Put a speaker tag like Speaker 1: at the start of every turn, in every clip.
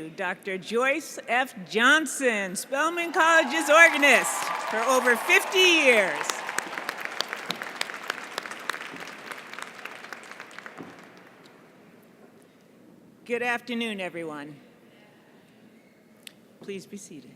Speaker 1: you Dr. Joyce F. Johnson, Spelman College's organist for over 50 years. Good afternoon, everyone. Please be seated.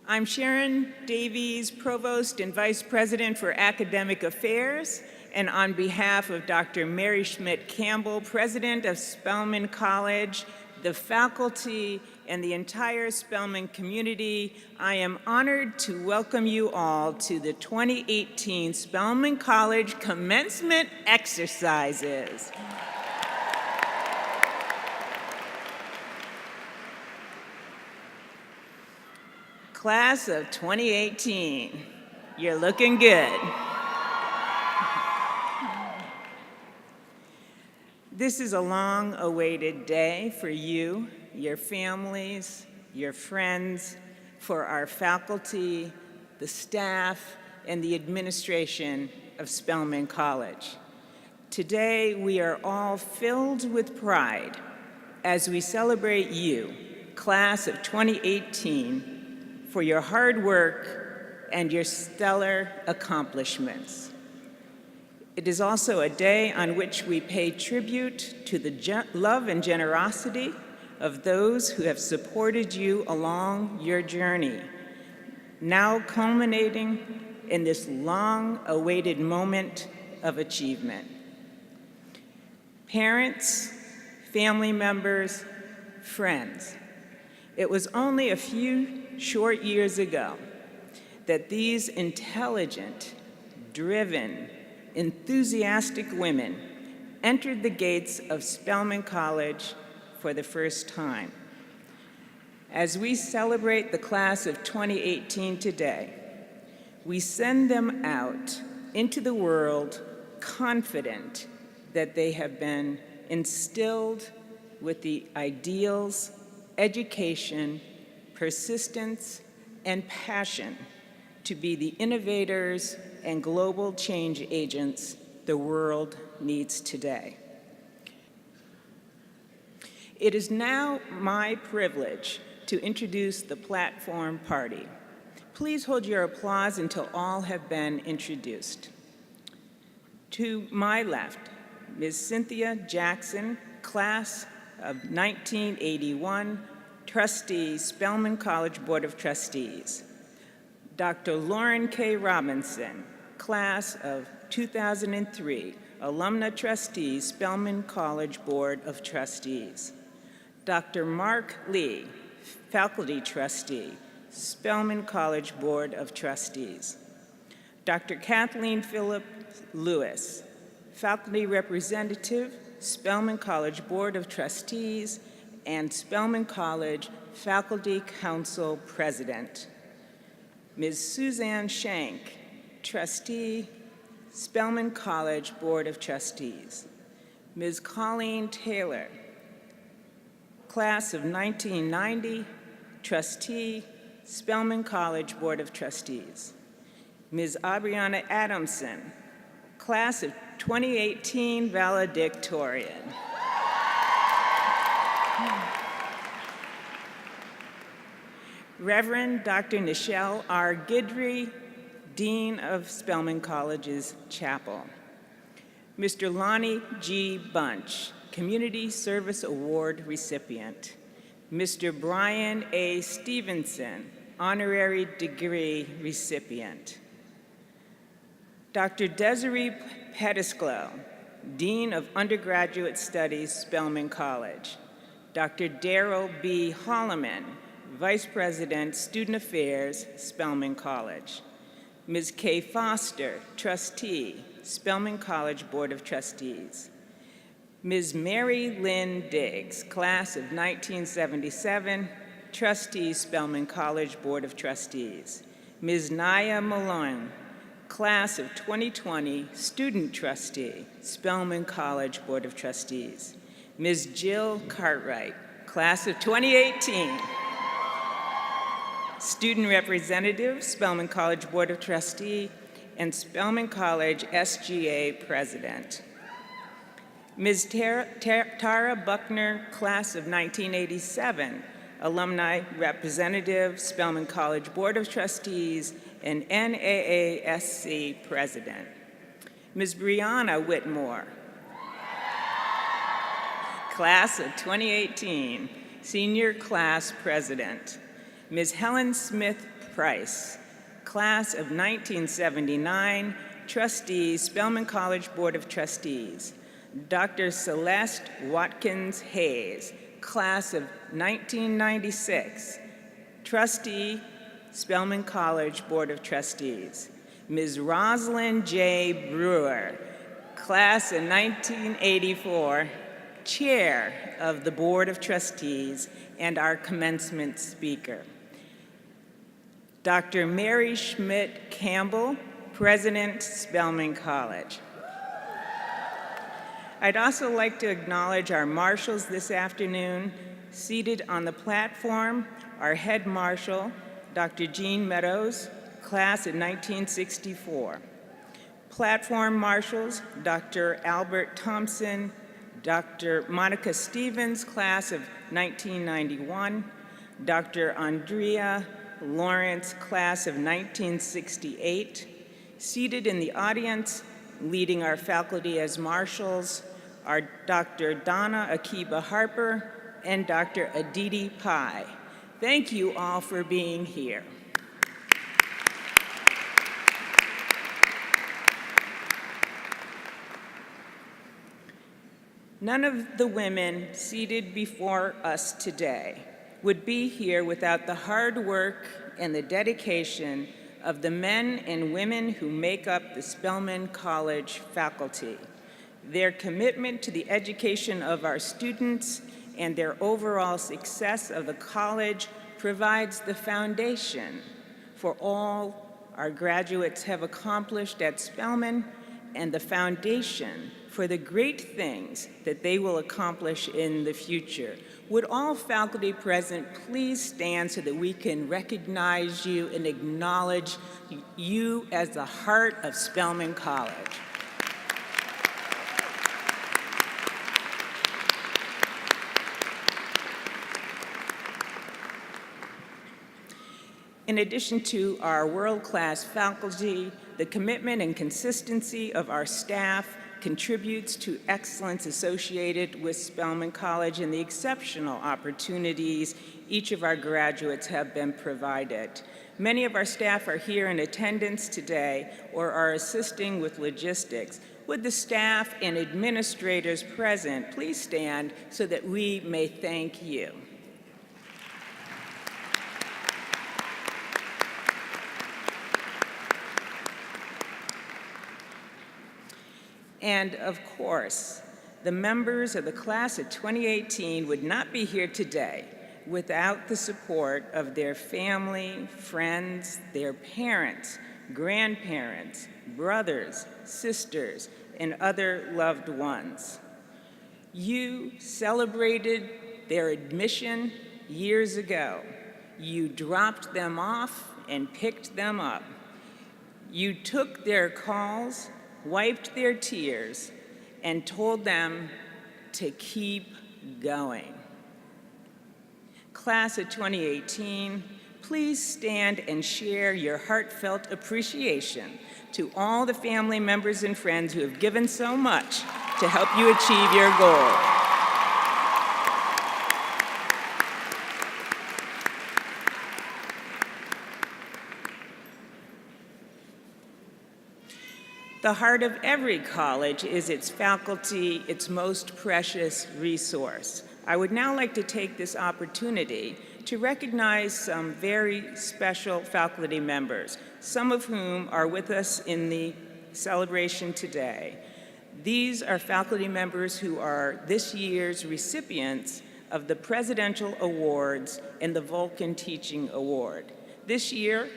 Speaker 1: I'm Sharon Davies, Provost and Vice President for Academic Affairs, and on behalf of Dr. Mary Schmidt Campbell, President of Spelman College, the faculty, and the entire Spelman community, I am honored to welcome you all to the 2018 Spelman College Commencement Exercises. Class of 2018, you're looking good. This is a long-awaited day for you, your families, your friends, for our faculty, the staff, and the administration of Spelman College. Today, we are all filled with pride as we celebrate you, Class of 2018, for your hard work and your stellar accomplishments. It is also a day on which we pay tribute to the love and generosity of those who have supported you along your journey, now culminating in this long-awaited moment of achievement. Parents, family members, friends, it was only a few short years ago that these intelligent, driven, enthusiastic women entered the gates of Spelman College for the first time. As we celebrate the class of 2018 today, we send them out into the world confident that they have been instilled with the ideals, education, persistence, and passion to be the innovators and global change agents the world needs today. It is now my privilege to introduce the platform party. Please hold your applause until all have been introduced. To my left, Ms. Cynthia Jackson, class of 1981, Trustee, Spelman College Board of Trustees. Dr. Lauren K. Robinson, class of 2003, Alumna Trustee, Spelman College Board of Trustees. Dr. Mark Lee, Faculty Trustee, Spelman College Board of Trustees. Dr. Kathleen Phillip Lewis, Faculty Representative, Spelman College Board of Trustees, and Spelman College Faculty Council President. Ms. Suzanne Shank, Trustee, Spelman College Board of Trustees. Ms. Colleen Taylor, class of 1990, Trustee, Spelman College Board of Trustees. Ms. Briana Adamson, class of 2018, Valedictorian. Reverend Dr. Nichelle R. Guidry, Dean of Spelman College's Chapel. Mr. Lonnie G. Bunch, Community Service Award recipient. Mr. Bryan A. Stevenson, Honorary Degree recipient. Dr. Desiree Pettisclo, Dean of Undergraduate Studies, Spelman College. Dr. Darrell B. Holloman, Vice President, Student Affairs, Spelman College. Ms. Kay Foster, Trustee, Spelman College Board of Trustees. Ms. Mary Lynn Diggs, class of 1977, Trustee, Spelman College Board of Trustees. Ms. Naya Malone, class of 2020, Student Trustee, Spelman College Board of Trustees. Ms. Jill Cartwright, class of 2018, Student Representative, Spelman College Board of Trustees, and Spelman College SGA President. Ms. Tara Buckner, class of 1987, Alumni Representative, Spelman College Board of Trustees, and NAASC President. Ms. Briana Whitmore, class of 2018, Senior Class President. Ms. Helen Smith Price, class of 1979, Trustee, Spelman College Board of Trustees. Dr. Celeste Watkins Hayes, class of 1996, Trustee, Spelman College Board of Trustees. Ms. Rosalind G. Brewer, class of 1984, Chair of the Board of Trustees and our commencement speaker. Dr. Mary Schmidt Campbell, President, Spelman College. I'd also like to acknowledge our marshals this afternoon. Seated on the platform, our head marshal, Dr. Jean Meadows, class of 1964. Platform marshals, Dr. Albert Thompson, Dr. Monica Stevens, class of 1991, Dr. Andrea Lawrence, class of 1968. Seated in the audience, leading our faculty as marshals, are Dr. Donna Akiba Harper and Dr. Aditi Pai. Thank you all for being here. None of the women seated before us today would be here without the hard work and the dedication of the men and women who make up the Spelman College faculty. Their commitment to the education of our students and their overall success of the college provides the foundation for all our graduates have accomplished at Spelman and the foundation for the great things that they will accomplish in the future. Would all faculty present please stand so that we can recognize you and acknowledge you as the heart of Spelman College. In addition to our world-class faculty, the commitment and consistency of our staff contributes to excellence associated with Spelman College and the exceptional opportunities each of our graduates have been provided. Many of our staff are here in attendance today or are assisting with logistics. Would the staff and administrators present please stand so that we may thank you. And of course, the members of the class of 2018 would not be here today without the support of their family, friends, their parents, grandparents, brothers, sisters, and other loved ones. You celebrated their admission years ago. You dropped them off and picked them up. You took their calls, wiped their tears, and told them to keep going. Class of 2018, please stand and share your heartfelt appreciation to all the family members and friends who have given so much to help you achieve your goal. The heart of every college is its faculty, its most precious resource. I would now like to take this opportunity to recognize some very special faculty members, some of whom are with us in the celebration today. These are faculty members who are this year's recipients of the Presidential Awards and the Vulcan Teaching Award. This year,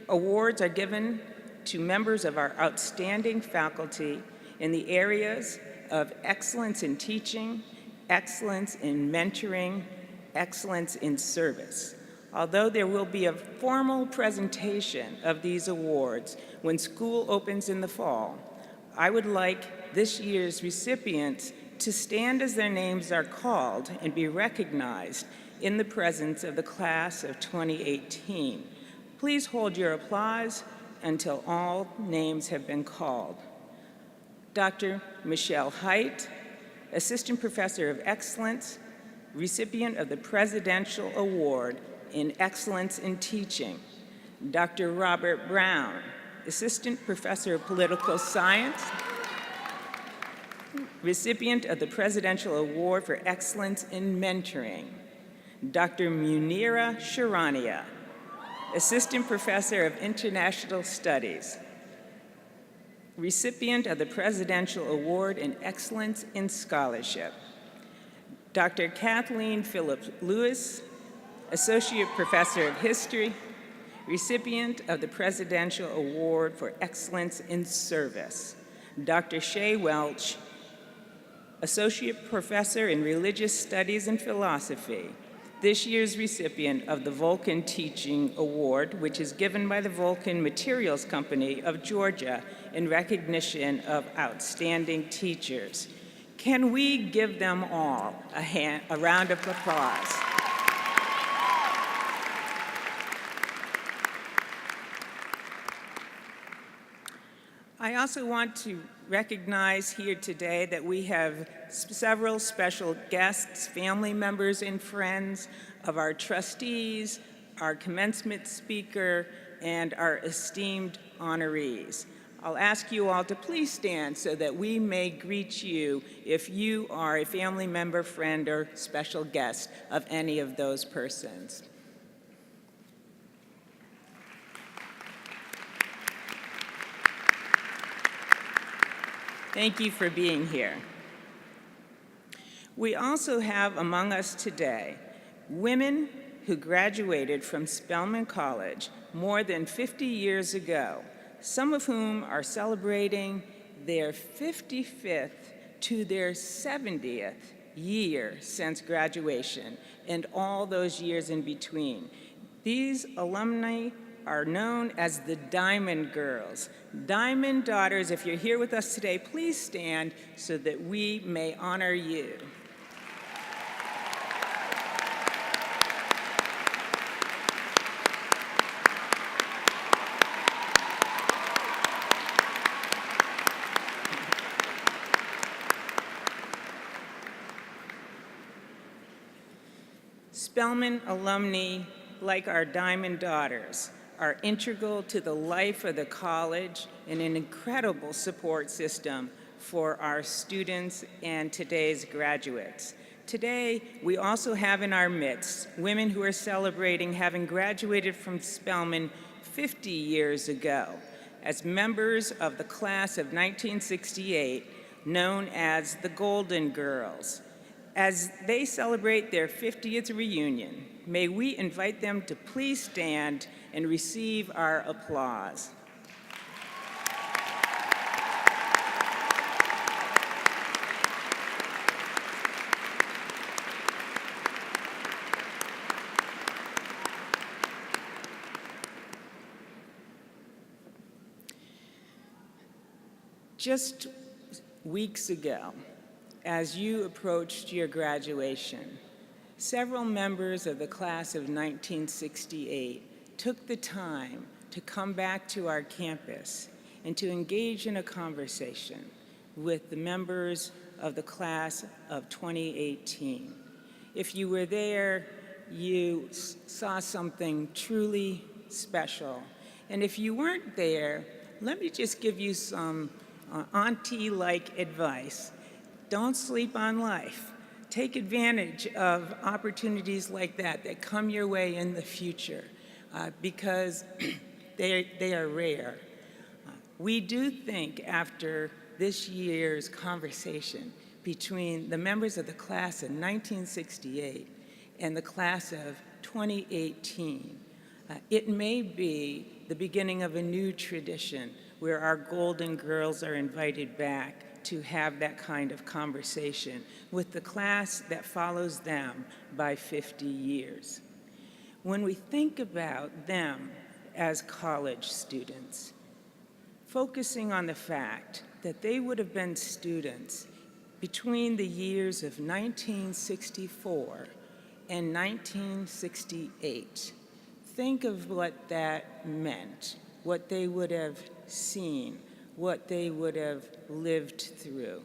Speaker 1: awards are given to members of our outstanding faculty in the areas of excellence in teaching, excellence in mentoring, excellence in service. Although there will be a formal presentation of these awards when school opens in the fall, I would like this year's recipients to stand as their names are called and be recognized in the presence of the class of 2018. Please hold your applause until all names have been called. Dr. Michelle Height, Assistant Professor of Excellence, recipient of the Presidential Award in Excellence in Teaching. Dr. Robert Brown, Assistant Professor of Political Science, recipient of the Presidential Award for Excellence in Mentoring. Dr. Munira Sharania, Assistant Professor of International Studies, recipient of the Presidential Award in Excellence in Scholarship. Dr. Kathleen Phillips Lewis, Associate Professor of History, recipient of the Presidential Award for Excellence in Service. Dr. Shay Welch, Associate Professor in Religious Studies and Philosophy, this year's recipient of the Vulcan Teaching Award, which is given by the Vulcan Materials Company of Georgia in recognition of outstanding teachers. Can we give them all a round of applause? I also want to recognize here today that we have several special guests, family members and friends of our trustees, our commencement speaker, and our esteemed honorees. I'll ask you all to please stand so that we may greet you if you are a family member, friend, or special guest of any of those persons. Thank you for being here. We also have among us today women who graduated from Spelman College more than 50 years ago, some of whom are celebrating their 55th to their 70th year since graduation, and all those years in between. These alumni are known as the Diamond Girls. Diamond Daughters, if you're here with us today, please stand so that we may honor you. Spelman alumni, like our Diamond Daughters, are integral to the life of the college and an incredible support system for our students and today's graduates. Today, we also have in our midst women who are celebrating having graduated from Spelman 50 years ago as members of the class of 1968, known as the Golden Girls. As they celebrate their 50th reunion, may we invite them to please stand and receive our applause. Just weeks ago, as you approached your graduation, several members of the class of 1968 took the time to come back to our campus and to engage in a conversation with the members of the class of 2018. If you were there, you saw something truly special. And if you weren't there, let me just give you some auntie-like advice. Don't sleep on life. Take advantage of opportunities like that come your way in the future because they are rare. We do think after this year's conversation between the members of the class of 1968 and the class of 2018, it may be the beginning of a new tradition where our Golden Girls are invited back to have that kind of conversation with the class that follows them by 50 years. When we think about them as college students, focusing on the fact that they would have been students between the years of 1964 and 1968, think of what that meant, what they would have seen, what they would have lived through.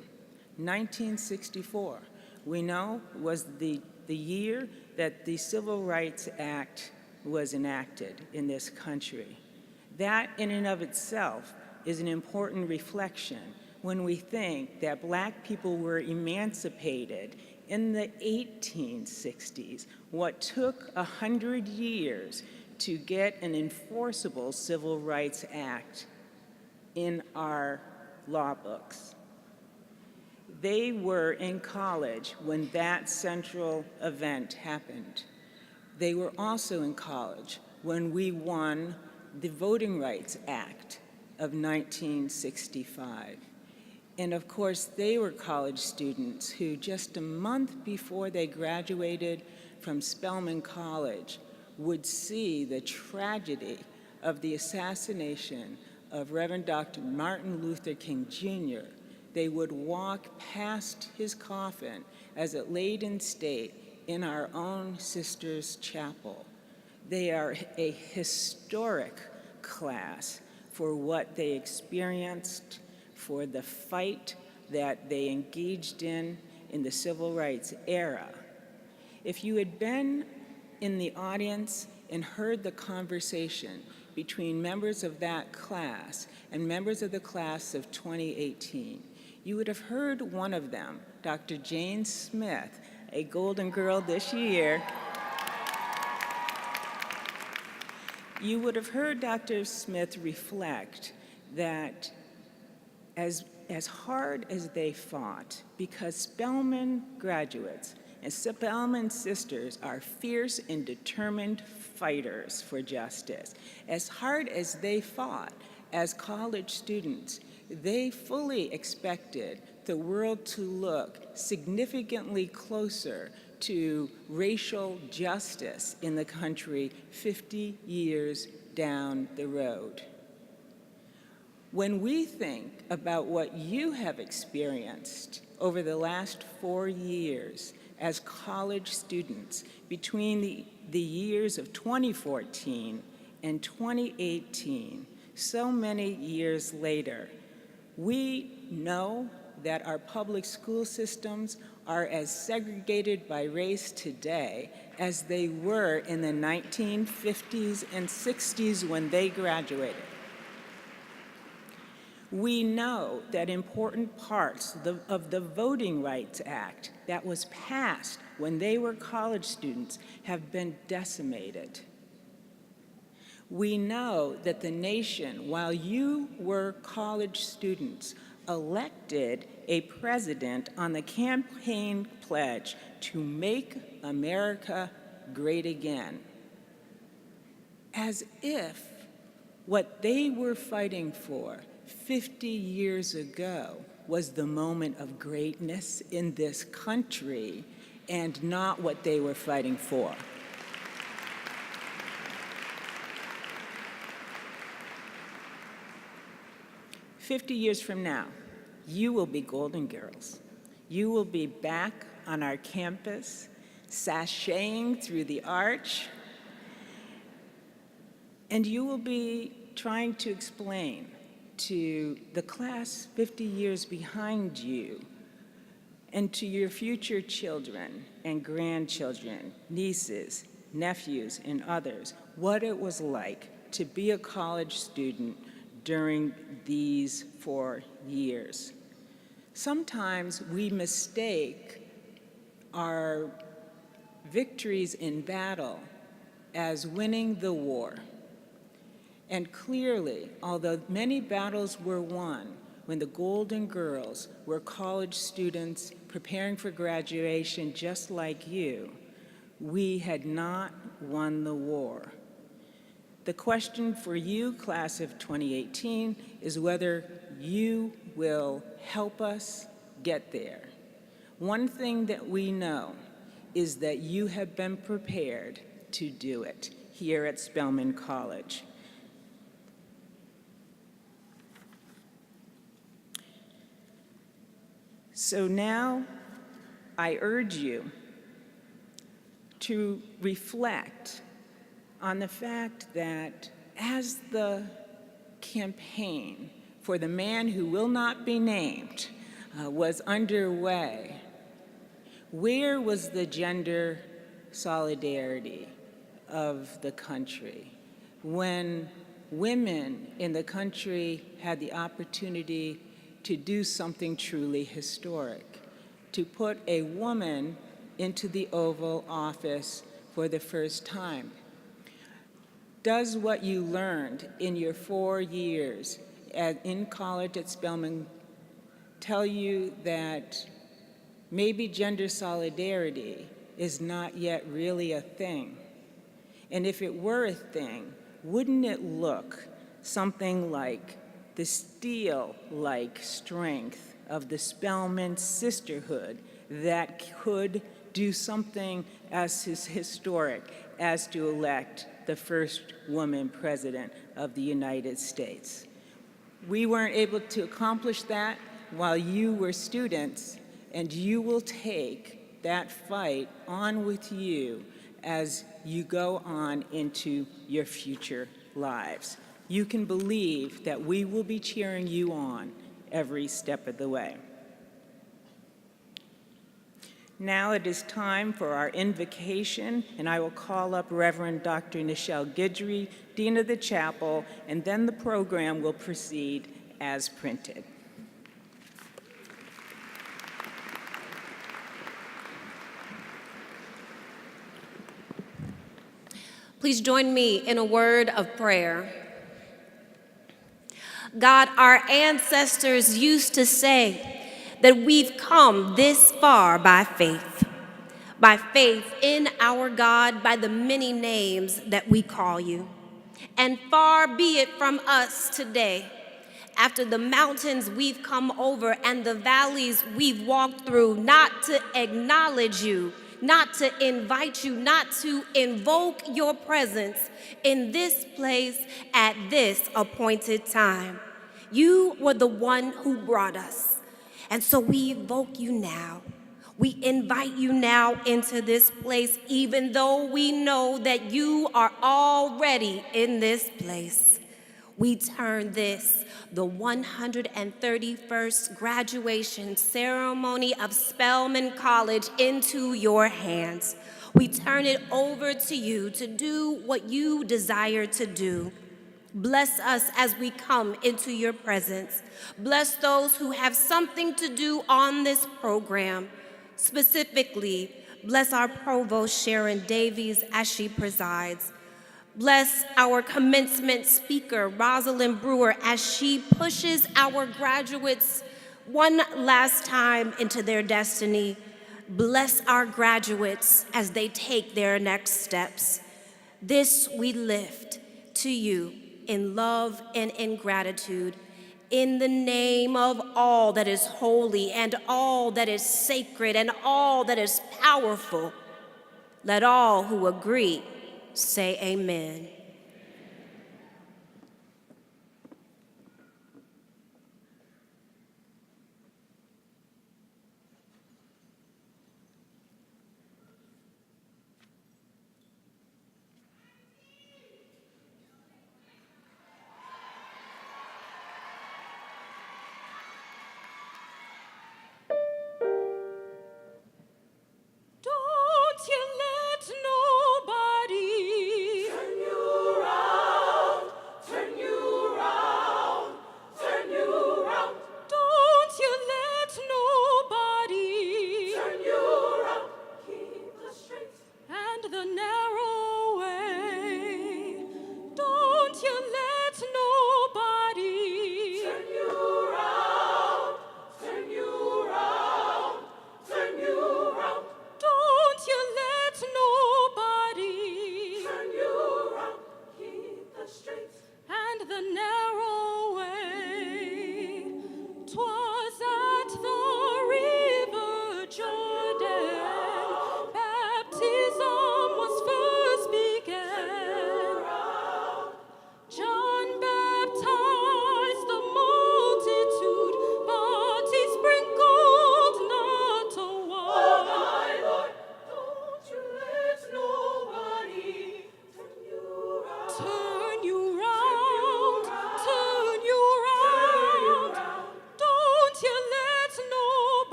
Speaker 1: 1964, we know, was the year that the Civil Rights Act was enacted in this country. That in and of itself is an important reflection when we think that Black people were emancipated in the 1860s, what took 100 years to get an enforceable Civil Rights Act in our law books. They were in college when that central event happened. They were also in college when we won the Voting Rights Act of 1965. And of course, they were college students who just a month before they graduated from Spelman College would see the tragedy of the assassination of Reverend Dr. Martin Luther King Jr. They would walk past his coffin as it laid in state in our own sisters' chapel. They are a historic class for what they experienced, for the fight that they engaged in the civil rights era. If you had been in the audience and heard the conversation between members of that class and members of the class of 2018, you would have heard one of them, Dr. Jane Smith, a Golden Girl this year. You would have heard Dr. Smith reflect that as hard as they fought, because Spelman graduates and Spelman sisters are fierce and determined fighters for justice. As hard as they fought as college students, they fully expected the world to look significantly closer to racial justice in the country 50 years down the road. When we think about what you have experienced over the last 4 years as college students between the years of 2014 and 2018, so many years later, we know that our public school systems are as segregated by race today as they were in the 1950s and 60s when they graduated. We know that important parts of the Voting Rights Act that was passed when they were college students have been decimated. We know that the nation, while you were college students, elected a president on the campaign pledge to make America great again, as if what they were fighting for 50 years ago was the moment of greatness in this country and not what they were fighting for. "50 years from now, you will be Golden Girls. You will be back on our campus, sashaying through the arch, and you will be trying to explain to the class 50 years behind you and to your future children and grandchildren, nieces, nephews, and others what it was like to be a college student during these 4 years. Sometimes we mistake our victories in battle as winning the war. And clearly, although many battles were won when the Golden Girls were college students preparing for graduation just like you, we had not won the war. The question for you, class of 2018, is whether you will help us get there. One thing that we know is that you have been prepared to do it here at Spelman College. So now I urge you to reflect on the fact that as the campaign for the man who will not be named was underway, where was the gender solidarity of the country when women in the country had the opportunity to do something truly historic, to put a woman into the Oval Office for the first time? Does what you learned in your 4 years in college at Spelman tell you that maybe gender solidarity is not yet really a thing? And if it were a thing, wouldn't it look something like the steel-like strength of the Spelman sisterhood that could do something as historic as to elect the first woman president of the United States? We weren't able to accomplish that while you were students, and you will take that fight on with you as you go on into your future lives. You can believe that we will be cheering you on every step of the way. Now it is time for our invocation, and I will call up Reverend Dr. Nichelle Guidry, Dean of the Chapel, and then the program will proceed as printed.
Speaker 2: Please join me in a word of prayer. God, our ancestors used to say that we've come this far by faith in our God, by the many names that we call you. And far be it from us today, after the mountains we've come over and the valleys we've walked through, not to acknowledge you, not to invite you, not to invoke your presence in this place at this appointed time. You were the one who brought us. And so we evoke you now. We invite you now into this place, even though we know that you are already in this place. We turn this, the 131st graduation ceremony of Spelman College, into your hands. We turn it over to you to do what you desire to do. Bless us as we come into your presence. Bless those who have something to do on this program. Specifically, bless our Provost Sharon Davies as she presides. Bless our commencement speaker, Rosalind Brewer, as she pushes our graduates one last time into their destiny. Bless our graduates as they take their next steps. This we lift to you in love and in gratitude, in the name of all that is holy and all that is sacred and all that is powerful. Let all who agree say amen.
Speaker 3: Don't you let nobody turn you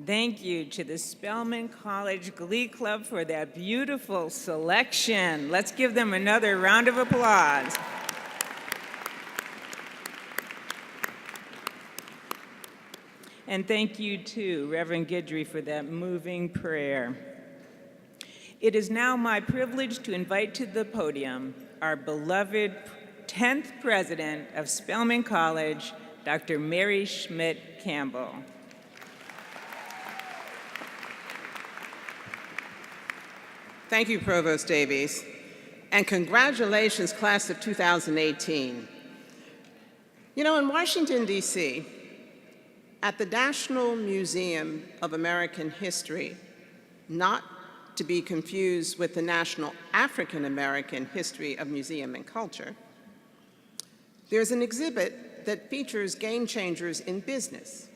Speaker 1: Thank you to the Spelman College Glee Club for that beautiful selection. Let's give them another round of applause. And thank you too, Reverend Guidry, for that moving prayer. It is now my privilege to invite to the podium our beloved 10th president of Spelman College, Dr. Mary Schmidt Campbell.
Speaker 3: Thank you, Provost Davies, and congratulations, class of 2018. You know, in Washington, D.C., at the National Museum of American History, not to be confused with the National African American History of Museum and Culture, there's an exhibit that features game changers in business.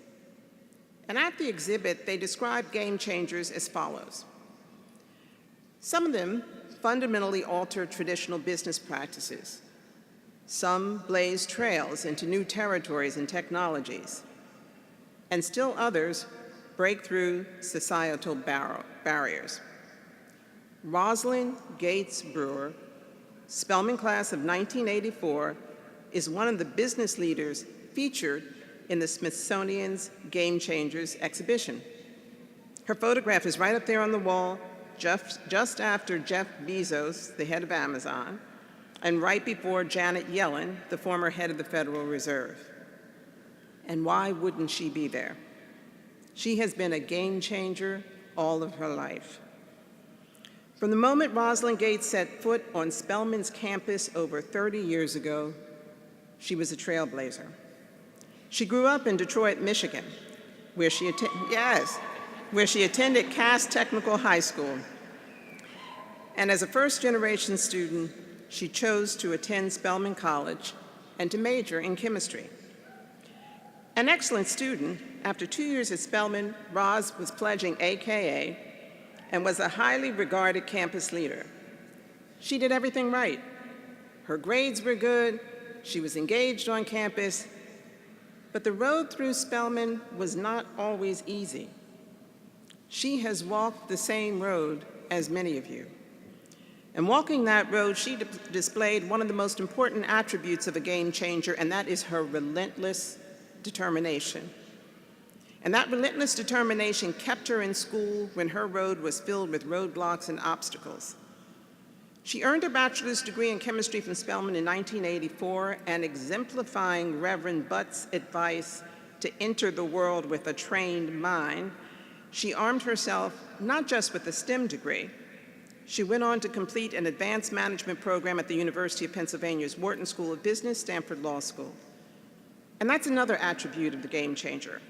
Speaker 3: And at the exhibit, they describe game changers as follows. Some of them fundamentally alter traditional business practices. Some blaze trails into new territories and technologies. And still others break through societal barriers. Rosalind Gates Brewer, Spelman class of 1984, is one of the business leaders featured in the Smithsonian's Game Changers exhibition. Her photograph is right up there on the wall, just after Jeff Bezos, the head of Amazon, and right before Janet Yellen, the former head of the Federal Reserve. And why wouldn't she be there? She has been a game changer all of her life. From the moment Rosalind Gates set foot on Spelman's campus over 30 years ago, she was a trailblazer. She grew up in Detroit, Michigan, where she attended Cass Technical High School. And as a first-generation student, she chose to attend Spelman College and to major in chemistry. An excellent student, after 2 years at Spelman, Roz was pledging AKA and was a highly regarded campus leader. She did everything right. Her grades were good, she was engaged on campus, but the road through Spelman was not always easy. She has walked the same road as many of you. And walking that road, she displayed one of the most important attributes of a game changer, and that is her relentless determination. And that relentless determination kept her in school when her road was filled with roadblocks and obstacles. She earned her bachelor's degree in chemistry from Spelman in 1984, and exemplifying Reverend Butt's advice to enter the world with a trained mind, she armed herself not just with a STEM degree. She went on to complete an advanced management program at the University of Pennsylvania's Wharton School of Business, Stanford Law School. And that's another attribute of the game changer.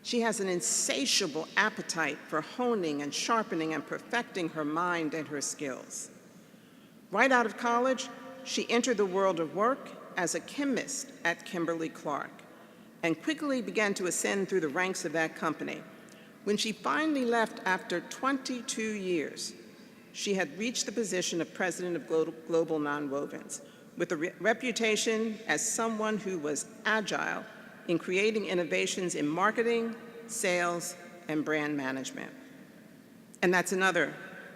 Speaker 3: She has an insatiable appetite for honing and sharpening and perfecting her mind and her skills. Right out of college, she entered the world of work as a chemist at Kimberly-Clark and quickly began to ascend through the ranks of that company. When she finally left after 22 years, she had reached the position of president of Global Nonwovens, with a reputation as someone who was agile in creating innovations in marketing, sales, and brand management. And that's another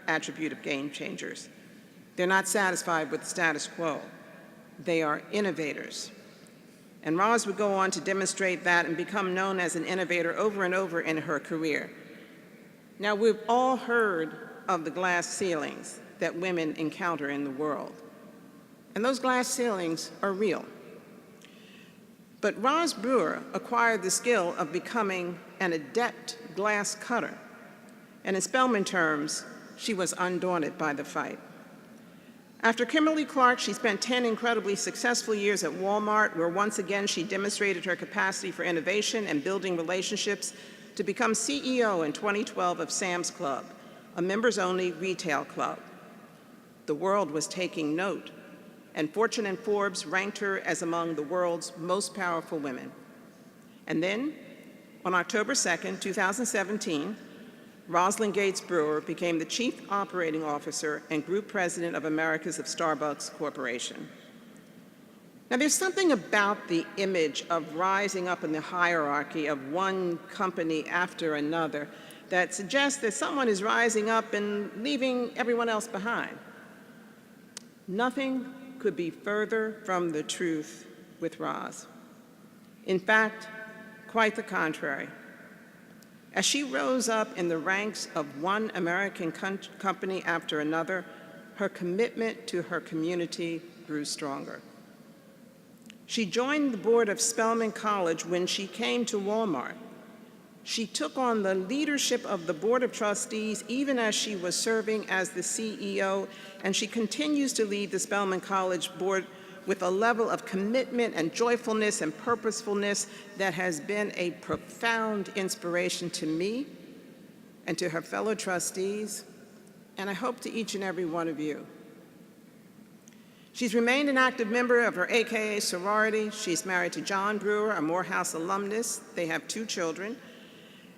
Speaker 3: attribute of game changers. They're not satisfied with the status quo. They are innovators. And Roz would go on to demonstrate that and become known as an innovator over and over in her career. Now, we've all heard of the glass ceilings that women encounter in the world. And those glass ceilings are real. But Roz Brewer acquired the skill of becoming an adept glass cutter. And in Spelman terms, she was undaunted by the fight. After Kimberly-Clark, she spent 10 incredibly successful years at Walmart, where once again she demonstrated her capacity for innovation and building relationships to become CEO in 2012 of Sam's Club, a members-only retail club. The world was taking note, and Fortune and Forbes ranked her as among the world's most powerful women. And then, on October 2nd, 2017, Rosalind Gates Brewer became the Chief Operating Officer and Group President of Americas of Starbucks Corporation. Now, there's something about the image of rising up in the hierarchy of one company after another that suggests that someone is rising up and leaving everyone else behind. Nothing could be further from the truth with Roz. In fact, quite the contrary. As she rose up in the ranks of one American company after another, her commitment to her community grew stronger. She joined the board of Spelman College when she came to Walmart. She took on the leadership of the Board of Trustees even as she was serving as the CEO, and she continues to lead the Spelman College Board with a level of commitment and joyfulness and purposefulness that has been a profound inspiration to me and to her fellow trustees, and I hope to each and every one of you. She's remained an active member of her AKA sorority. She's married to John Brewer, a Morehouse alumnus. They have 2 children.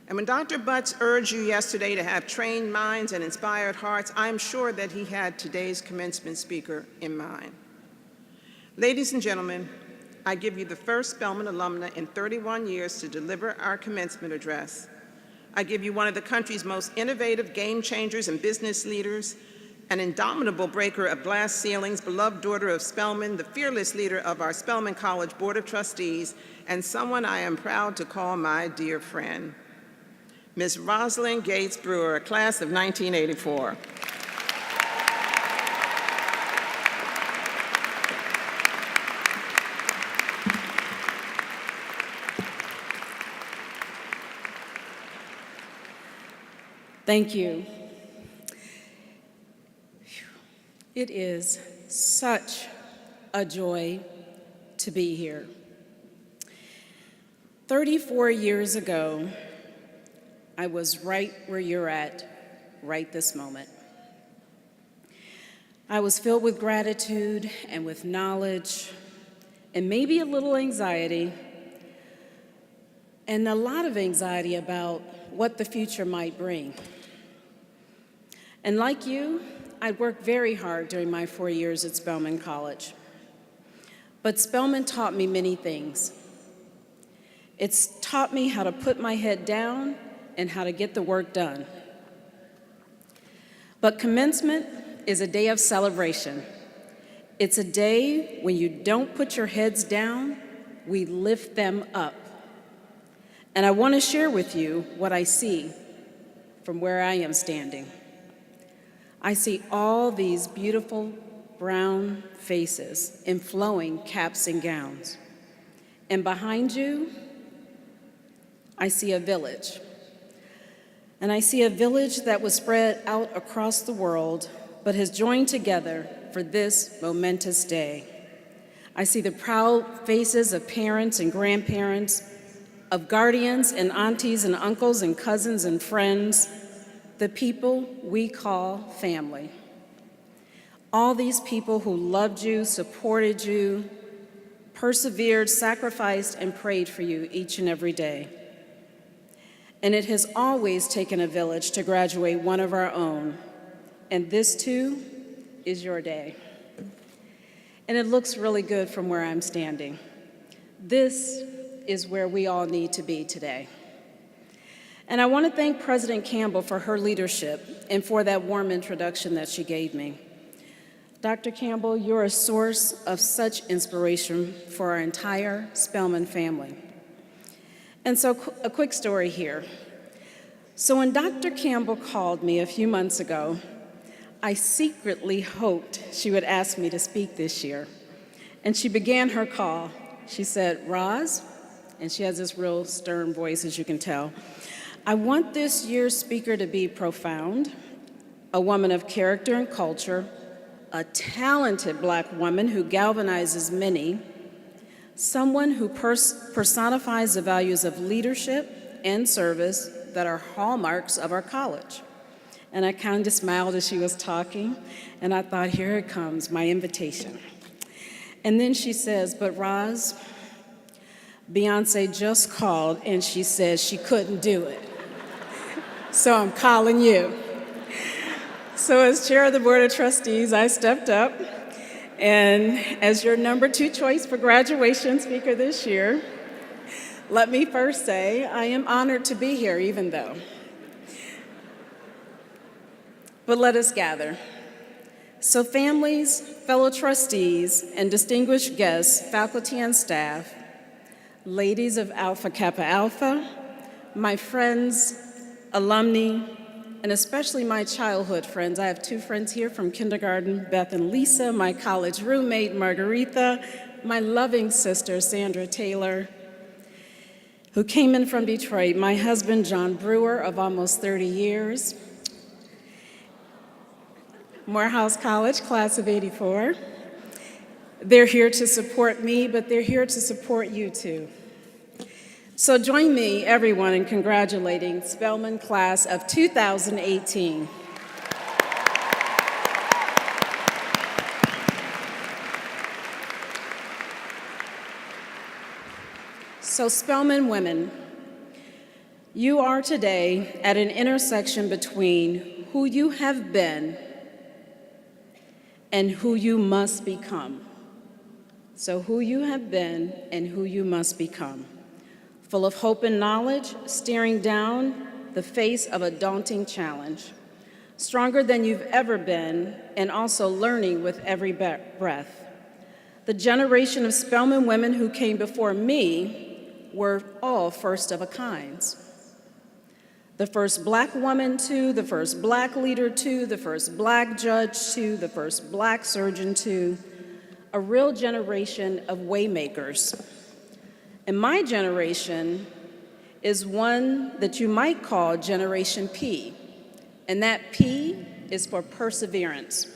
Speaker 3: And when Dr. Butts urged you yesterday to have trained minds and inspired hearts, I'm sure that he had today's commencement speaker in mind. Ladies and gentlemen, I give you the first Spelman alumna in 31 years to deliver our commencement address. I give you one of the country's most innovative game changers and business leaders, an indomitable breaker of glass ceilings, beloved daughter of Spelman, the fearless leader of our Spelman College Board of Trustees, and someone I am proud to call my dear friend, Ms. Rosalind Gates Brewer, class of 1984.
Speaker 4: Thank you. It is such a joy to be here. 34 years ago, I was right where you're at, right this moment. I was filled with gratitude and with knowledge and maybe a little anxiety, and a lot of anxiety about what the future might bring. And like you, I worked very hard during my 4 years at Spelman College. But Spelman taught me many things. It's taught me how to put my head down and how to get the work done. But commencement is a day of celebration. It's a day when you don't put your heads down, we lift them up. And I want to share with you what I see from where I am standing. I see all these beautiful brown faces in flowing caps and gowns. And behind you, I see a village. And I see a village that was spread out across the world, but has joined together for this momentous day. I see the proud faces of parents and grandparents, of guardians and aunties and uncles and cousins and friends, the people we call family. All these people who loved you, supported you, persevered, sacrificed, and prayed for you each and every day. And it has always taken a village to graduate one of our own, and this too is your day. And it looks really good from where I'm standing. This is where we all need to be today. And I want to thank President Campbell for her leadership and for that warm introduction that she gave me. Dr. Campbell, you're a source of such inspiration for our entire Spelman family. And so a quick story here. So when Dr. Campbell called me a few months ago, I secretly hoped she would ask me to speak this year. And she began her call. She said, "Roz," and she has this real stern voice, as you can tell, "I want this year's speaker to be profound, a woman of character and culture, a talented Black woman who galvanizes many, someone who personifies the values of leadership and service that are hallmarks of our college." And I kind of smiled as she was talking, and I thought, here it comes, my invitation. And then she says, "But Roz, Beyonce just called and she said she couldn't do it. So I'm calling you." So as chair of the Board of Trustees, I stepped up And as your number 2 choice for graduation speaker this year, let me first say I am honored to be here, even though. But let us gather. So families, fellow trustees, and distinguished guests, faculty and staff, ladies of Alpha Kappa Alpha, my friends, alumni, and especially my childhood friends. I have 2 friends here from kindergarten, Beth and Lisa, my college roommate, Margaretha, my loving sister, Sandra Taylor, who came in from Detroit, my husband, John Brewer, of almost 30 years, Morehouse College, class of '84. They're here to support me, but they're here to support you too. So join me, everyone, in congratulating Spelman class of 2018. So Spelman women, you are today at an intersection between who you have been and who you must become. So who you have been and who you must become. Full of hope and knowledge, staring down the face of a daunting challenge. Stronger than you've ever been, and also learning with every breath. The generation of Spelman women who came before me were all first of a kinds. The first Black woman to, the first Black leader to, the first Black judge to, the first Black surgeon to, a real generation of waymakers. And my generation is one that you might call Generation P, and that P is for perseverance.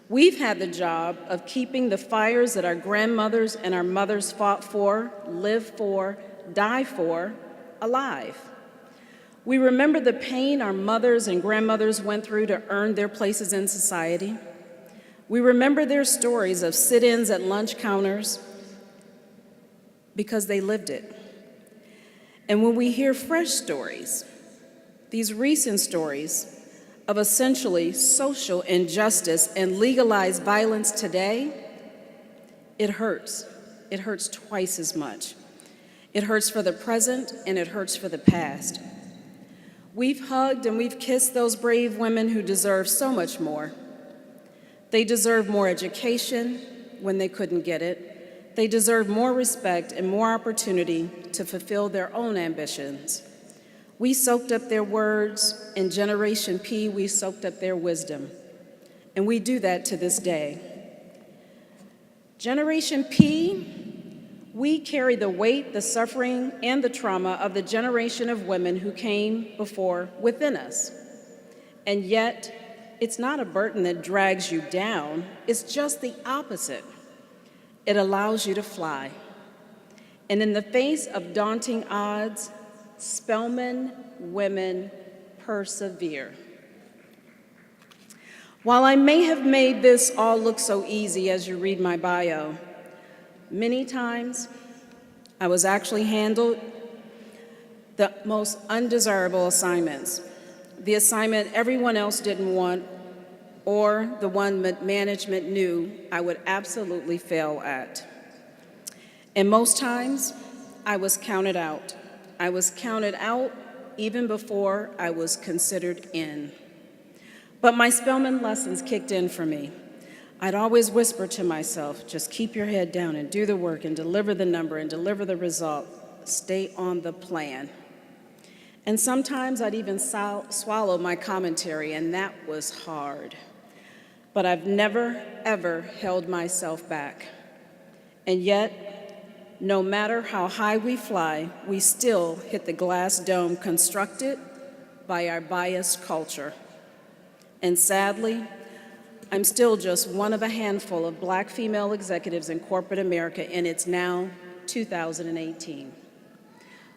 Speaker 4: We've had the job of keeping the fires that our grandmothers and our mothers fought for, lived for, died for, alive. We remember the pain our mothers and grandmothers went through to earn their places in society. We remember their stories of sit-ins at lunch counters because they lived it. And when we hear fresh stories, these recent stories of essentially social injustice and legalized violence today, it hurts. It hurts twice as much. It hurts for the present and it hurts for the past. We've hugged and we've kissed those brave women who deserve so much more. They deserve more education when they couldn't get it. They deserve more respect and more opportunity to fulfill their own ambitions. We soaked up their words. In Generation P, we soaked up their wisdom. And we do that to this day. Generation P, we carry the weight, the suffering, and the trauma of the generation of women who came before within us. And yet, it's not a burden that drags you down, it's just the opposite. It allows you to fly. And in the face of daunting odds, Spelman women persevere. While I may have made this all look so easy as you read my bio, many times I was actually handled the most undesirable assignments, the assignment everyone else didn't want, or the one that management knew I would absolutely fail at. And most times, I was counted out. I was counted out even before I was considered in. But my Spelman lessons kicked in for me. I'd always whisper to myself, just keep your head down and do the work and deliver the number and deliver the result. Stay on the plan. And sometimes I'd even swallow my commentary, and that was hard. But I've never, ever held myself back. And yet, no matter how high we fly, we still hit the glass dome constructed by our biased culture. And sadly, I'm still just one of a handful of Black female executives in corporate America, and it's now 2018.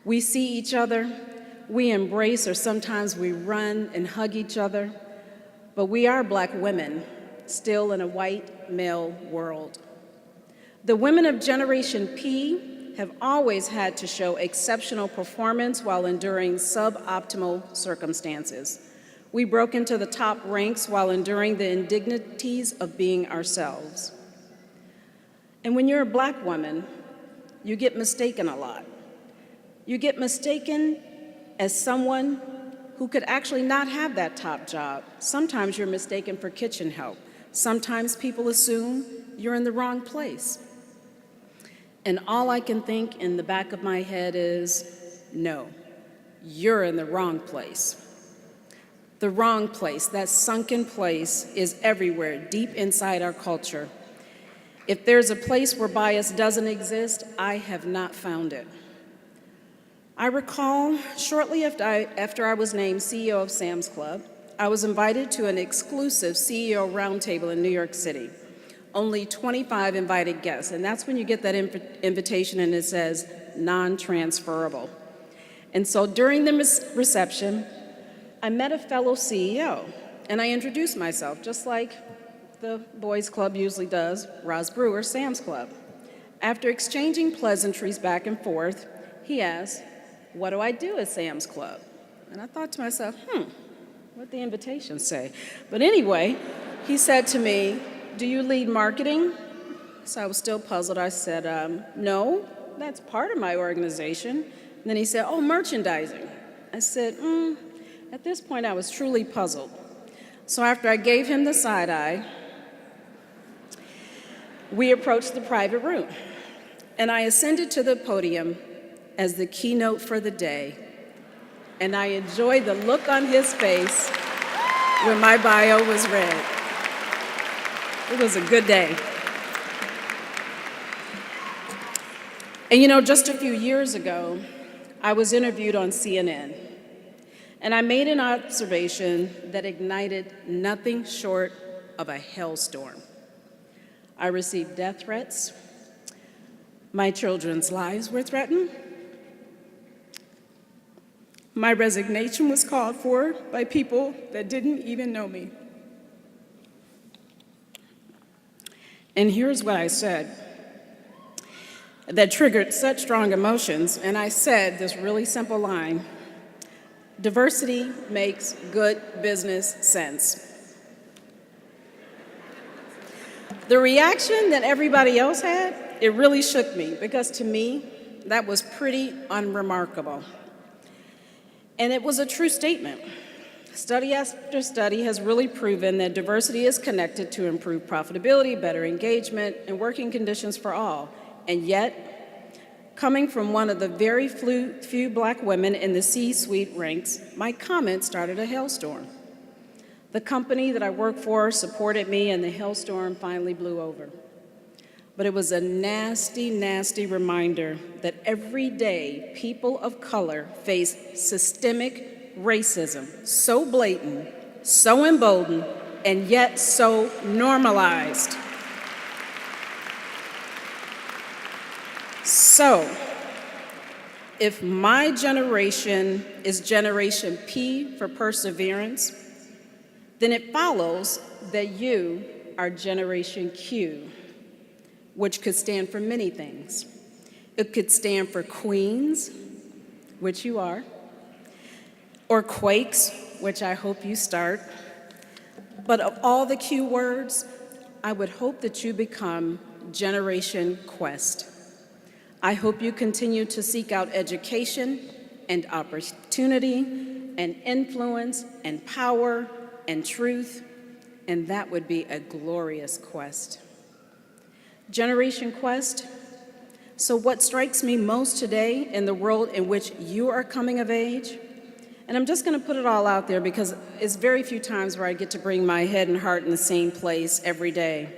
Speaker 4: We see each other, we embrace, or sometimes we run and hug each other, but we are Black women, still in a white male world. The women of Generation P have always had to show exceptional performance while enduring suboptimal circumstances. We broke into the top ranks while enduring the indignities of being ourselves. And when you're a Black woman, you get mistaken a lot. You get mistaken as someone who could actually not have that top job. Sometimes you're mistaken for kitchen help. Sometimes people assume you're in the wrong place. And all I can think in the back of my head is, no, you're in the wrong place. The wrong place, that sunken place, is everywhere, deep inside our culture. If there's a place where bias doesn't exist, I have not found it. I recall shortly after I was named CEO of Sam's Club, I was invited to an exclusive CEO roundtable in New York City. Only 25 invited guests, and that's when you get that invitation and it says non-transferable. And so during the reception, I met a fellow CEO, and I introduced myself, just like the boys' club usually does, Ros Brewer, Sam's Club. After exchanging pleasantries back and forth, he asked, "What do I do at Sam's Club?" And I thought to myself, what'd the invitation say? But anyway, he said to me, "Do you lead marketing?" So I was still puzzled. I said, "No, that's part of my organization." And then he said, "Oh, merchandising." I said, At this point, I was truly puzzled. So after I gave him the side eye, we approached the private room, and I ascended to the podium as the keynote for the day, and I enjoyed the look on his face when my bio was read. It was a good day. And you know, just a few years ago, I was interviewed on CNN. And I made an observation that ignited nothing short of a hailstorm. I received death threats. My children's lives were threatened. My resignation was called for by people that didn't even know me. And here's what I said that triggered such strong emotions. And I said this really simple line: diversity makes good business sense. The reaction that everybody else had, it really shook me, because to me, that was pretty unremarkable. And it was a true statement. Study after study has really proven that diversity is connected to improved profitability, better engagement, and working conditions for all. And yet, coming from one of the very few Black women in the C-suite ranks, my comment started a hailstorm. The company that I work for supported me, and the hailstorm finally blew over. But it was a nasty, nasty reminder that every day people of color face systemic racism, so blatant, so emboldened, and yet so normalized. So, if my generation is Generation P for perseverance, then it follows that you are Generation Q, which could stand for many things. It could stand for Queens, which you are, or Quakes, which I hope you start. But of all the Q words, I would hope that you become Generation Quest. I hope you continue to seek out education and opportunity and influence and power and truth, and that would be a glorious quest. Generation Quest, so what strikes me most today in the world in which you are coming of age, and I'm just going to put it all out there because it's very few times where I get to bring my head and heart in the same place every day.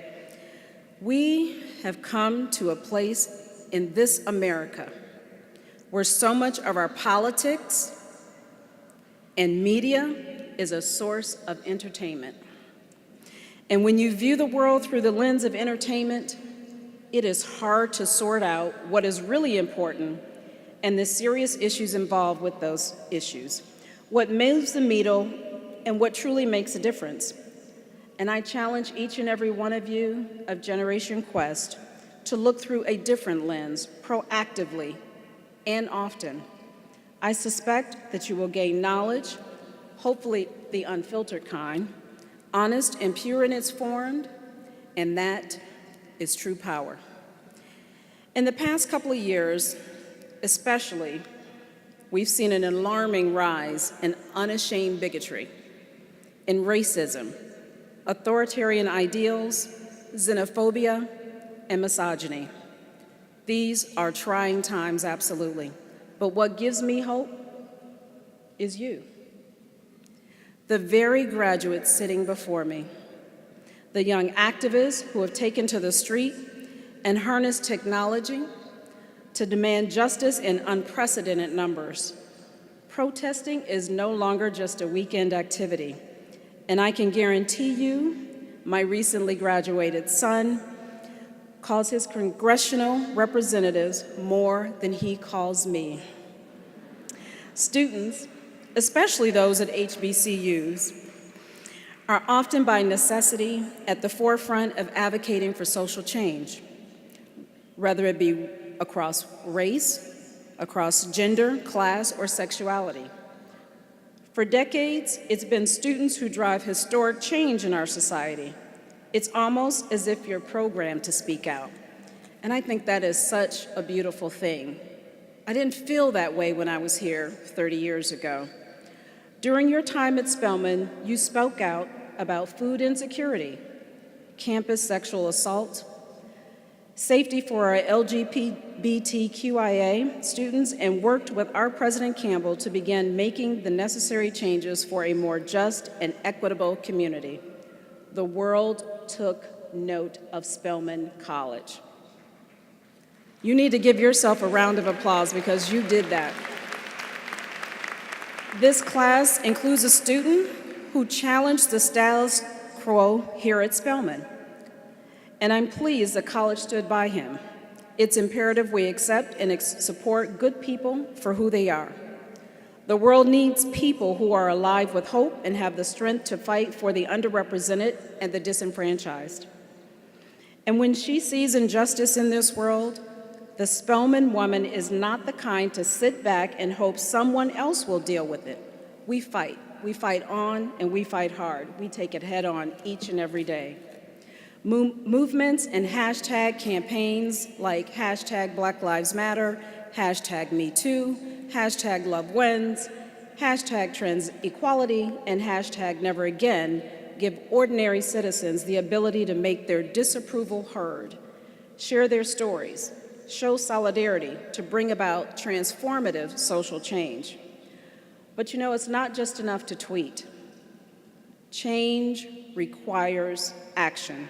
Speaker 4: We have come to a place in this America where so much of our politics and media is a source of entertainment. And when you view the world through the lens of entertainment, it is hard to sort out what is really important and the serious issues involved with those issues, what moves the needle and what truly makes a difference. And I challenge each and every one of you of Generation Quest to look through a different lens, proactively and often. I suspect that you will gain knowledge, hopefully the unfiltered kind, honest and pure in its form, and that is true power. In the past couple of years, especially, we've seen an alarming rise in unashamed bigotry, in racism, authoritarian ideals, xenophobia, and misogyny. These are trying times, absolutely. But what gives me hope is you. The very graduates sitting before me, the young activists who have taken to the street and harnessed technology to demand justice in unprecedented numbers. Protesting is no longer just a weekend activity, and I can guarantee you, my recently graduated son calls his congressional representatives more than he calls me. Students, especially those at HBCUs, are often by necessity at the forefront of advocating for social change, whether it be across race, across gender, class, or sexuality. For decades, it's been students who drive historic change in our society. It's almost as if you're programmed to speak out. And I think that is such a beautiful thing. I didn't feel that way when I was here 30 years ago. During your time at Spelman, you spoke out about food insecurity, campus sexual assault, safety for our LGBTQIA students, and worked with our President Campbell to begin making the necessary changes for a more just and equitable community. The world took note of Spelman College. You need to give yourself a round of applause because you did that. This class includes a student who challenged the status quo here at Spelman, and I'm pleased the college stood by him. It's imperative we accept and support good people for who they are. The world needs people who are alive with hope and have the strength to fight for the underrepresented and the disenfranchised. And when she sees injustice in this world, the Spelman woman is not the kind to sit back and hope someone else will deal with it. We fight. We fight on and we fight hard. We take it head on each and every day. Movements and hashtag campaigns like hashtag Black Lives Matter, hashtag MeToo, hashtag Love Wins, hashtag Trans Equality, and hashtag Never Again give ordinary citizens the ability to make their disapproval heard, share their stories, show solidarity to bring about transformative social change. But you know, it's not just enough to tweet. Change requires action.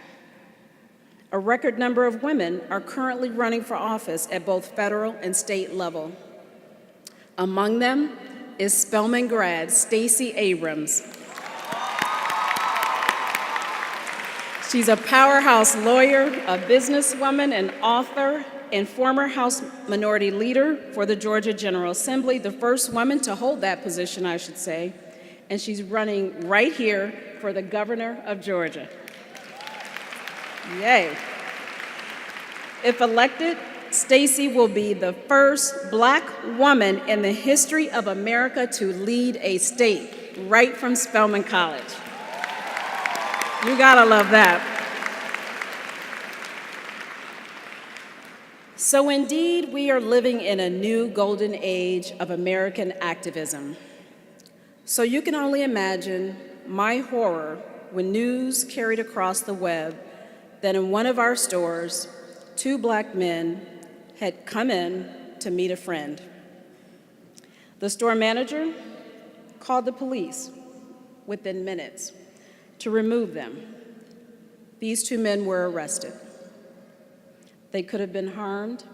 Speaker 4: A record number of women are currently running for office at both federal and state level. Among them is Spelman grad Stacey Abrams. She's a powerhouse lawyer, a businesswoman, an author, and former House Minority Leader for the Georgia General Assembly, the first woman to hold that position, I should say, and she's running right here for the governor of Georgia. Yay. If elected, Stacey will be the first Black woman in the history of America to lead a state right from Spelman College. You gotta love that. So indeed, we are living in a new golden age of American activism. So you can only imagine my horror when news carried across the web that in one of our stores, 2 Black men had come in to meet a friend. The store manager called the police within minutes to remove them. These 2 men were arrested. They could have been harmed.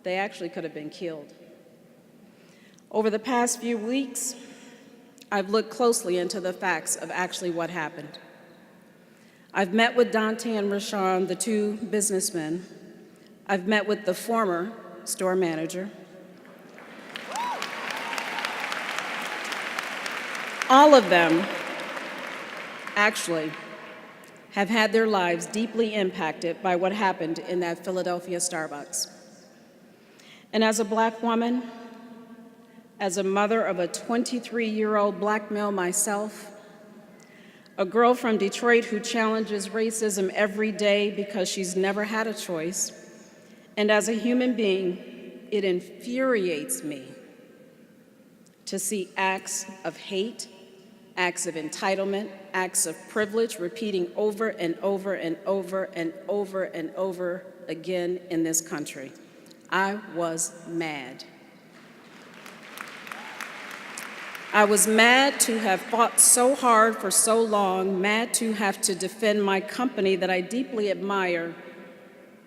Speaker 4: They actually could have been killed. Over the past few weeks, I've looked closely into the facts of actually what happened. I've met with Dante and Rashawn, the 2 businessmen. I've met with the former store manager. All of them, actually, have had their lives deeply impacted by what happened in that Philadelphia Starbucks. And as a Black woman, as a mother of a 23-year-old Black male myself, a girl from Detroit who challenges racism every day because she's never had a choice, And as a human being, it infuriates me to see acts of hate, acts of entitlement, acts of privilege repeating over and over and over and over and over again in this country. I was mad. I was mad to have fought so hard for so long, mad to have to defend my company that I deeply admire,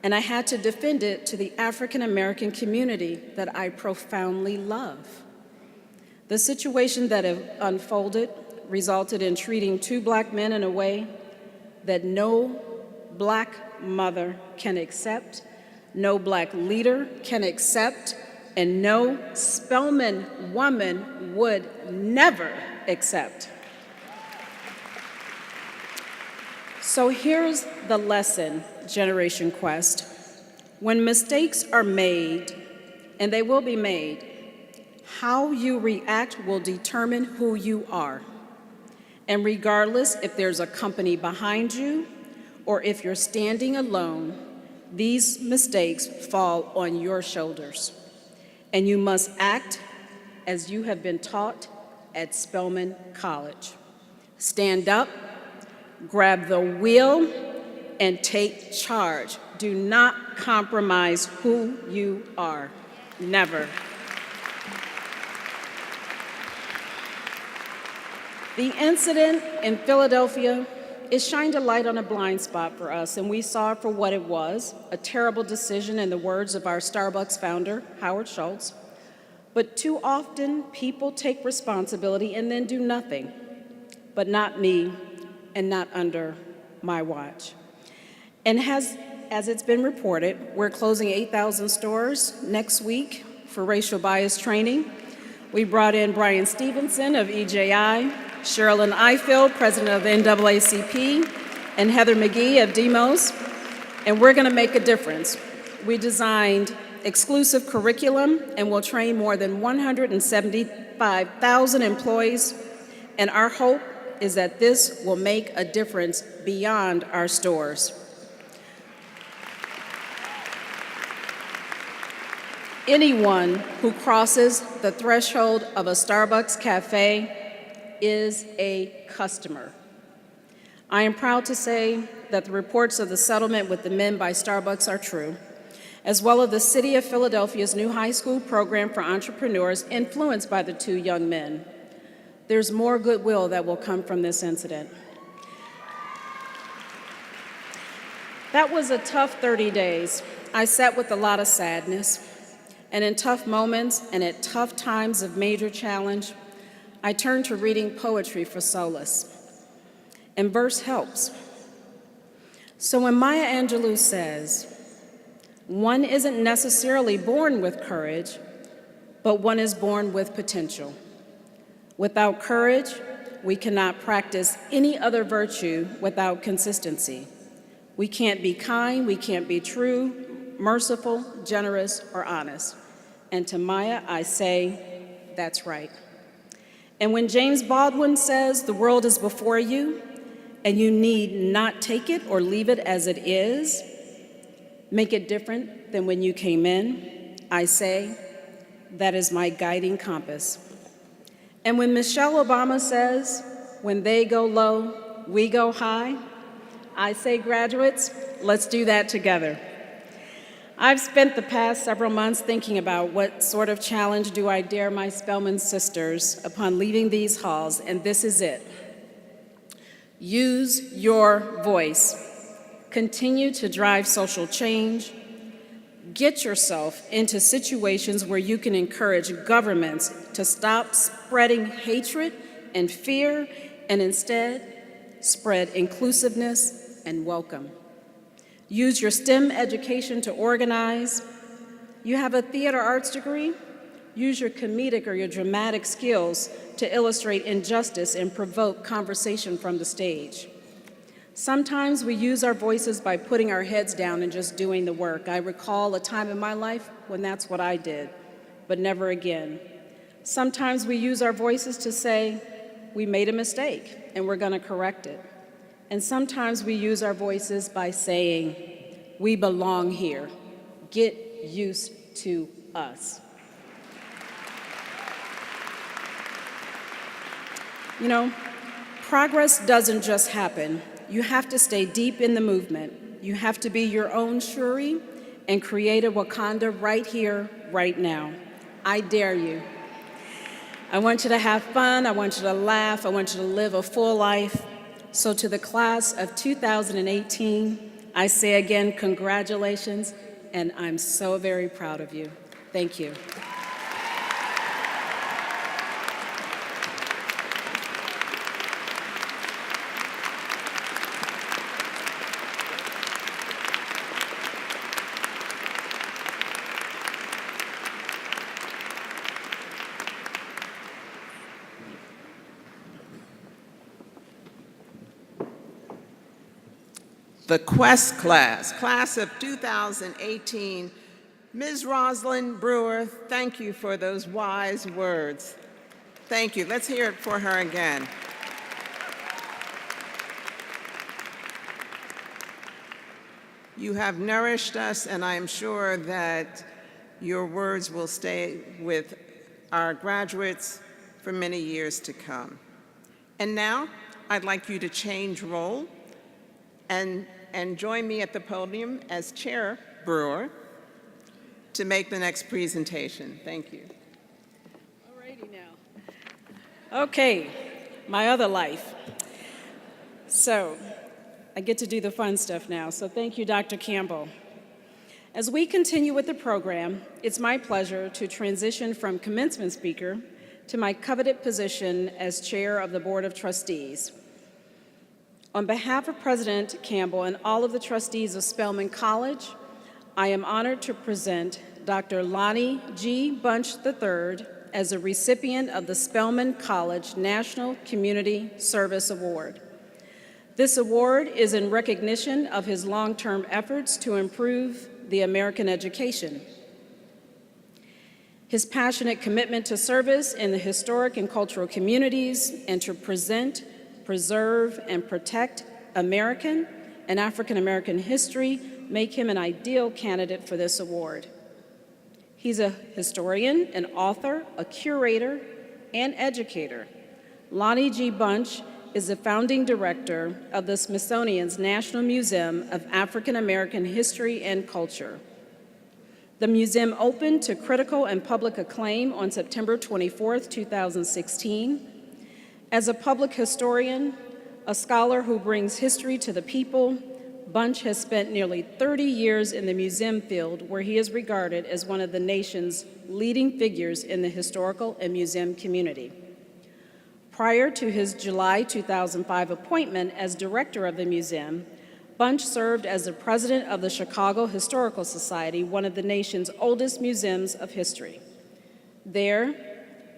Speaker 4: and I had to defend it to the African American community that I profoundly love. The situation that unfolded resulted in treating two Black men in a way that no Black mother can accept, no Black leader can accept, and no Spelman woman would never accept. So here's the lesson, Generation Quest. When mistakes are made, and they will be made, how you react will determine who you are. And regardless if there's a company behind you or if you're standing alone, these mistakes fall on your shoulders. And you must act as you have been taught at Spelman College. Stand up, grab the wheel, and take charge. Do not compromise who you are. Never. The incident in Philadelphia, it shined a light on a blind spot for us, and we saw it for what it was, a terrible decision in the words of our Starbucks founder, Howard Schultz. But too often, people take responsibility and then do nothing. But not me, and not under my watch. And as it's been reported, we're closing 8,000 stores next week for racial bias training. We brought in Brian Stevenson of EJI, Sherilyn Ifield, president of the NAACP, and Heather McGee of DEMOS, and we're gonna make a difference. We designed exclusive curriculum and will train more than 175,000 employees, and our hope is that this will make a difference beyond our stores. Anyone who crosses the threshold of a Starbucks cafe is a customer. I am proud to say that the reports of the settlement with the men by Starbucks are true, as well as the City of Philadelphia's new high school program for entrepreneurs influenced by the two young men. There's more goodwill that will come from this incident. That was a tough 30 days. I sat with a lot of sadness, and in tough moments and at tough times of major challenge, I turned to reading poetry for solace. And verse helps. So when Maya Angelou says, one isn't necessarily born with courage, but one is born with potential. Without courage, we cannot practice any other virtue without consistency. We can't be kind, we can't be true, merciful, generous, or honest. And to Maya, I say, that's right. And when James Baldwin says the world is before you, and you need not take it or leave it as it is, make it different than when you came in, I say, that is my guiding compass. And when Michelle Obama says, when they go low, we go high, I say, graduates, let's do that together. I've spent the past several months thinking about what sort of challenge do I dare my Spelman sisters upon leaving these halls, and this is it. Use your voice. Continue to drive social change. Get yourself into situations where you can encourage governments to stop spreading hatred and fear and instead spread inclusiveness and welcome. Use your STEM education to organize. You have a theater arts degree? Use your comedic or your dramatic skills to illustrate injustice and provoke conversation from the stage. Sometimes we use our voices by putting our heads down and just doing the work. I recall a time in my life when that's what I did, but never again. Sometimes we use our voices to say, we made a mistake and we're gonna correct it. And sometimes we use our voices by saying, we belong here. Get use to us. You know, progress doesn't just happen. You have to stay deep in the movement. You have to be your own Shuri and create a Wakanda right here, right now. I dare you. I want you to have fun. I want you to laugh. I want you to live a full life. So to the class of 2018, I say again, congratulations, and I'm so very proud of you. Thank you.
Speaker 3: The Quest class of 2018, Ms. Rosalind Brewer, thank you for those wise words. Thank you. Let's hear it for her again. You have nourished us, and I am sure that your words will stay with our graduates for many years to come. And now, I'd like you to change role and join me at the podium as Chair Brewer to make the next presentation. Thank you.
Speaker 4: All righty now. Okay, my other life. So, I get to do the fun stuff now, so thank you, Dr. Campbell. As we continue with the program, it's my pleasure to transition from commencement speaker to my coveted position as chair of the Board of Trustees. On behalf of President Campbell and all of the trustees of Spelman College, I am honored to present Dr. Lonnie G. Bunch III as a recipient of the Spelman College National Community Service Award. This award is in recognition of his long-term efforts to improve the American education. His passionate commitment to service in the historic and cultural communities and to present, preserve, and protect American and African American history make him an ideal candidate for this award. He's a historian, an author, a curator, and educator. Lonnie G. Bunch is the founding director of the Smithsonian's National Museum of African American History and Culture. The museum opened to critical and public acclaim on September 24, 2016. As a public historian, a scholar who brings history to the people, Bunch has spent nearly 30 years in the museum field, where he is regarded as one of the nation's leading figures in the historical and museum community. Prior to his July 2005 appointment as director of the museum, Bunch served as the president of the Chicago Historical Society, one of the nation's oldest museums of history. There,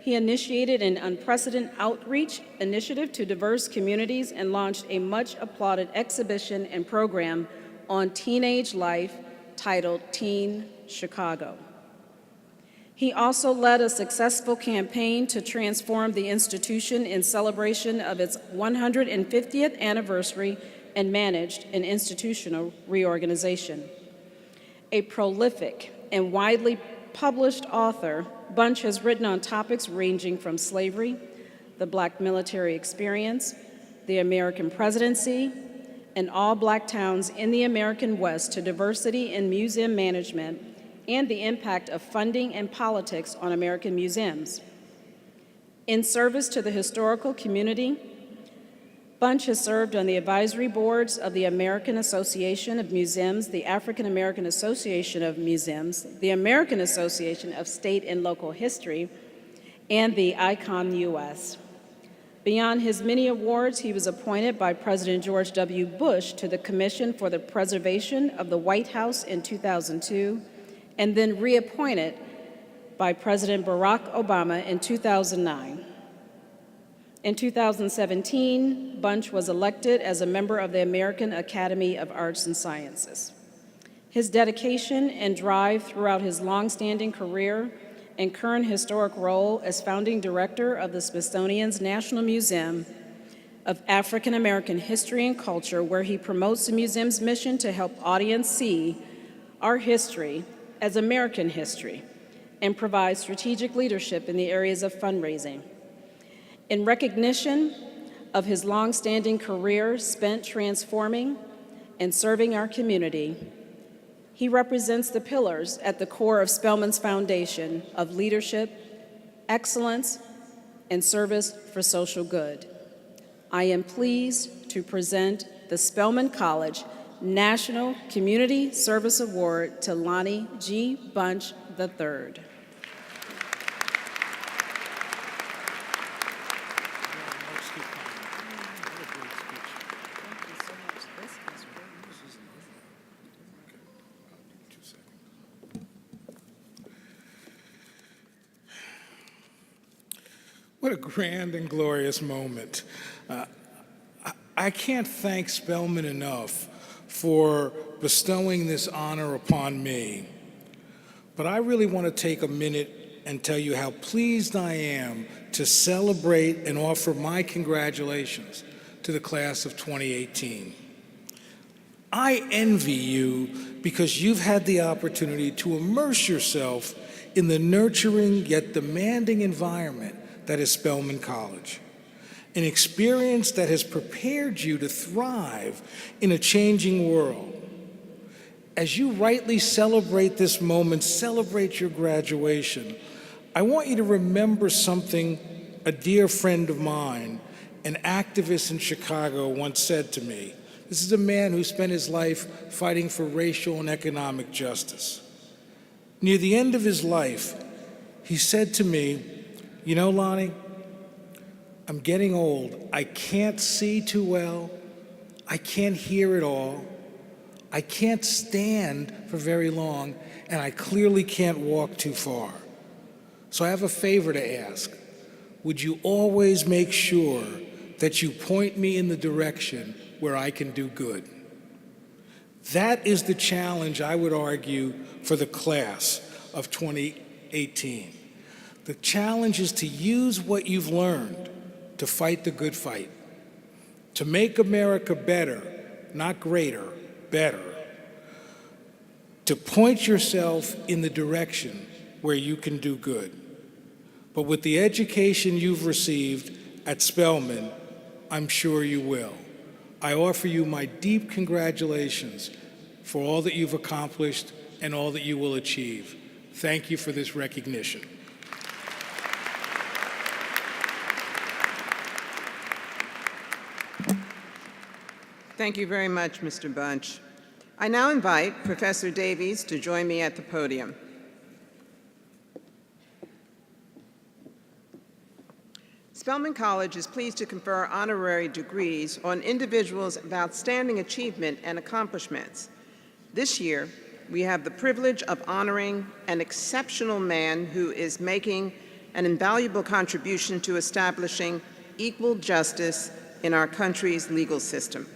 Speaker 4: he initiated an unprecedented outreach initiative to diverse communities and launched a much applauded exhibition and program on teenage life titled Teen Chicago. He also led a successful campaign to transform the institution in celebration of its 150th anniversary and managed an institutional reorganization. A prolific and widely published author, Bunch has written on topics ranging from slavery, the Black military experience, the American presidency, and all Black towns in the American West to diversity in museum management and the impact of funding and politics on American museums. In service to the historical community, Bunch has served on the advisory boards of the American Association of Museums, the African American Association of Museums, the American Association of State and Local History, and the ICOM US. Beyond his many awards, he was appointed by President George W. Bush to the Commission for the Preservation of the White House in 2002, and then reappointed by President Barack Obama in 2009. In 2017, Bunch was elected as a member of the American Academy of Arts and Sciences. His dedication and drive throughout his longstanding career and current historic role as founding director of the Smithsonian's National Museum of African American History and Culture, where he promotes the museum's mission to help audience see our history as American history and provides strategic leadership in the areas of fundraising. In recognition of his longstanding career spent transforming and serving our community, he represents the pillars at the core of Spelman's foundation of leadership, excellence, and service for social good. I am pleased to present the Spelman College National Community Service Award to Lonnie G. Bunch III.
Speaker 5: What a grand and glorious moment. I can't thank Spelman enough for bestowing this honor upon me. But I really want to take a minute and tell you how pleased I am to celebrate and offer my congratulations to the class of 2018. I envy you because you've had the opportunity to immerse yourself in the nurturing yet demanding environment that is Spelman College, an experience that has prepared you to thrive in a changing world. As you rightly celebrate this moment, celebrate your graduation, I want you to remember something a dear friend of mine, an activist in Chicago, once said to me. This is a man who spent his life fighting for racial and economic justice. Near the end of his life, he said to me, "You know, Lonnie, I'm getting old. I can't see too well. I can't hear it all. I can't stand for very long, and I clearly can't walk too far. So I have a favor to ask. Would you always make sure that you point me in the direction where I can do good?" That is the challenge, I would argue, for the class of 2018. The challenge is to use what you've learned to fight the good fight, to make America better, not greater, better, to point yourself in the direction where you can do good. But with the education you've received at Spelman, I'm sure you will. I offer you my deep congratulations for all that you've accomplished and all that you will achieve. Thank you for this recognition.
Speaker 3: Thank you very much, Mr. Bunch. I now invite Professor Davies to join me at the podium. Spelman College is pleased to confer honorary degrees on individuals of outstanding achievement and accomplishments. This year, we have the privilege of honoring an exceptional man who is making an invaluable contribution to establishing equal justice in our country's legal system.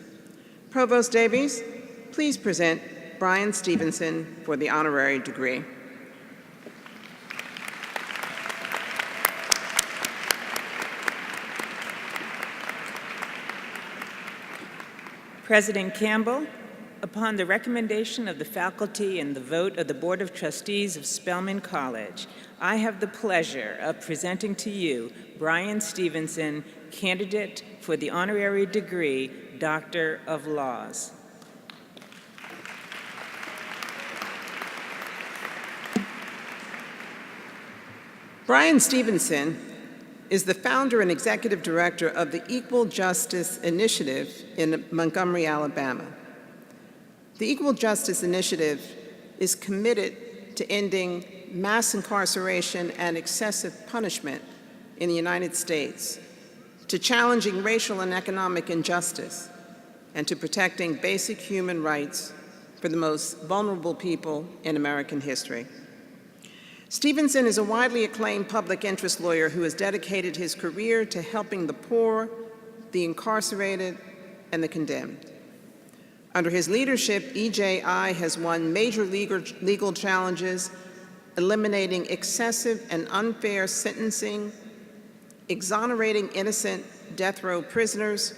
Speaker 3: Provost Davies, please present Bryan Stevenson for the honorary degree.
Speaker 1: President Campbell, upon the recommendation of the faculty and the vote of the Board of Trustees of Spelman College, I have the pleasure of presenting to you Bryan Stevenson, candidate for the honorary degree, Doctor of Laws.
Speaker 3: Bryan Stevenson is the founder and executive director of the Equal Justice Initiative in Montgomery, Alabama. The Equal Justice Initiative is committed to ending mass incarceration and excessive punishment in the United States, to challenging racial and economic injustice, and to protecting basic human rights for the most vulnerable people in American history. Stevenson is a widely acclaimed public interest lawyer who has dedicated his career to helping the poor, the incarcerated, and the condemned. Under his leadership, EJI has won major legal challenges, eliminating excessive and unfair sentencing, exonerating innocent death row prisoners,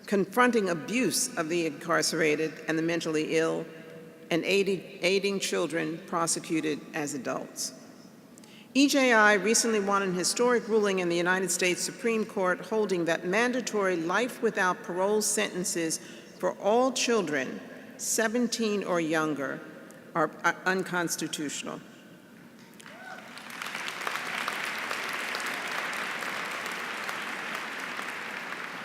Speaker 3: confronting abuse of the incarcerated and the mentally ill, and aiding children prosecuted as adults. EJI recently won an historic ruling in the United States Supreme Court holding that mandatory life without parole sentences for all children 17 or younger are unconstitutional.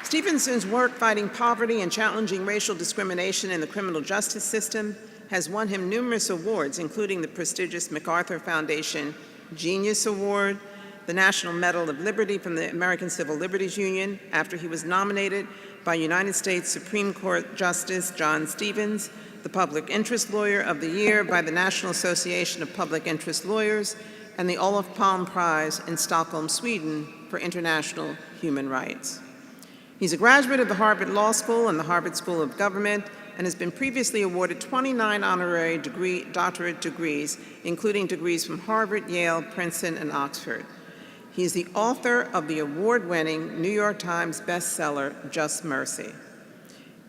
Speaker 3: Stevenson's work fighting poverty and challenging racial discrimination in the criminal justice system has won him numerous awards, including the prestigious MacArthur Foundation Genius Award, the National Medal of Liberty from the American Civil Liberties Union after he was nominated by United States Supreme Court Justice John Stevens, the Public Interest Lawyer of the Year by the National Association of Public Interest Lawyers, and the Olof Palme Prize in Stockholm, Sweden for international human rights. He's a graduate of the Harvard Law School and the Harvard School of Government and has been previously awarded 29 honorary doctorate degrees, including degrees from Harvard, Yale, Princeton, and Oxford. He is the author of the award-winning New York Times bestseller, Just Mercy.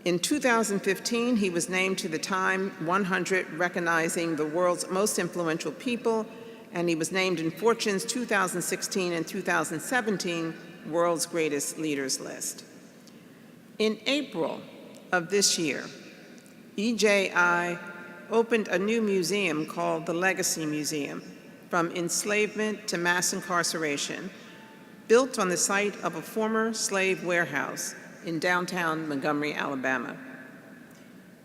Speaker 3: In 2015, he was named to the Time 100 recognizing the world's most influential people, and he was named in Fortune's 2016 and 2017 World's Greatest Leaders list. In April of this year, EJI opened a new museum called the Legacy Museum, From Enslavement to Mass Incarceration, built on the site of a former slave warehouse in downtown Montgomery, Alabama.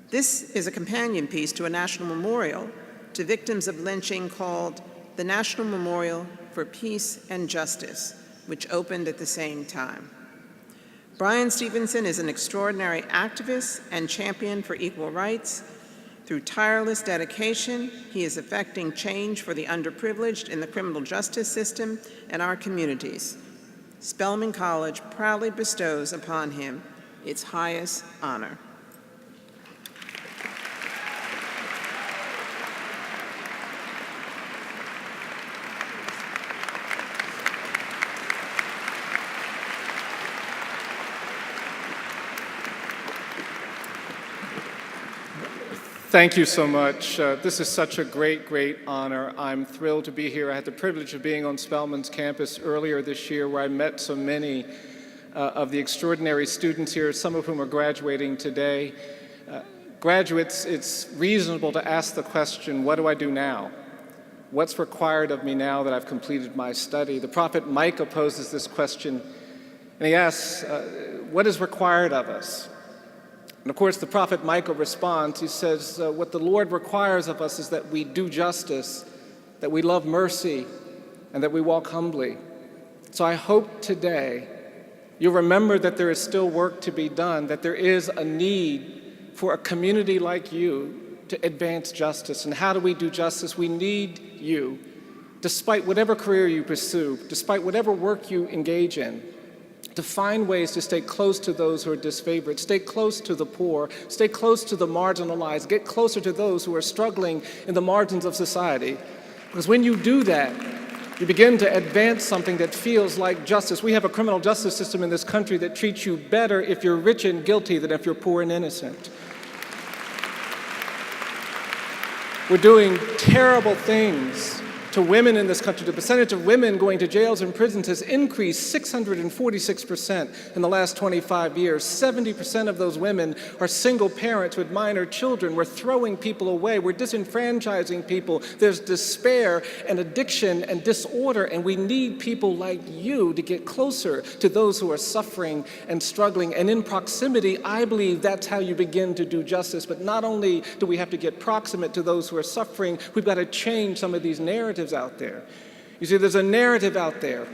Speaker 3: This is a companion piece to a national memorial to victims of lynching called the National Memorial for Peace and Justice, which opened at the same time. Bryan Stevenson is an extraordinary activist and champion for equal rights. Through tireless dedication, he is effecting change for the underprivileged in the criminal justice system and our communities. Spelman College proudly bestows upon him its highest honor.
Speaker 6: Thank you so much. This is such a great, great honor. I'm thrilled to be here. I had the privilege of being on Spelman's campus earlier this year where I met so many of the extraordinary students here, some of whom are graduating today. Graduates, it's reasonable to ask the question, what do I do now? What's required of me now that I've completed my study? The prophet Micah poses this question, and he asks, what is required of us? And of course, the prophet Micah responds. He says, what the Lord requires of us is that we do justice, that we love mercy, and that we walk humbly. So I hope today you'll remember that there is still work to be done, that there is a need for a community like you to advance justice. And how do we do justice? We need you, despite whatever career you pursue, despite whatever work you engage in, to find ways to stay close to those who are disfavored, stay close to the poor, stay close to the marginalized, get closer to those who are struggling in the margins of society. Because when you do that, you begin to advance something that feels like justice. We have a criminal justice system in this country that treats you better if you're rich and guilty than if you're poor and innocent. We're doing terrible things to women in this country. The percentage of women going to jails and prisons has increased 646% in the last 25 years. 70% of those women are single parents with minor children. We're throwing people away. We're disenfranchising people. There's despair and addiction and disorder, and we need people like you to get closer to those who are suffering and struggling. And in proximity, I believe that's how you begin to do justice. But not only do we have to get proximate to those who are suffering, we've got to change some of these narratives out there. You see, there's a narrative out there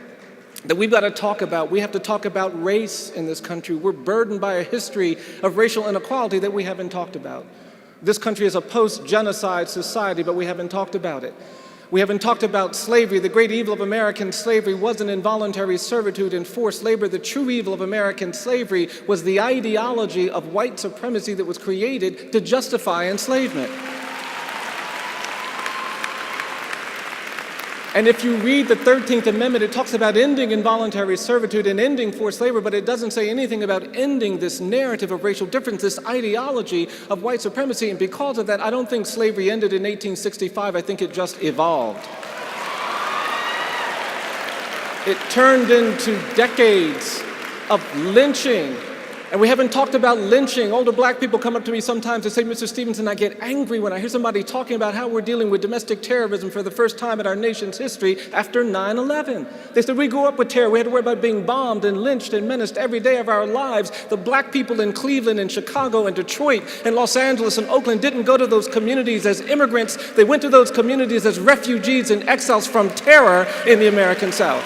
Speaker 6: that we've got to talk about. We have to talk about race in this country. We're burdened by a history of racial inequality that we haven't talked about. This country is a post-genocide society, but we haven't talked about it. We haven't talked about slavery. The great evil of American slavery wasn't involuntary servitude and forced labor. The true evil of American slavery was the ideology of white supremacy that was created to justify enslavement. And if you read the 13th Amendment, it talks about ending involuntary servitude and ending forced labor, but it doesn't say anything about ending this narrative of racial difference, this ideology of white supremacy. And because of that, I don't think slavery ended in 1865. I think it just evolved. It turned into decades of lynching. And we haven't talked about lynching. Older black people come up to me sometimes and say, Mr. Stevenson, I get angry when I hear somebody talking about how we're dealing with domestic terrorism for the first time in our nation's history after 9/11. They said, we grew up with terror. We had to worry about being bombed and lynched and menaced every day of our lives. The black people in Cleveland and Chicago and Detroit and Los Angeles and Oakland didn't go to those communities as immigrants. They went to those communities as refugees and exiles from terror in the American South.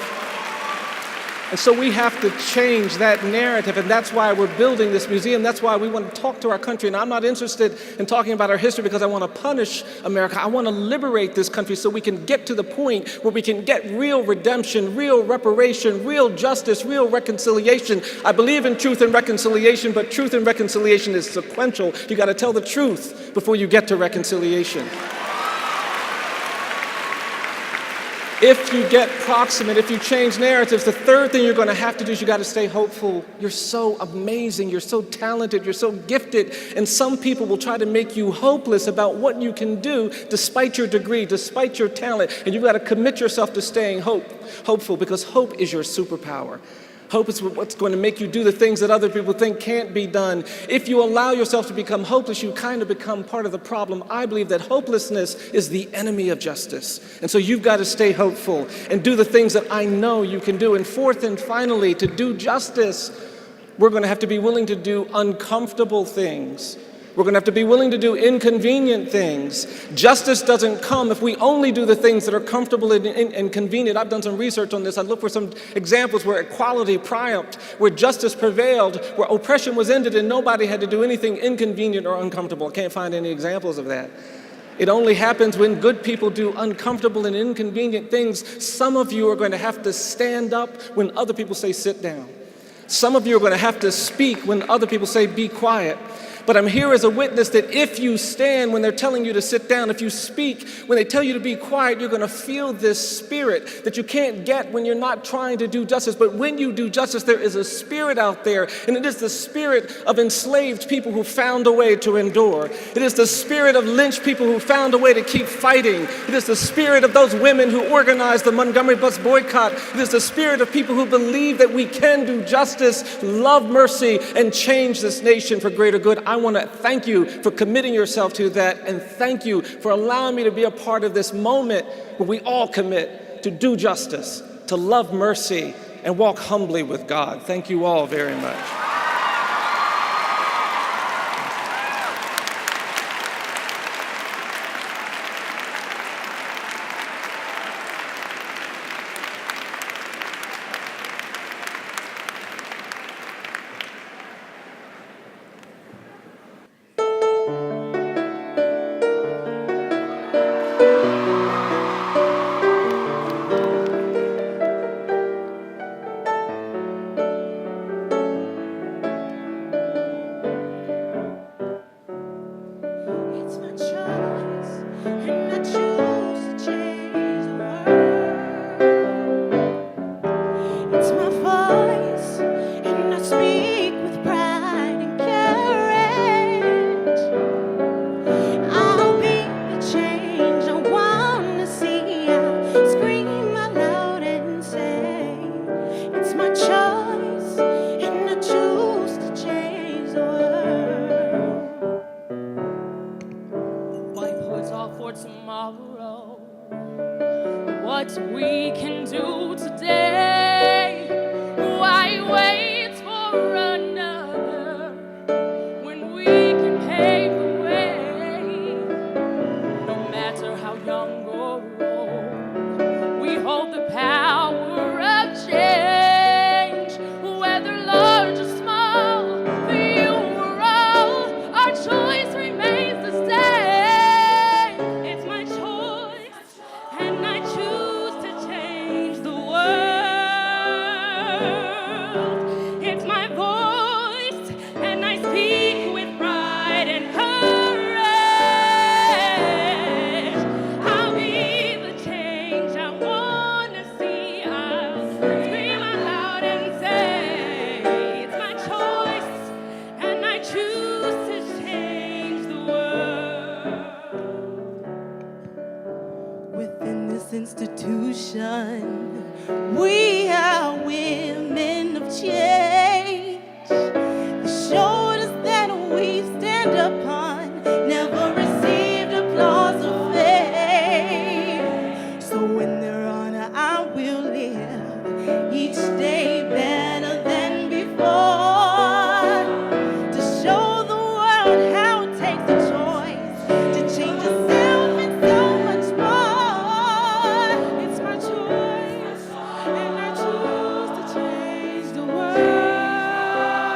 Speaker 6: And so we have to change that narrative, and that's why we're building this museum. That's why we want to talk to our country. And I'm not interested in talking about our history because I want to punish America. I want to liberate this country so we can get to the point where we can get real redemption, real reparation, real justice, real reconciliation. I believe in truth and reconciliation, but truth and reconciliation is sequential. You got to tell the truth before you get to reconciliation. If you get proximate, if you change narratives, the third thing you're going to have to do is you got to stay hopeful. You're so amazing, you're so talented, you're so gifted, and some people will try to make you hopeless about what you can do despite your degree, despite your talent, and you've got to commit yourself to staying hopeful, because hope is your superpower. Hope is what's going to make you do the things that other people think can't be done. If you allow yourself to become hopeless, you kind of become part of the problem. I believe that hopelessness is the enemy of justice. And so you've got to stay hopeful and do the things that I know you can do. And fourth and finally, to do justice, we're going to have to be willing to do uncomfortable things. We're going to have to be willing to do inconvenient things. Justice doesn't come if we only do the things that are comfortable and convenient. I've done some research on this. I looked for some examples where equality triumphed, where justice prevailed, where oppression was ended and nobody had to do anything inconvenient or uncomfortable. I can't find any examples of that. It only happens when good people do uncomfortable and inconvenient things. Some of you are going to have to stand up when other people say sit down. Some of you are going to have to speak when other people say be quiet. But I'm here as a witness that if you stand when they're telling you to sit down, if you speak when they tell you to be quiet, you're going to feel this spirit that you can't get when you're not trying to do justice. But when you do justice, there is a spirit out there, and it is the spirit of enslaved people who found a way to endure. It is the spirit of lynched people who found a way to keep fighting. It is the spirit of those women who organized the Montgomery bus boycott. It is the spirit of people who believe that we can do justice, love mercy, and change this nation for greater good. I want to thank you for committing yourself to that, and thank you for allowing me to be a part of this moment where we all commit to do justice, to love mercy, and walk humbly with God. Thank you all very much.
Speaker 7: And I choose to change the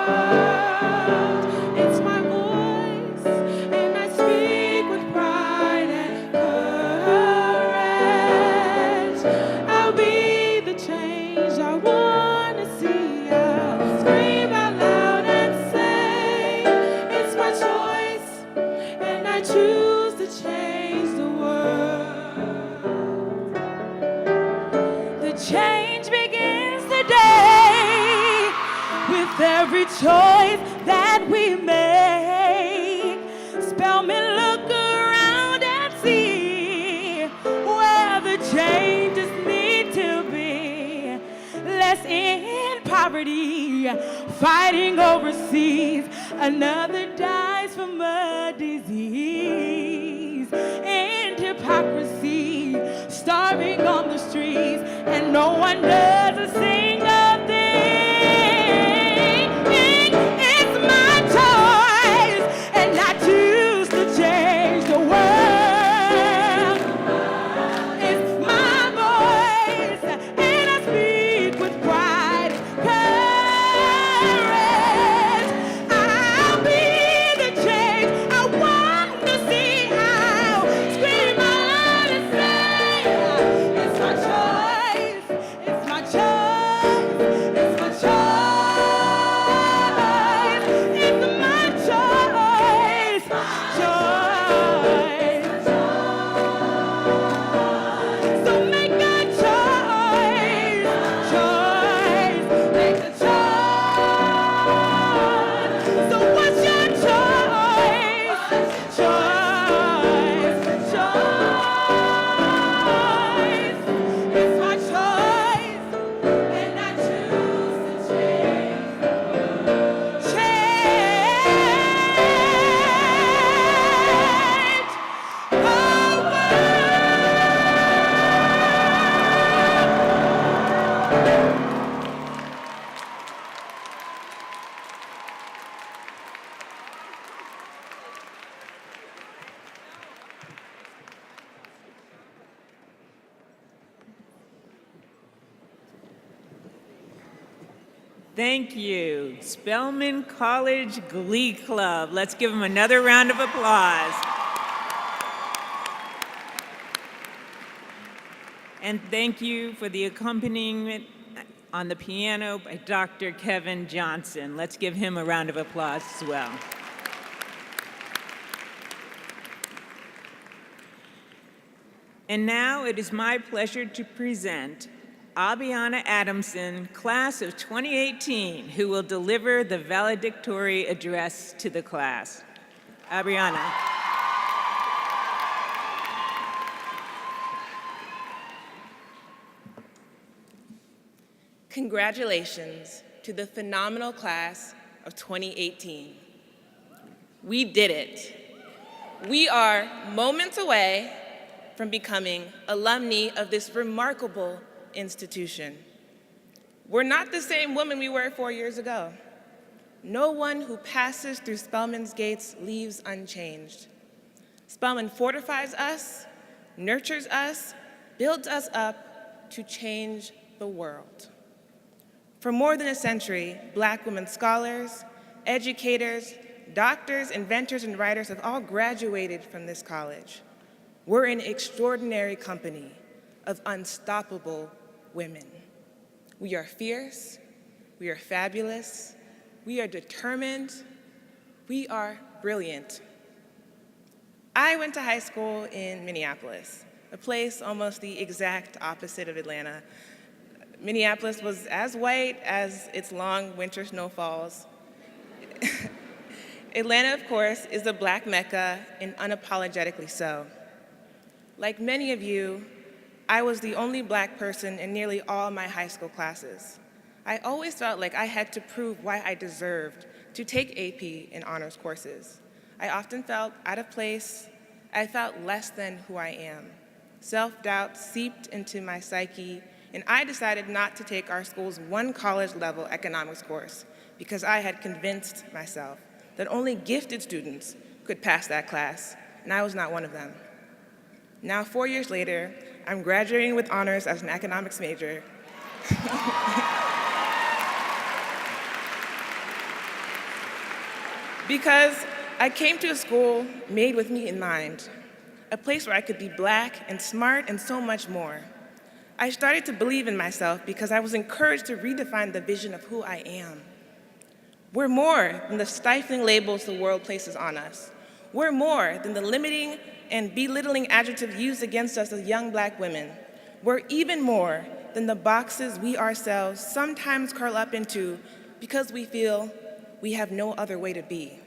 Speaker 7: world. It's my voice, and I speak with pride and courage. I'll be the change I want to see. I'll scream out loud and say, it's my choice, and I choose to change the world. The change begins today with every choice that we make. Spelman, look around and see where the changes need to be. Less in poverty, fighting overseas. Another dies from a disease. And hypocrisy, starving on the streets, and no one does a single thing. It's my choice, and I choose to change the world. It's my voice, and I speak with pride and courage. I'll be the change I want to see. I'll scream out and say, it's my choice, it's my choice, it's my choice, it's my choice, So make a choice, make a choice. So what's your choice? Choice. It's my choice, and I choose to change the world. Change the
Speaker 1: Thank you. Spelman College Glee Club. Let's give them another round of applause. And thank you for the accompaniment on the piano by Dr. Kevin Johnson. Let's give him a round of applause as well. And now it is my pleasure to present Abiana Adamson, class of 2018, who will deliver the valedictory address to the class. Abiana.
Speaker 8: Congratulations to the phenomenal class of 2018. We did it. We are moments away from becoming alumni of this remarkable institution. We're not the same woman we were 4 years ago. No one who passes through Spelman's gates leaves unchanged. Spelman fortifies us, nurtures us, builds us up to change the world. For more than a century, Black women scholars, educators, doctors, inventors, and writers have all graduated from this college. We're an extraordinary company of unstoppable women. We are fierce, we are fabulous, we are determined, we are brilliant. I went to high school in Minneapolis, a place almost the exact opposite of Atlanta. Minneapolis was as white as its long winter snowfalls. Atlanta, of course, is the Black Mecca, and unapologetically so. Like many of you, I was the only Black person in nearly all my high school classes. I always felt like I had to prove why I deserved to take AP and honors courses. I often felt out of place. I felt less than who I am. Self-doubt seeped into my psyche, and I decided not to take our school's one college-level economics course because I had convinced myself that only gifted students could pass that class, and I was not one of them. Now, 4 years later, I'm graduating with honors as an economics major. Because I came to a school made with me in mind, a place where I could be Black and smart and so much more. I started to believe in myself because I was encouraged to redefine the vision of who I am. We're more than the stifling labels the world places on us. We're more than the limiting and belittling adjectives used against us as young Black women. We're even more than the boxes we ourselves sometimes curl up into because we feel we have no other way to be.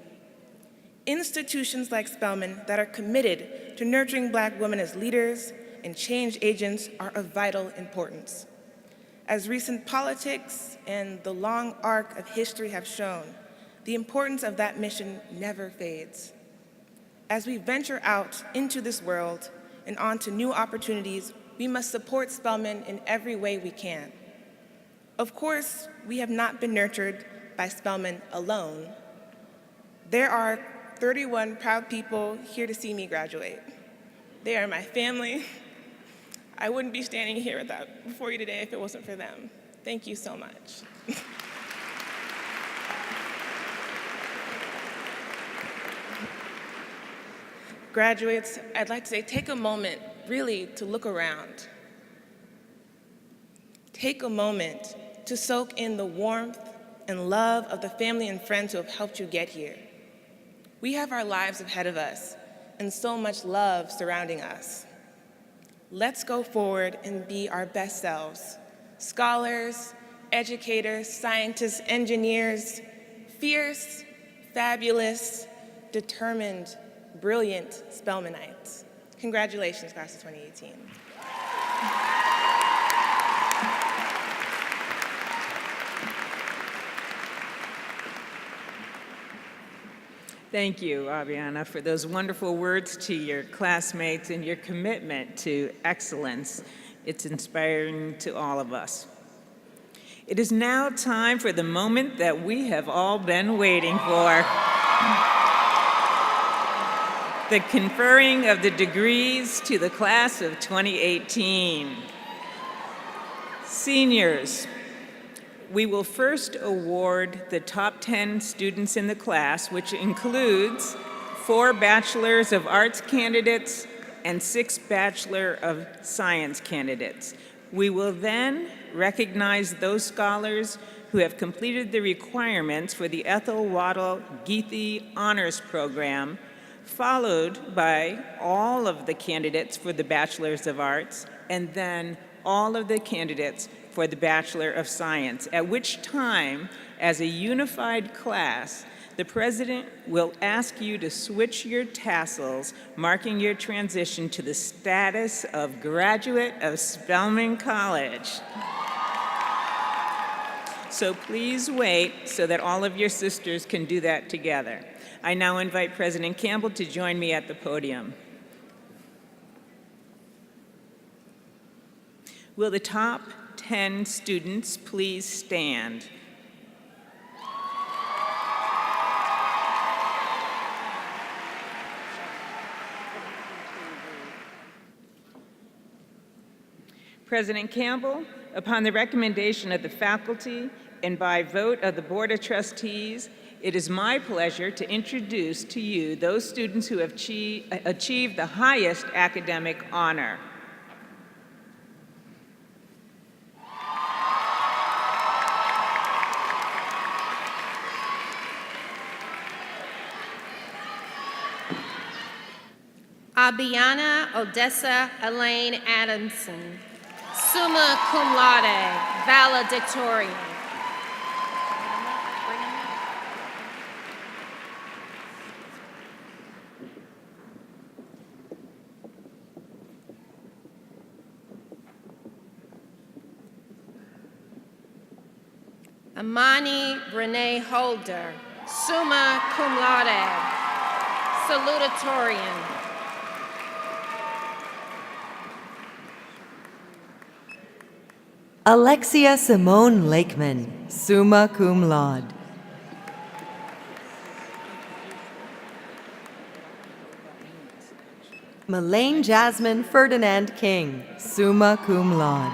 Speaker 8: Institutions like Spelman that are committed to nurturing Black women as leaders and change agents are of vital importance. As recent politics and the long arc of history have shown, the importance of that mission never fades. As we venture out into this world and onto new opportunities, we must support Spelman in every way we can. Of course, we have not been nurtured by Spelman alone. There are 31 proud people here to see me graduate. They are my family. I wouldn't be standing here before you today if it wasn't for them. Thank you so much. Graduates, I'd like to say take a moment really to look around. Take a moment to soak in the warmth and love of the family and friends who have helped you get here. We have our lives ahead of us and so much love surrounding us. Let's go forward and be our best selves. Scholars, educators, scientists, engineers, fierce, fabulous, determined, brilliant Spelmanites. Congratulations, class of 2018.
Speaker 1: Thank you, Abiana, for those wonderful words to your classmates and your commitment to excellence. It's inspiring to all of us. It is now time for the moment that we have all been waiting for. The conferring of the degrees to the class of 2018. Seniors, we will first award the top 10 students in the class, which includes 4 Bachelors of Arts candidates and 6 Bachelor of Science candidates. We will then recognize those scholars who have completed the requirements for the Ethel Waddell Geethy Honors Program, followed by all of the candidates for the Bachelors of Arts, and then all of the candidates for the Bachelor of Science, at which time, as a unified class, the president will ask you to switch your tassels, marking your transition to the status of graduate of Spelman College. So please wait so that all of your sisters can do that together. I now invite President Campbell to join me at the podium. Will the top 10 students please stand? President Campbell, upon the recommendation of the faculty and by vote of the Board of Trustees, it is my pleasure to introduce to you those students who have achieved the highest academic honor.
Speaker 2: Abiana Odessa Elaine Adamson, summa cum laude, valedictorian. Amani Renee Holder, summa cum laude, salutatorian.
Speaker 9: Alexia Simone Lakeman, summa cum laude. Melaine Jasmine Ferdinand King, summa cum laude.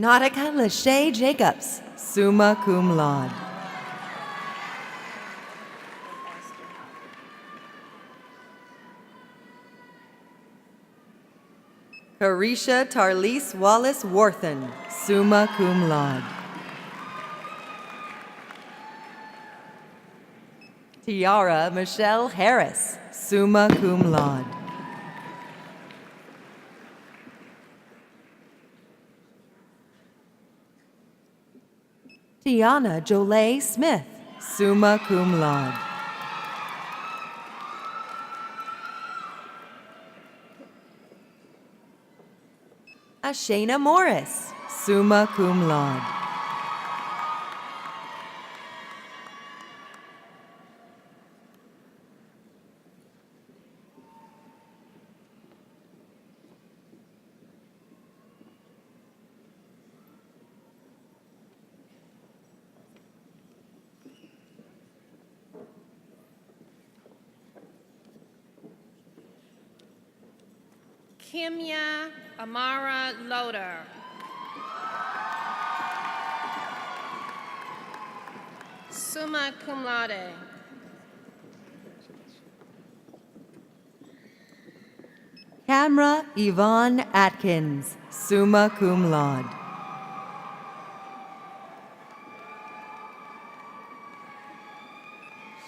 Speaker 9: Nautica Lachey Jacobs, summa cum laude. Carisha Tarlise Wallace Worthen, summa cum laude. Tiara Michelle Harris, summa cum laude. Tiana Jolay Smith, summa cum laude. Ashana Morris, summa cum laude.
Speaker 2: Kimya Amara Loader. Summa cum laude.
Speaker 9: Camra Yvonne Atkins, summa cum laude.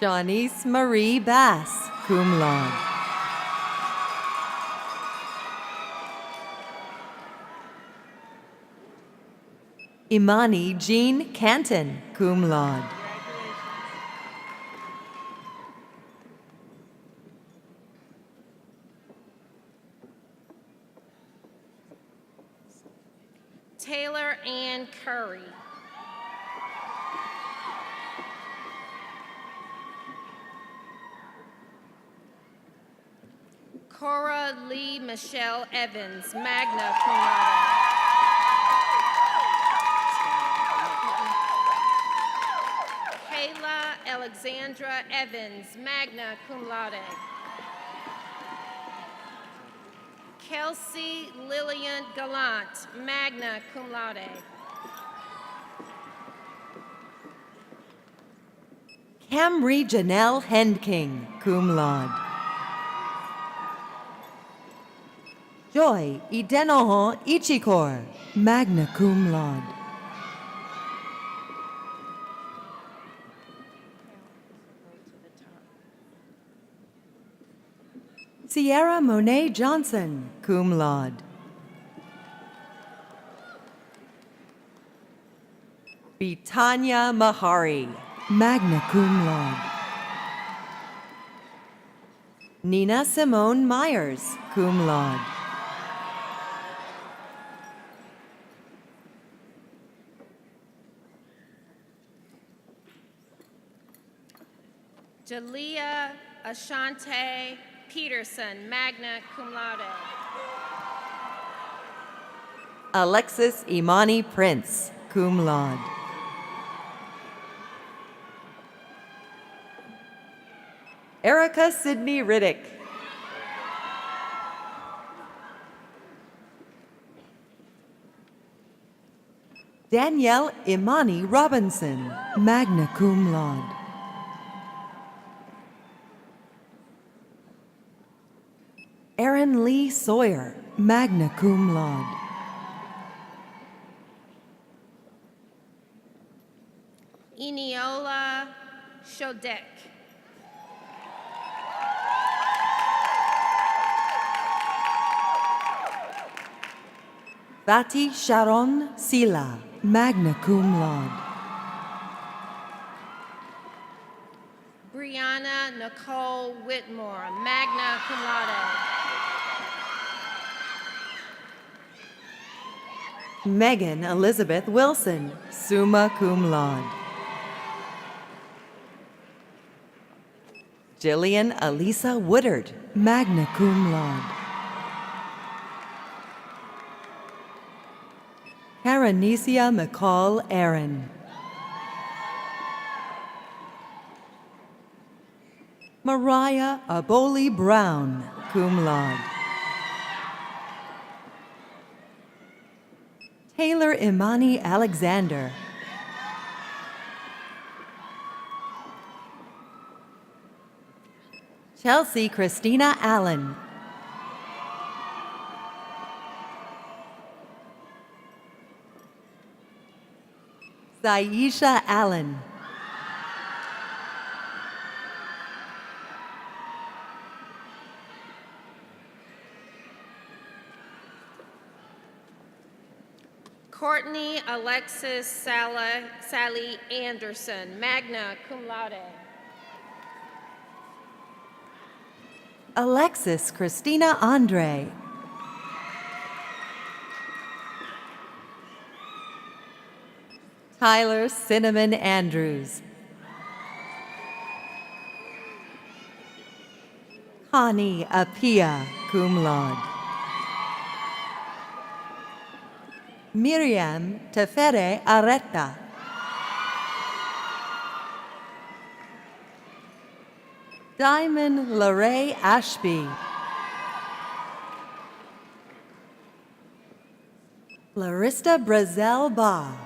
Speaker 9: Shanice Marie Bass, cum laude. Imani Jean Canton, cum laude.
Speaker 2: Taylor Ann Curry. Cora Lee Michelle Evans, magna cum laude. Kayla Alexandra Evans, magna cum laude. Kelsey Lillian Gallant, magna cum laude.
Speaker 9: Camry Janelle Hendking, cum laude. Joy Idenoho Ichikor, magna cum laude. Sierra Monet Johnson, cum laude. Betania Mahari, magna cum laude. Nina Simone Myers, cum laude.
Speaker 2: Jalea Ashante Peterson, magna cum laude.
Speaker 9: Alexis Imani Prince, cum laude. Erica Sidney Riddick. Danielle Imani Robinson, magna cum laude. Aaron Lee Sawyer, magna cum laude.
Speaker 2: Eniola Shodek.
Speaker 9: Vati Sharon Sila, magna cum laude.
Speaker 2: Briana Nicole Whitmore, magna cum laude.
Speaker 9: Megan Elizabeth Wilson, summa cum laude. Jillian Alisa Woodard, magna cum laude. Karanicia McCall Aaron. Mariah Aboli Brown, cum laude. Taylor Imani Alexander. Chelsea Christina Allen. Zaisha Allen.
Speaker 2: Courtney Alexis Sally Anderson, magna cum laude.
Speaker 9: Alexis Christina Andre. Tyler Cinnamon Andrews. Connie Apia, cum laude. Miriam Tefere Areta. Diamond Lorraine Ashby. Larissa Brazel Ba.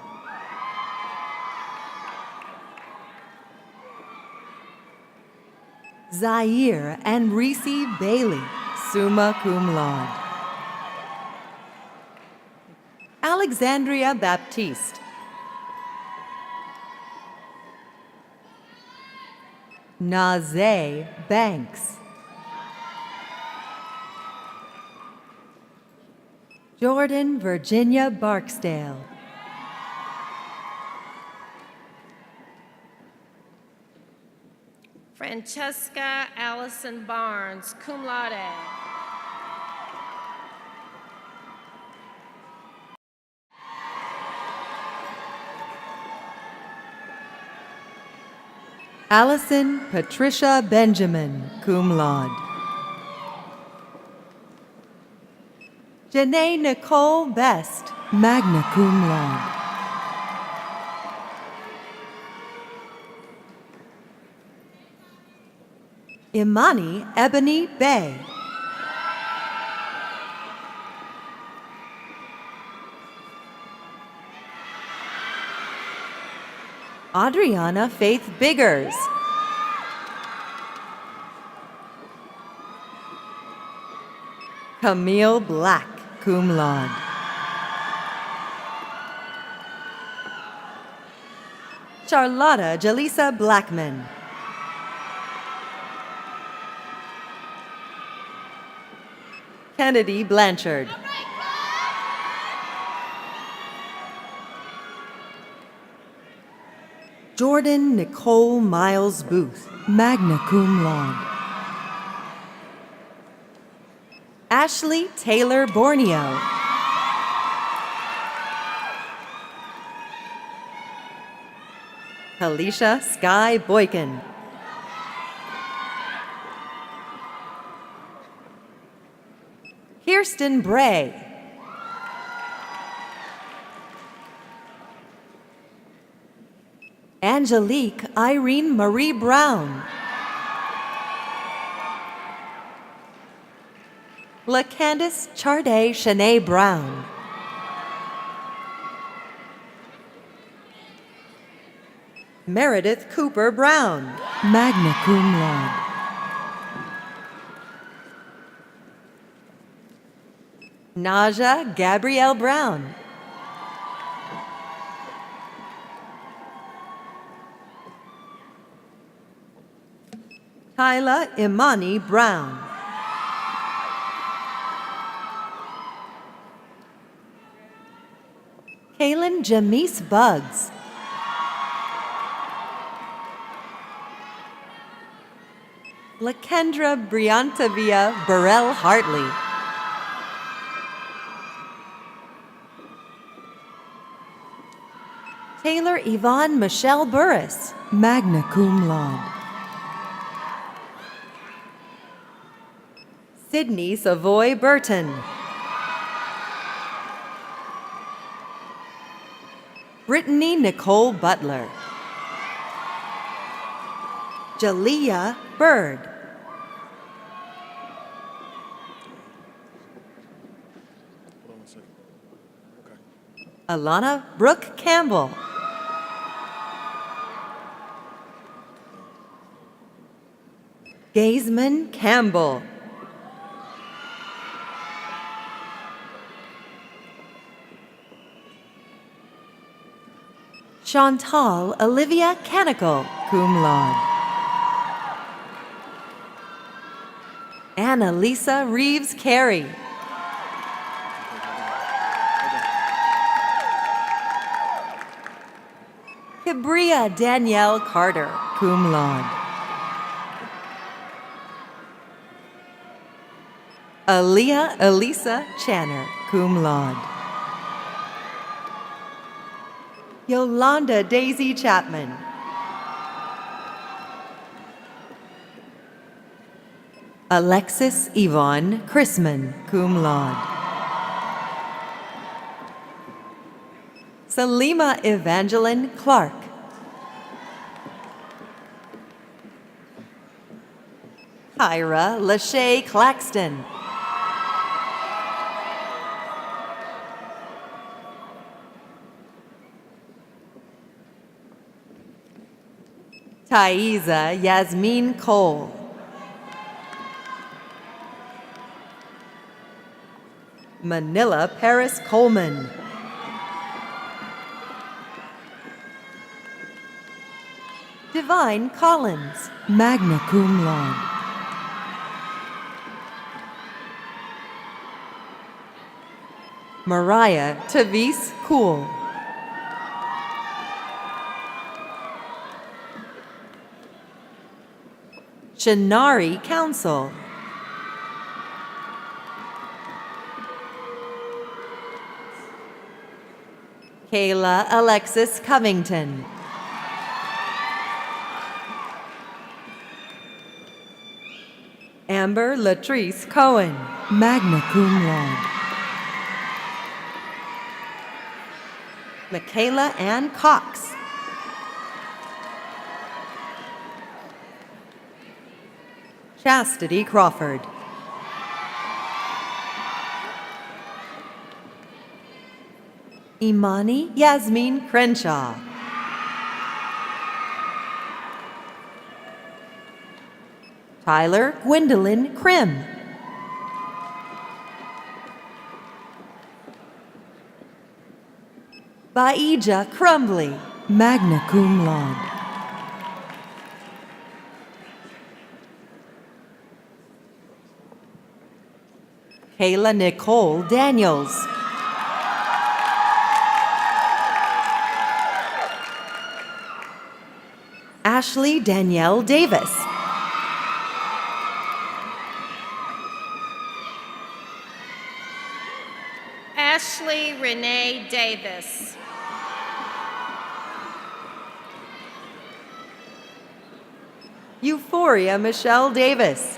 Speaker 9: Zaire and Reese Bailey, summa cum laude. Alexandria Baptiste. Nazay Banks. Jordan Virginia Barksdale.
Speaker 2: Francesca Allison Barnes, cum laude.
Speaker 9: Allison Patricia Benjamin, cum laude. Janae Nicole Best, magna cum laude. Imani Ebony Bay. Adriana Faith Biggers. Camille Black, cum laude. Charlotta Jaleesa Blackman. Kennedy Blanchard. Jordan Nicole Miles Booth, magna cum laude. Ashley Taylor Borneo. Alicia Sky Boykin. Kirsten Bray. Angelique Irene Marie Brown. LaCandice Charday Shanae Brown. Meredith Cooper Brown, magna cum laude. Naja Gabrielle Brown. Kyla Imani Brown. Kaylin Jamise Buggs. Lakendra Briantavia Burrell Hartley. Taylor Yvonne Michelle Burris, magna cum laude. Sydney Savoy Burton. Brittany Nicole Butler. Jalea Bird.
Speaker 5: Hold on one second. Okay.
Speaker 9: Alana Brooke Campbell. Gazeman Campbell. Chantal Olivia Canicle, cum laude. Annalisa Reeves Carey. Cabria Danielle Carter, cum laude. Aaliyah Elisa Channer, cum laude. Yolanda Daisy Chapman. Alexis Yvonne Chrisman, cum laude. Salima Evangeline Clark. Kyra Lachey Claxton. Taiza Yasmin Cole. Manila Paris Coleman. Divine Collins, magna cum laude. Mariah Tavis Cool. Shinari Council. Kayla Alexis Covington. Amber Latrice Cohen, magna cum laude. Michaela Ann Cox. Chastity Crawford. Imani Yasmin Crenshaw. Tyler Gwendolyn Krim. Baija Crumbly, magna cum laude. Kayla Nicole Daniels. Ashley Danielle Davis.
Speaker 2: Ashley Renee Davis.
Speaker 9: Euphoria Michelle Davis.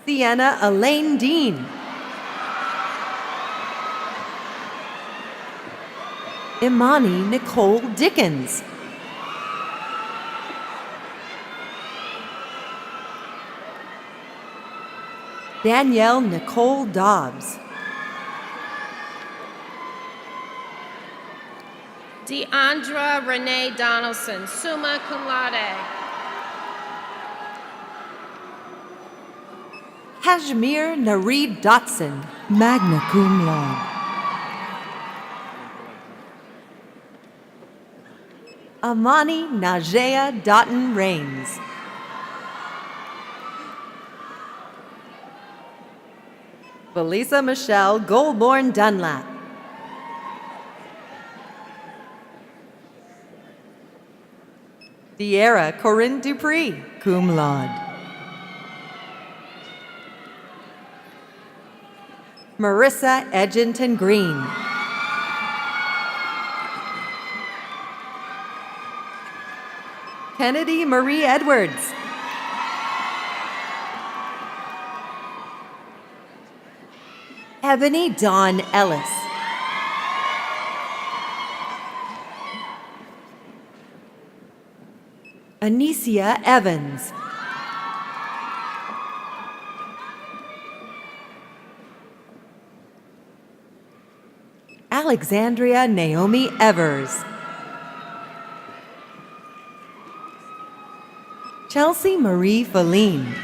Speaker 9: Sienna Elaine Dean. Imani Nicole Dickens. Danielle Nicole Dobbs.
Speaker 2: Deandra Renee Donaldson, summa cum laude.
Speaker 9: Kashmir Nareed Dotson, magna cum laude. Amani Najea Doughton Rains. Felisa Michelle Goldborn Dunlap. De'Ara Corinne Dupree, cum laude. Marissa Edginton Green. Kennedy Marie Edwards. Ebony Dawn Ellis. Anicia Evans. Alexandria Naomi Evers. Chelsea Marie Feline.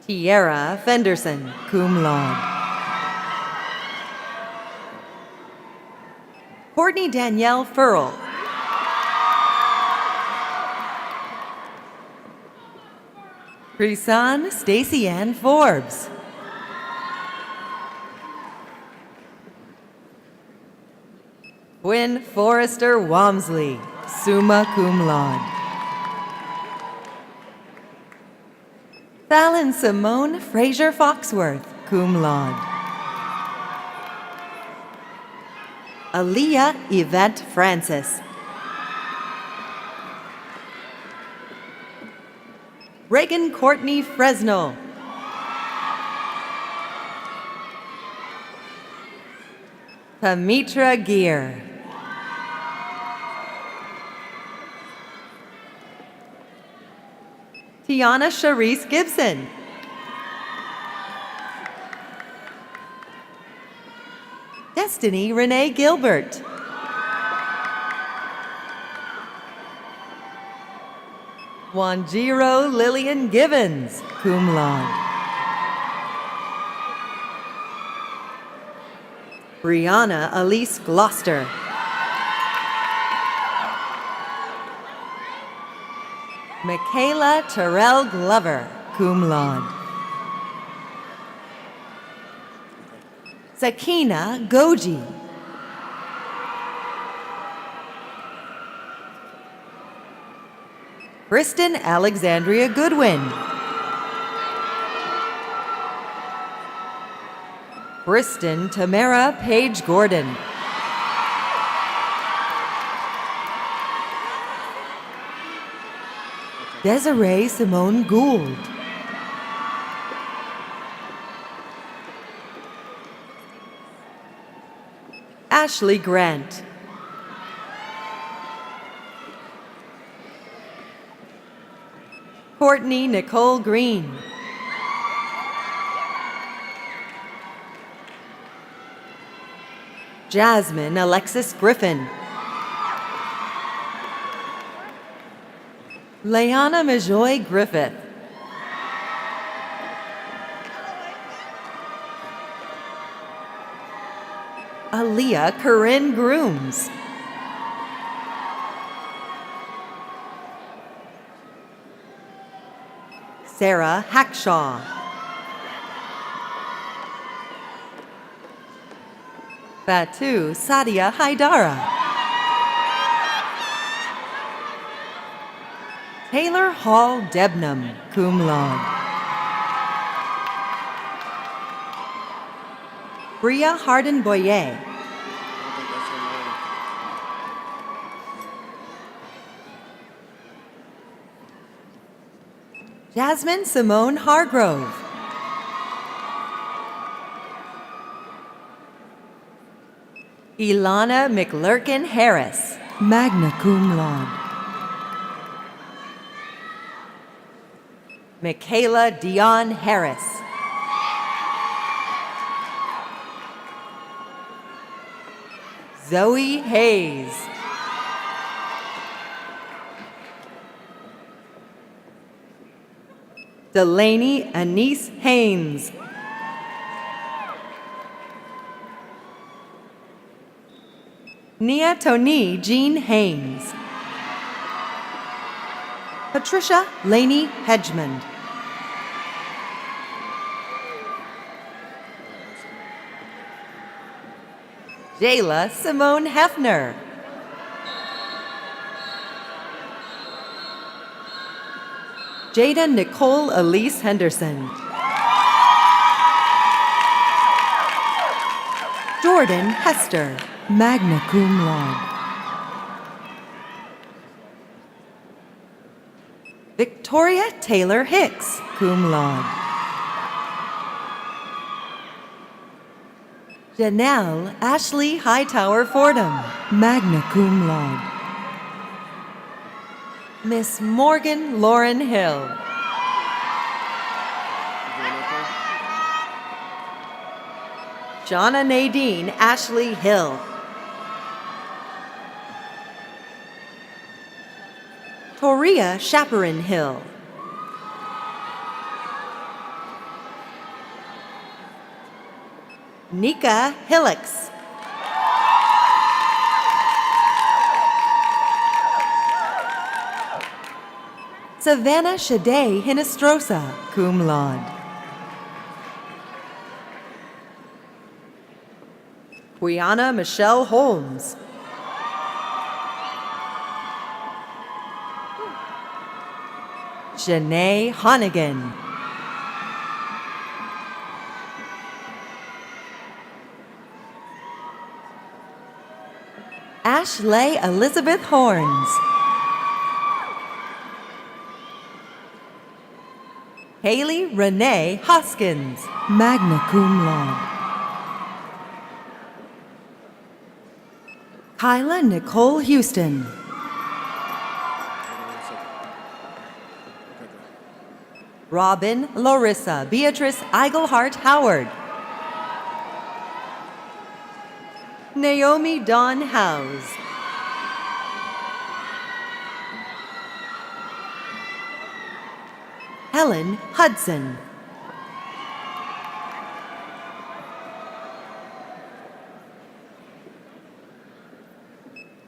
Speaker 9: Tiara Fenderson, cum laude. Courtney Danielle Furl. Krisan Stacy Ann Forbes. Quinn Forrester Wamsley, summa cum laude. Fallon Simone Fraser Foxworth, cum laude. Aaliyah Yvette Francis. Reagan Courtney Fresno. Pamitra Gear. Tiana Sharice Gibson. Destiny Renee Gilbert. Wanjiro Lillian Givens, cum laude. Briana Elise Gloucester. Michaela Terrell Glover, cum laude. Sakina Goji. Kristen Alexandria Goodwin. Kristen Tamara Page Gordon. Desiree Simone Gould. Ashley Grant. Courtney Nicole Green. Jasmine Alexis Griffin. Leanna Majoy Griffith. Aaliyah Corinne Grooms. Sarah Hackshaw. Fatu Sadia Haidara. Taylor Hall Debnam, cum laude. Bria Hardin Boyer. Jasmine Simone Hargrove. Ilana McLurkin Harris, magna cum laude. Michaela Dion Harris. Zoe Hayes. Delaney Anise Haynes. Nia Tony Jean Haynes. Patricia Laney Hedgemond. Jayla Simone Hefner. Jada Nicole Elise Henderson. Jordan Hester, magna cum laude. Victoria Taylor Hicks, cum laude. Janelle Ashley Hightower Fordham, magna cum laude. Miss Morgan Lauren Hill. Jonna Nadine Ashley Hill. Toria Chaperon Hill. Nika Hillocks. Savannah Shade Hinestrosa, cum laude. Briana Michelle Holmes. Janae Honigan. Ashley Elizabeth Horns. Haley Renee Hoskins, magna cum laude. Kyla Nicole Houston. Robin Larissa Beatrice Eigelhart Howard. Naomi Dawn Howes. Helen Hudson.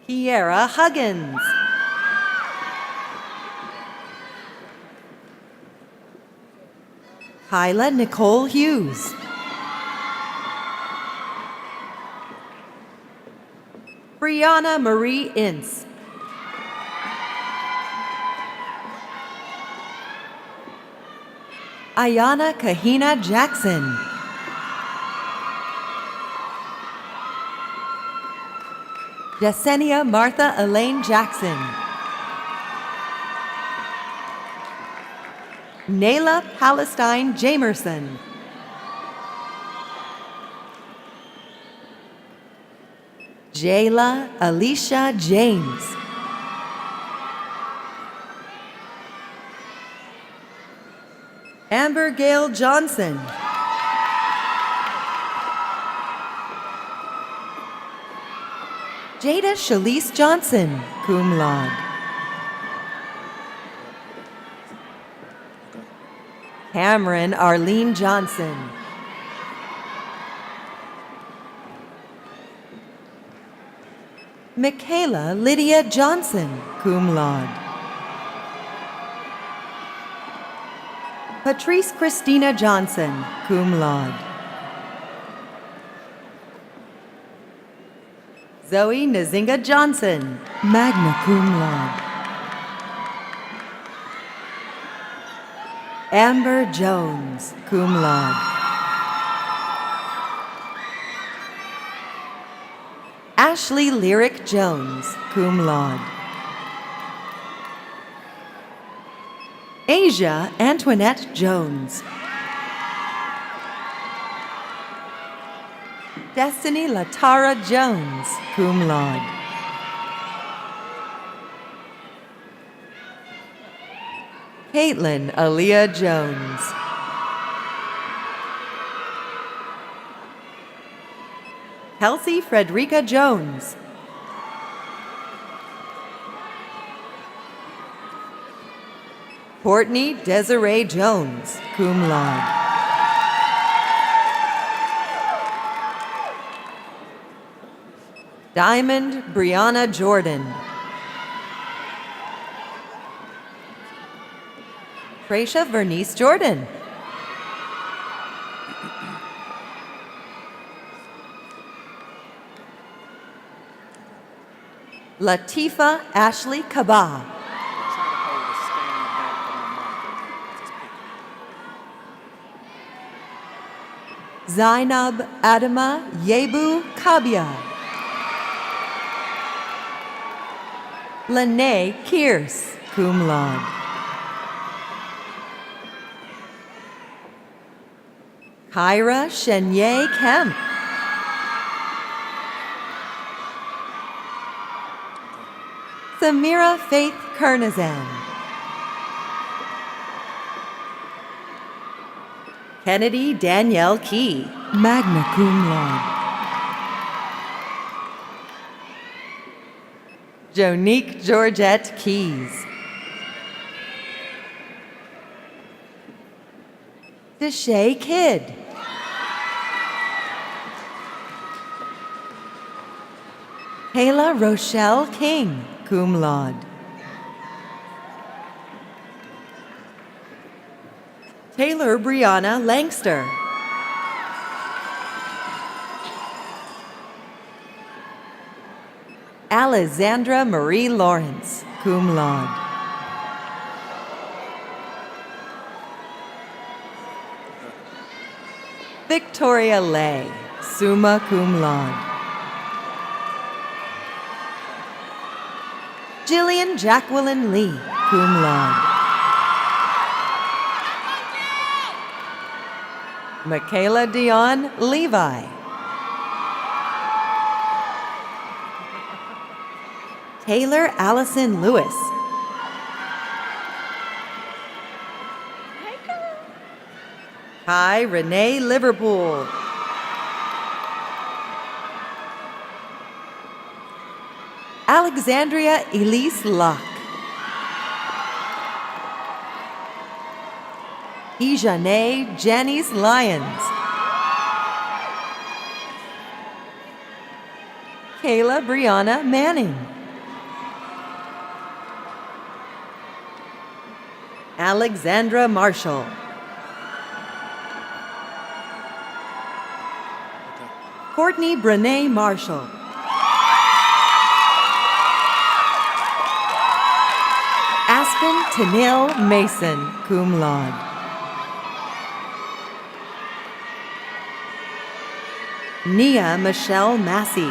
Speaker 9: Kiera Huggins. Kyla Nicole Hughes. Brianna Marie Ince. Ayana Kahina Jackson. Yesenia Martha Elaine Jackson. Nayla Palestine Jamerson. Jayla Alicia James. Amber Gail Johnson. Jada Shalise Johnson, cum laude. Cameron Arlene Johnson. Michaela Lydia Johnson, cum laude. Patrice Christina Johnson, cum laude. Zoe Nzinga Johnson, magna cum laude. Amber Jones, cum laude. Ashley Lyric Jones, cum laude. Asia Antoinette Jones. Destiny Latara Jones, cum laude. Caitlin Aaliyah Jones. Kelsey Frederica Jones. Courtney Desiree Jones, cum laude. Diamond Brianna Jordan. Tracia Vernice Jordan. Latifa Ashley Kabah. Zainab Adama Yebu Kabia. Lene Kearse, cum laude. Kyra Shenye Kemp. Samira Faith Kernizan. Kennedy Danielle Key, magna cum laude. Jonique Georgette Keys. Deshae Kidd. Kayla Rochelle King, cum laude. Taylor Briana Langster. Alexandra Marie Lawrence, cum laude. Victoria Lay, summa cum laude. Jillian Jacqueline Lee, cum laude. Michaela Dion Levi. Taylor Allison Lewis. Hi, Renee Liverpool. Alexandria Elise Locke. Ijane Janice Lyons. Kayla Brianna Manning. Alexandra Marshall. Courtney Brene Marshall. Aspen Tanil Mason, cum laude. Nia Michelle Massey.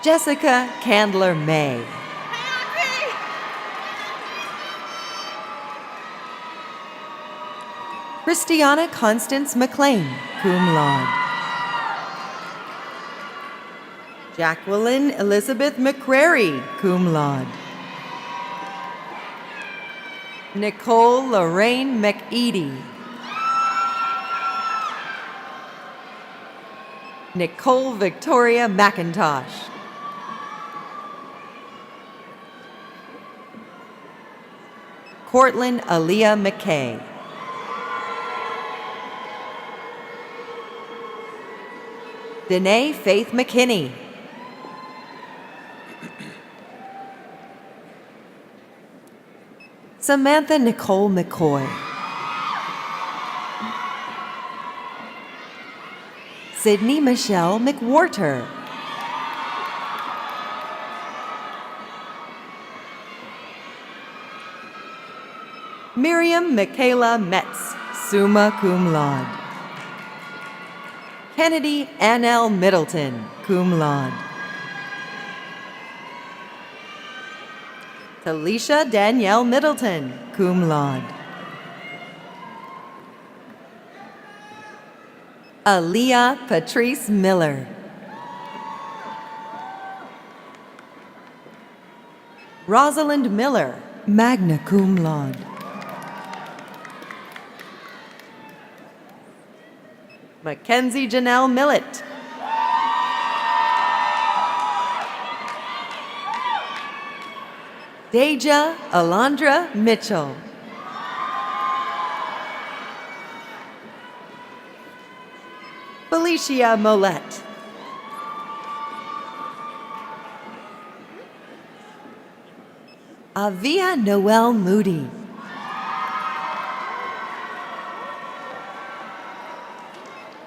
Speaker 9: Jessica Candler May. Christiana Constance McLean, cum laude. Jacqueline Elizabeth McCrary, cum laude. Nicole Lorraine McEady. Nicole Victoria McIntosh. Cortland Aaliyah McKay. Danae Faith McKinney. Samantha Nicole McCoy. Sydney Michelle McWhorter. Miriam Michaela Metz, summa cum laude. Kennedy Annelle Middleton, cum laude. Talisha Danielle Middleton, cum laude. Aaliyah Patrice Miller. Rosalind Miller, magna cum laude. Mackenzie Janelle Millett. Deja Alondra Mitchell. Felicia Mollett. Avia Noel Moody.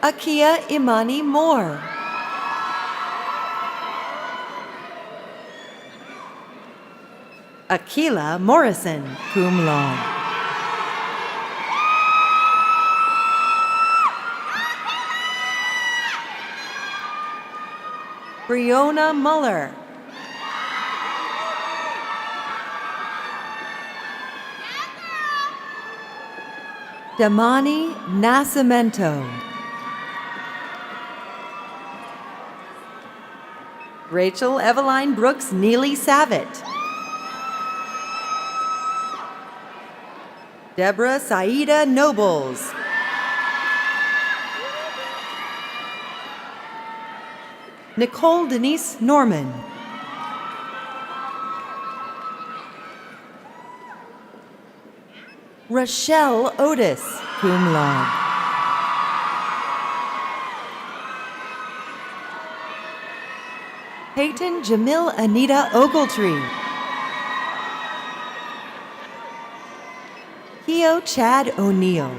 Speaker 9: Akia Imani Moore. Akila Morrison, cum laude. Briona Muller. Damani Nascimento. Rachel Eveline Brooks Neely Savitt. Deborah Saida Nobles. Nicole Denise Norman. Rochelle Otis, cum laude. Peyton Jamil Anita Ogletree. Keo Chad O'Neill.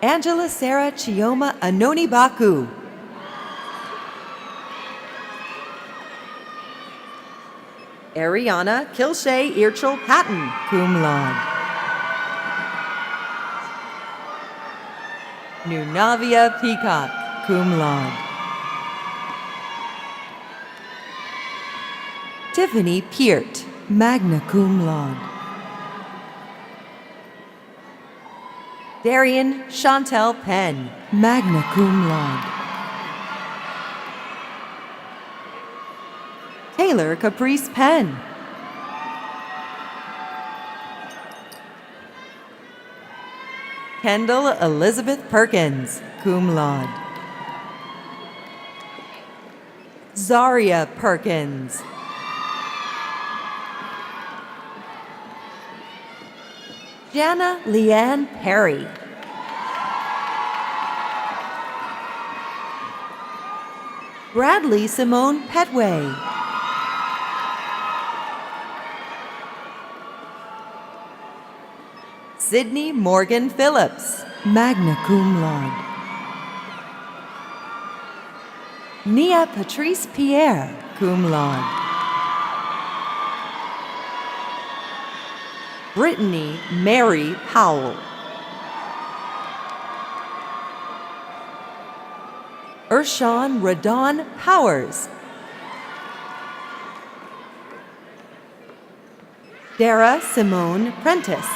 Speaker 9: Angela Sarah Chioma Anoni Baku. Ariana Kilshay Earchel Patton, cum laude. Nunavia Peacock, cum laude. Tiffany Peart, magna cum laude. Darian Chantel Penn, magna cum laude. Taylor Caprice Penn. Kendall Elizabeth Perkins, cum laude. Zaria Perkins. Jana Leanne Perry. Bradley Simone Petway. Sydney Morgan Phillips, magna cum laude. Nia Patrice Pierre, cum laude. Brittany Mary Powell. Ershawn Radon Powers. Dara Simone Prentice.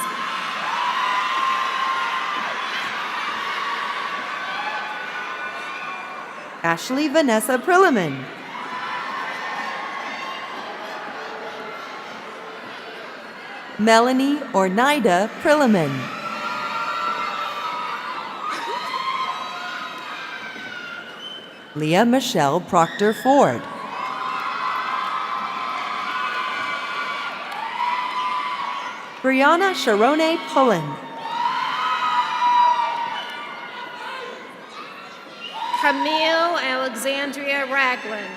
Speaker 9: Ashley Vanessa Prilliman. Melanie Ornida Prilliman. Leah Michelle Proctor Ford. Briana Sharone Pullen.
Speaker 2: Camille Alexandria Ragland.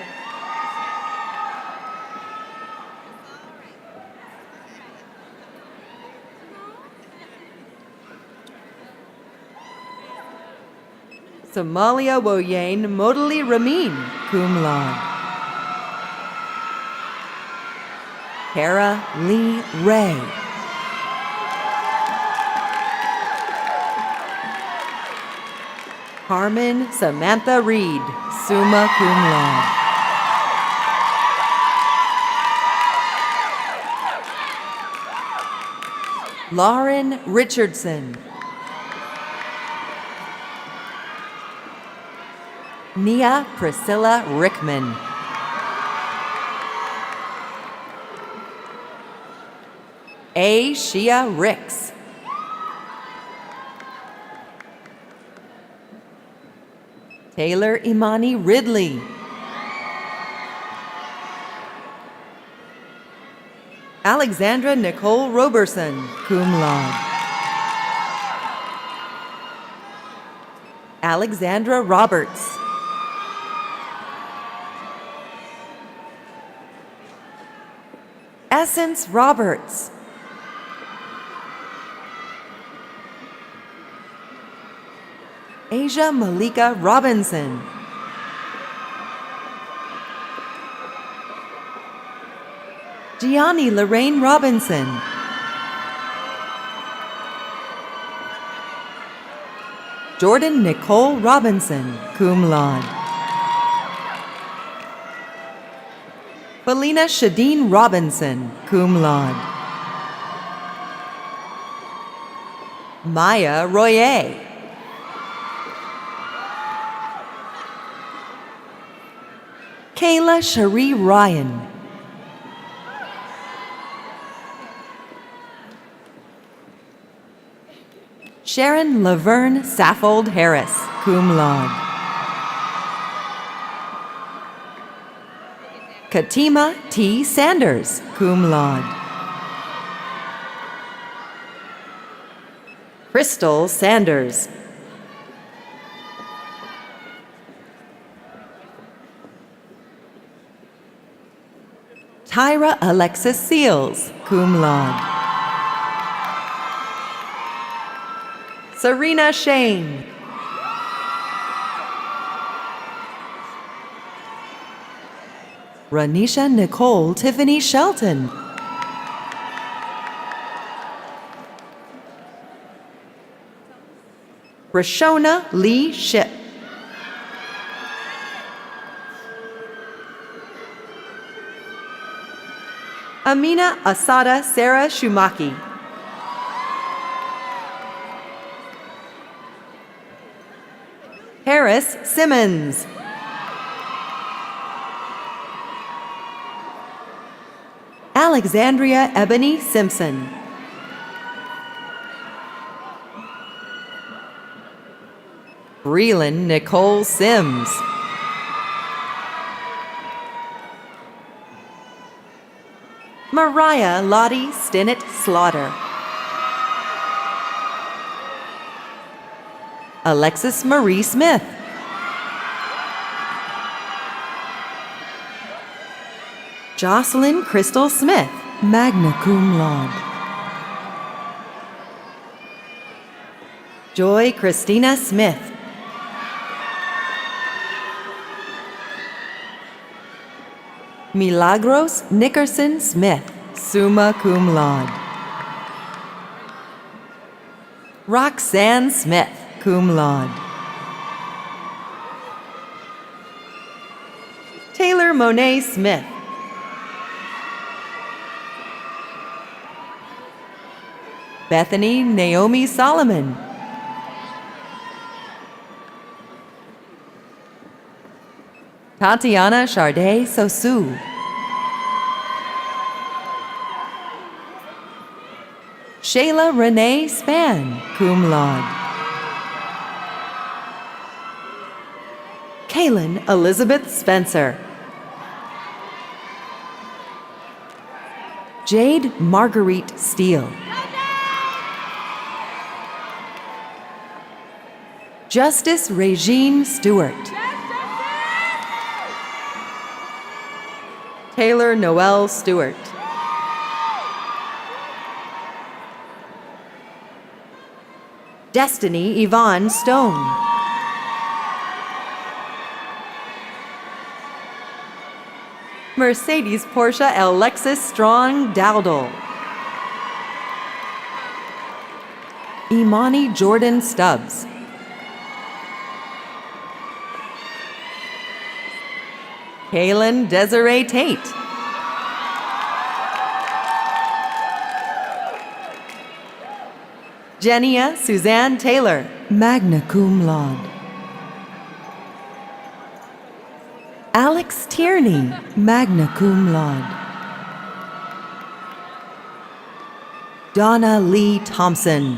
Speaker 9: Somalia Woyane Modali Ramin, cum laude. Kara Lee Ray. Carmen Samantha Reed, summa cum laude. Lauren Richardson. Nia Priscilla Rickman. A. Shia Ricks. Taylor Imani Ridley. Alexandra Nicole Roberson, cum laude. Alexandra Roberts. Essence Roberts. Asia Malika Robinson. Gianni Lorraine Robinson. Jordan Nicole Robinson, cum laude. Felina Shadeen Robinson, cum laude. Maya Royer. Kayla Cherie Ryan. Sharon Laverne Saffold Harris, cum laude. Katima T. Sanders, cum laude. Crystal Sanders. Tyra Alexis Seals, cum laude. Serena Shane. Ranisha Nicole Tiffany Shelton. Rashona Lee Ship. Amina Asada Sarah Shumaki. Harris Simmons. Alexandria Ebony Simpson. Breland Nicole Sims. Mariah Lottie Stinnett Slaughter. Alexis Marie Smith. Jocelyn Crystal Smith, magna cum laude. Joy Christina Smith. Milagros Nickerson Smith, summa cum laude. Roxanne Smith, cum laude. Taylor Monet Smith. Bethany Naomi Solomon. Tatiana Charday Sosu. Shayla Renee Span, cum laude. Kaylin Elizabeth Spencer. Jade Marguerite Steele. Justice Regine Stewart. Taylor Noel Stewart. Destiny Yvonne Stone. Mercedes Portia Alexis Strong Dowdle. Imani Jordan Stubbs. Kaylin Desiree Tate. Jenia Suzanne Taylor, magna cum laude. Alex Tierney, magna cum laude. Donna Lee Thompson.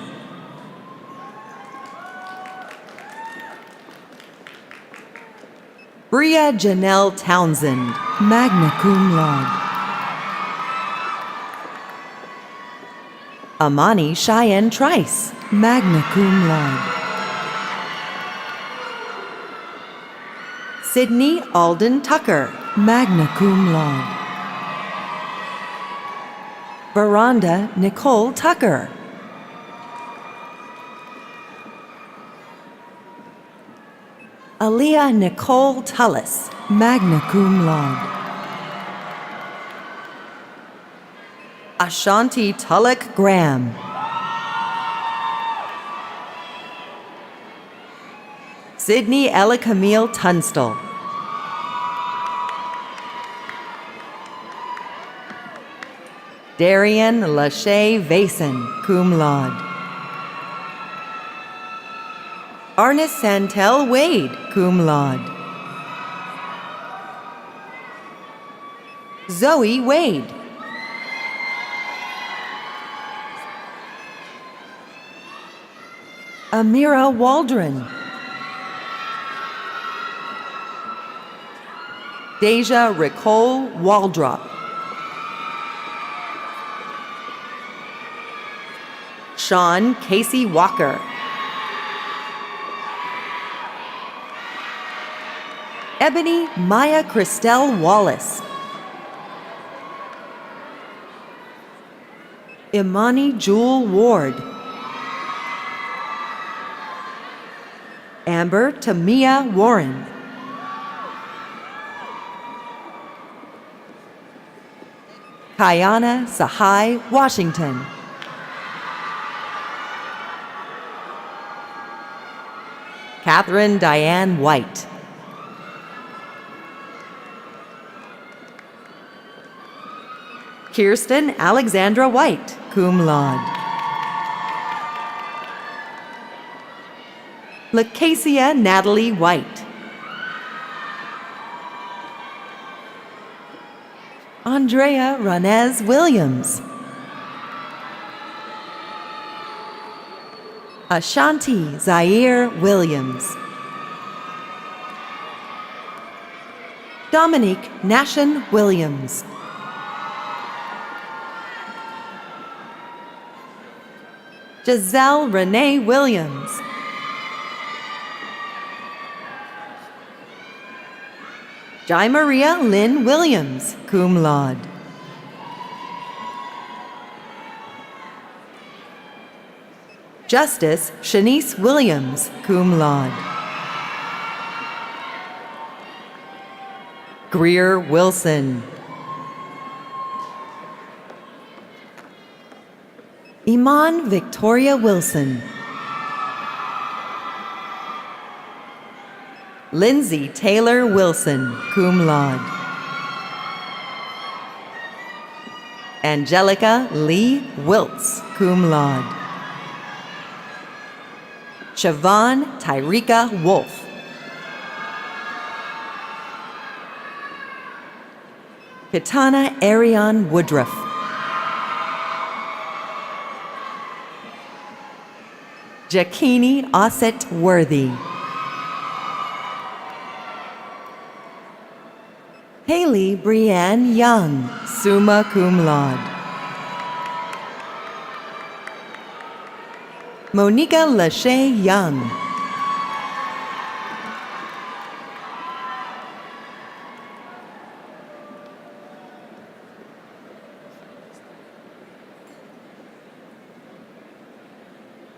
Speaker 9: Bria Janelle Townsend, magna cum laude. Amani Cheyenne Trice, magna cum laude. Sydney Alden Tucker, magna cum laude. Veranda Nicole Tucker. Aaliyah Nicole Tullis, magna cum laude. Ashanti Tulloch Graham. Sydney Ella Camille Tunstall. Darian Lachey Vason, cum laude. Arnis Santel Wade, cum laude. Zoe Wade. Amira Waldron. Deja Ricole Waldrop. Sean Casey Walker. Ebony Maya Christelle Wallace. Imani Jewel Ward. Amber Tamia Warren. Kayana Sahai Washington. Catherine Diane White. Kirsten Alexandra White, cum laude. Lacacia Natalie White. Andrea Ranez Williams. Ashanti Zaire Williams. Dominique Nashan Williams. Giselle Renee Williams. Jai Maria Lynn Williams, cum laude. Justice Shanice Williams, cum laude. Greer Wilson. Iman Victoria Wilson. Lindsay Taylor Wilson, cum laude. Angelica Lee Wiltz, cum laude. Siobhan Tyreka Wolf. Kitana Ariane Woodruff. Jakini Osset Worthy. Haley Brianne Young, summa cum laude. Monica Lachey Young.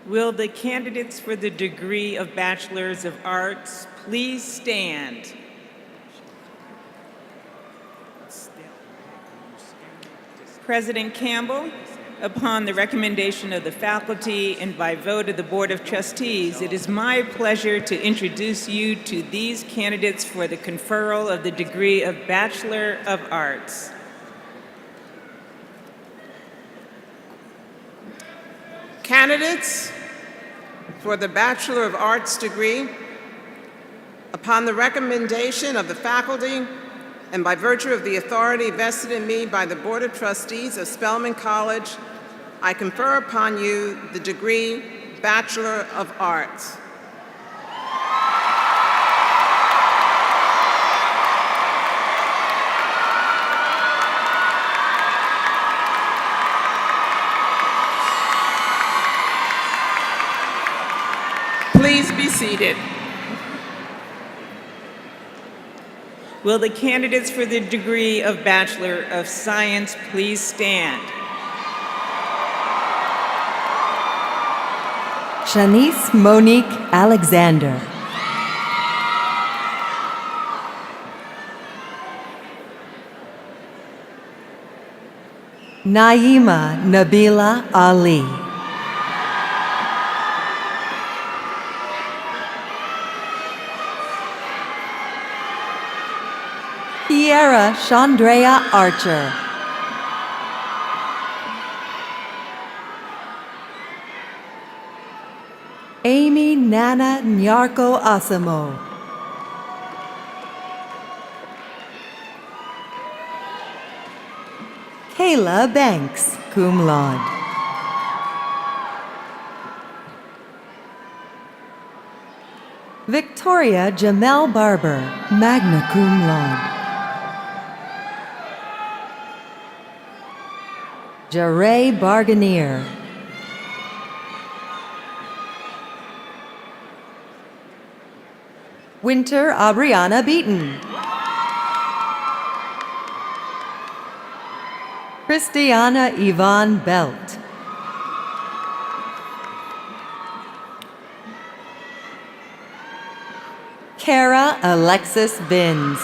Speaker 1: Will the candidates for the degree of Bachelors of Arts please stand? President Campbell, upon the recommendation of the faculty and by vote of the Board of Trustees, it is my pleasure to introduce you to these candidates for the conferral of the degree of Bachelor of Arts.
Speaker 3: Candidates for the Bachelor of Arts degree, upon the recommendation of the faculty and by virtue of the authority vested in me by the Board of Trustees of Spelman College, I confer upon you the degree Bachelor of Arts. Please be seated.
Speaker 1: Will the candidates for the degree of Bachelor of Science please stand?
Speaker 9: Shanice Monique Alexander. Naima Nabila Ali. Kiera Chandrea Archer. Amy Nana Nyarko Asamo. Kayla Banks, cum laude. Victoria Jamel Barber, magna cum laude. Jaray Barganier. Winter Abriana Beaton. Christiana Yvonne Belt. Kara Alexis Binns.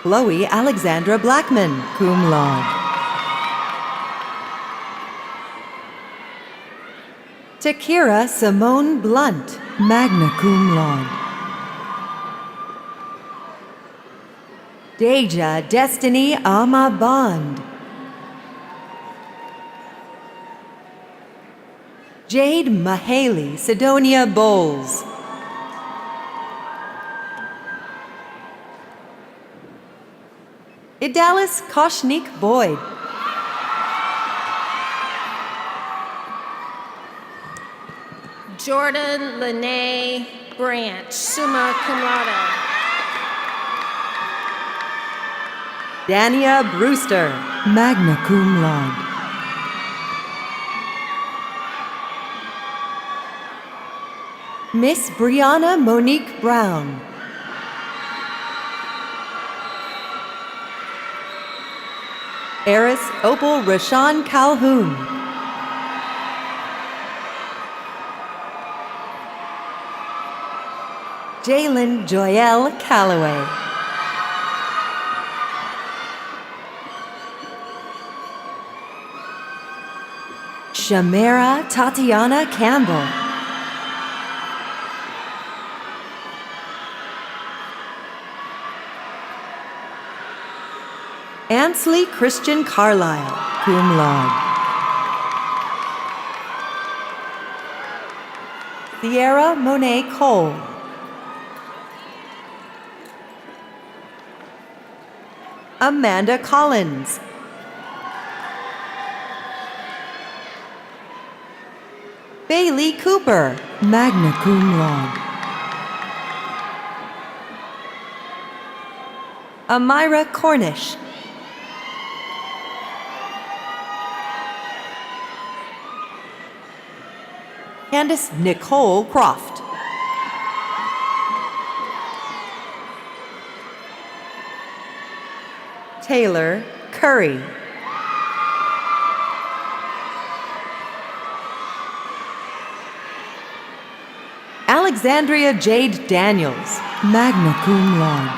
Speaker 9: Chloe Alexandra Blackman, cum laude. Takira Simone Blunt, magna cum laude. Deja Destiny Ama Bond. Jade Mahaley Sidonia Bowles. Idalis Koshnik Boyd.
Speaker 2: Jordan Lene Branch, summa cum laude.
Speaker 9: Dania Brewster, magna cum laude. Miss Briana Monique Brown. Eris Opal Rashawn Calhoun. Jalen Joyelle Calloway. Shamera Tatiana Campbell. Ansley Christian Carlisle, cum laude. Sierra Monet Cole. Amanda Collins. Bailey Cooper, magna cum laude. Amira Cornish. Candace Nicole Croft. Taylor Curry. Alexandria Jade Daniels, magna cum laude.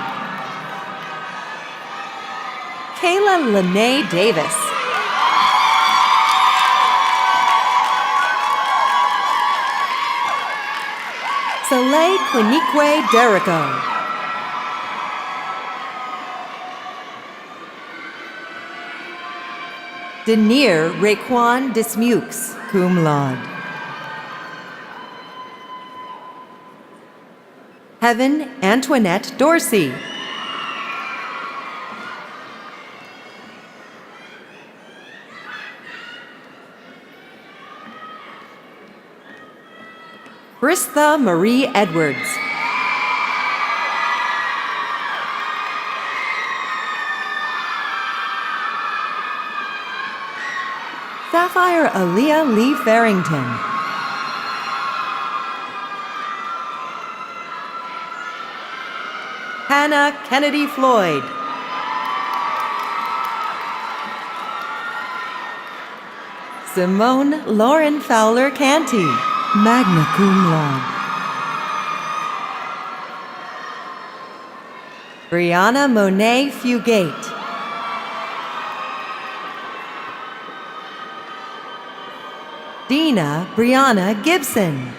Speaker 9: Kayla Lene Davis. Soleil Quinique Derrico. Denier Raekwon Dismukes, cum laude. Heaven Antoinette Dorsey. Bristha Marie Edwards. Sapphire Aaliyah Lee Farrington. Hannah Kennedy Floyd. Simone Lauren Fowler Canty, magna cum laude. Briana Monet Fugate. Dina Brianna Gibson.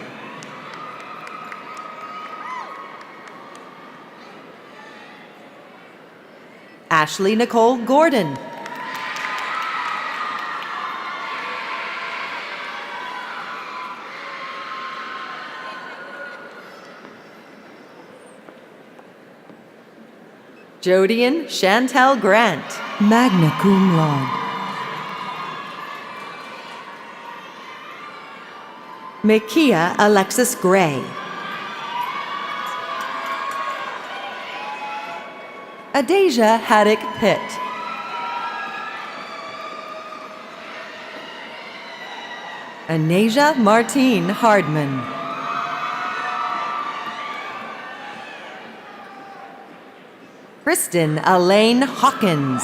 Speaker 9: Ashley Nicole Gordon. Jodian Chantel Grant, magna cum laude. Makia Alexis Gray. Adasia Haddock Pitt. Anasia Martine Hardman. Kristen Elaine Hawkins.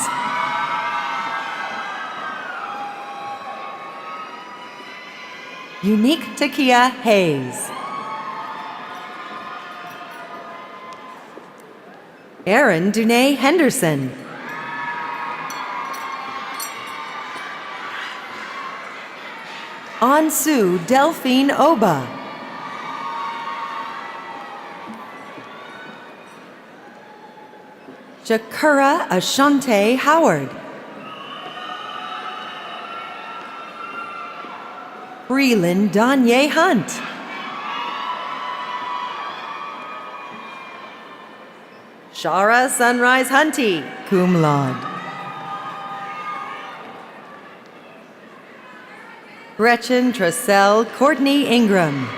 Speaker 9: Unique Takia Hayes. Erin Dunay Henderson. Ansu Delphine Oba. Jakura Ashante Howard. Breland Danye Hunt. Shara Sunrise Hunty, cum laude. Gretchen Tressell Courtney Ingram.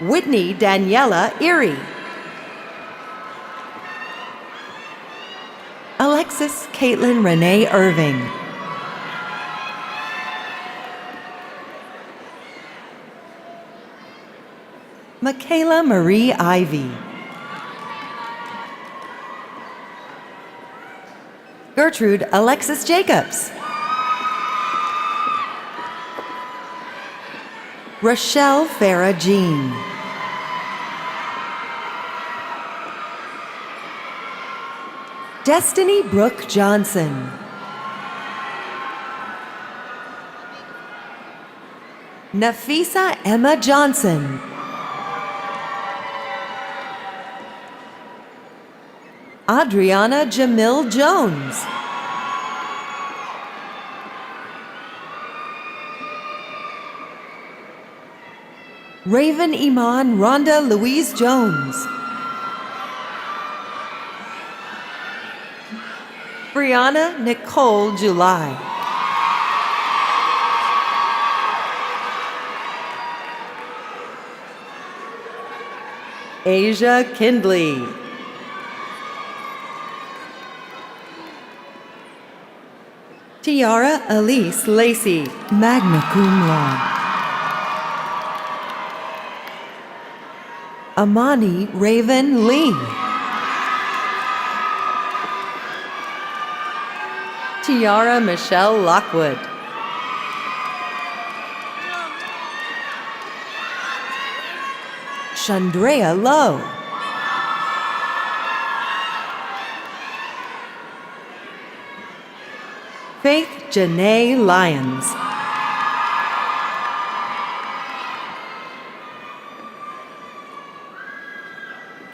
Speaker 9: Whitney Daniela Erie. Alexis Caitlin Renee Irving. Michaela Marie Ivy. Gertrude Alexis Jacobs. Rochelle Farah Jean. Destiny Brooke Johnson. Nafisa Emma Johnson. Adriana Jamil Jones. Raven Iman Rhonda Louise Jones. Briana Nicole July. Asia Kindley. Tiara Elise Lacey, magna cum laude. Amani Raven Lee. Tiara Michelle Lockwood. Chandrea Lowe. Faith Janae Lyons.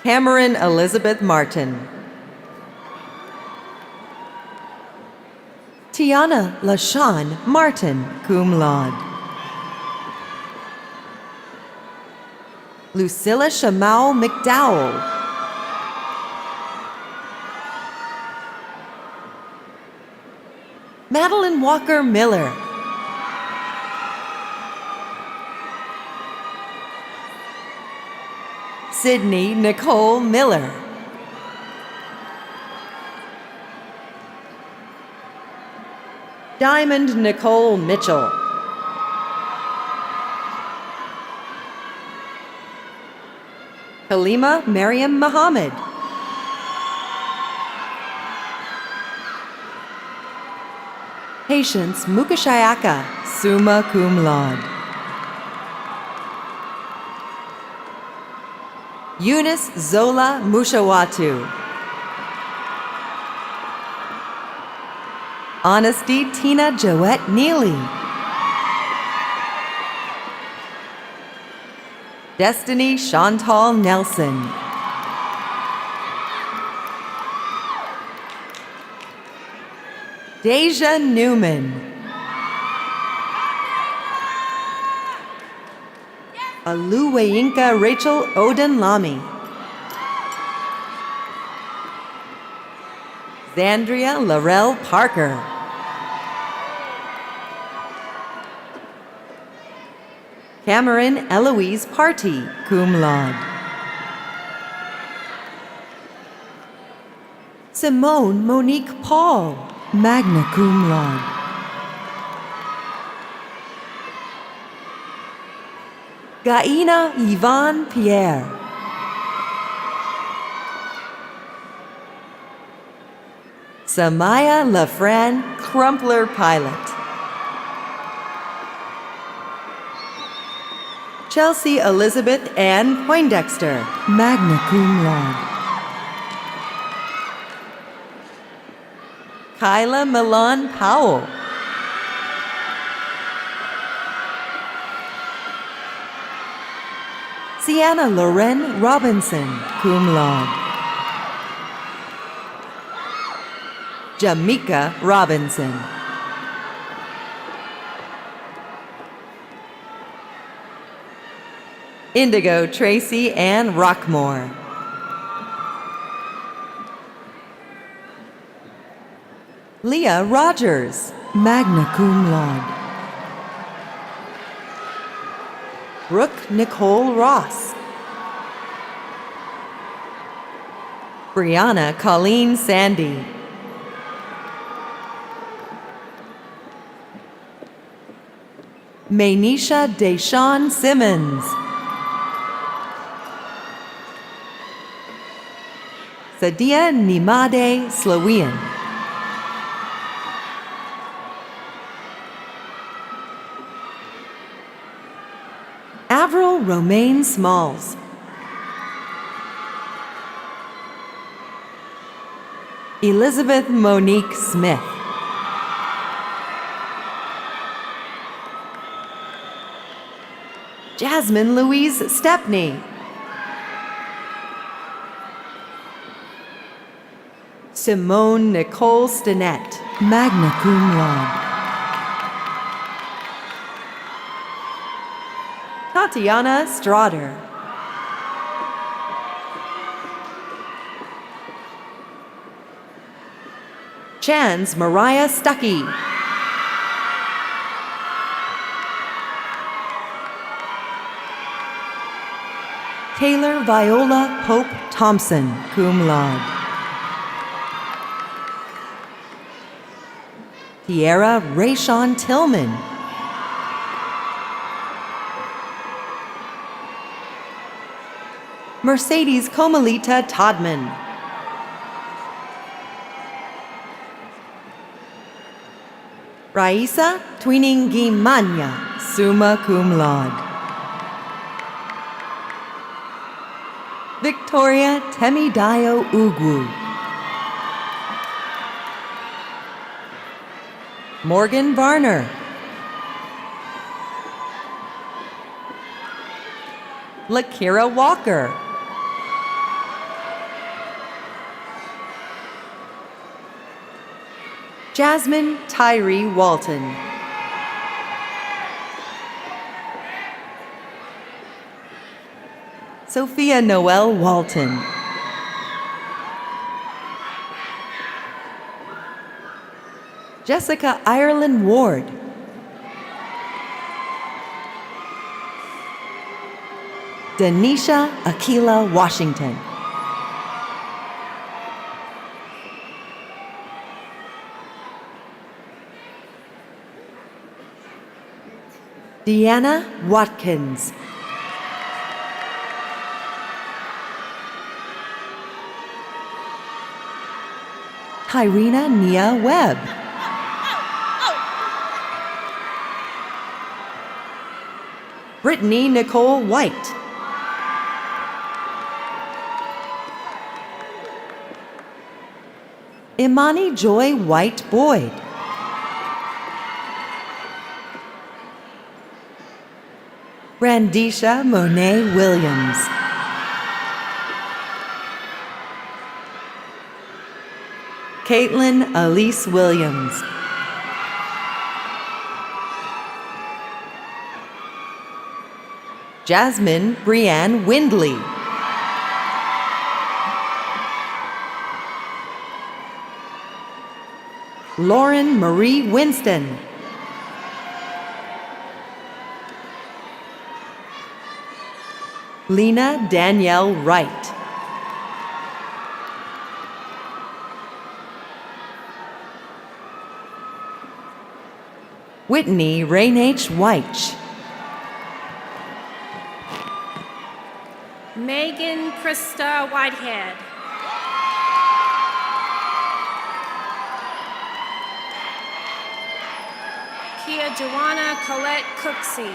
Speaker 9: Cameron Elizabeth Martin. Tiana LaShawn Martin, cum laude. Lucilla Shamau McDowell. Madeline Walker Miller. Sydney Nicole Miller. Diamond Nicole Mitchell. Halima Mariam Muhammad. Patience Mukashayaka, summa cum laude. Eunice Zola Mushawatu. Honesty Tina Joette Neely. Destiny Chantal Nelson. Deja Newman. Aluwayinka Rachel Odin Lamy. Zandria Laurel Parker. Cameron Eloise Party, cum laude. Simone Monique Paul, magna cum laude. Gaina Yvonne Pierre. Samaya Lafran Crumpler Pilot. Chelsea Elizabeth Ann Poindexter, magna cum laude. Kyla Milan Powell. Sienna Loren Robinson, cum laude. Jamaica Robinson. Indigo Tracy Ann Rockmore. Leah Rogers, magna cum laude. Brooke Nicole Ross. Briana Colleen Sandy. Maynisha Deshawn Simmons. Sadia Nimade Slowian. Avril Romaine Smalls. Elizabeth Monique Smith. Jasmine Louise Stepney. Simone Nicole Stinnett, magna cum laude. Tatiana Strauder. Chans Mariah Stuckey. Taylor Viola Pope Thompson, cum laude. Tierra Rayshawn Tillman. Mercedes Comalita Todman. Raisa Twiningimanya, summa cum laude. Victoria Temidayo Ugwu. Morgan Varner. Lakira Walker. Jasmine Tyree Walton. Sophia Noel Walton. Jessica Ireland Ward. Denisha Akila Washington. Deanna Watkins. Irina Nia Webb. Brittany Nicole White. Imani Joy White Boyd. Brandisha Monet Williams. Caitlin Elise Williams. Jasmine Brianne Windley. Lauren Marie Winston. Lena Danielle Wright. Whitney Rain H. White.
Speaker 2: Megan Krista Whitehead. Kia Joanna Colette Cooksey.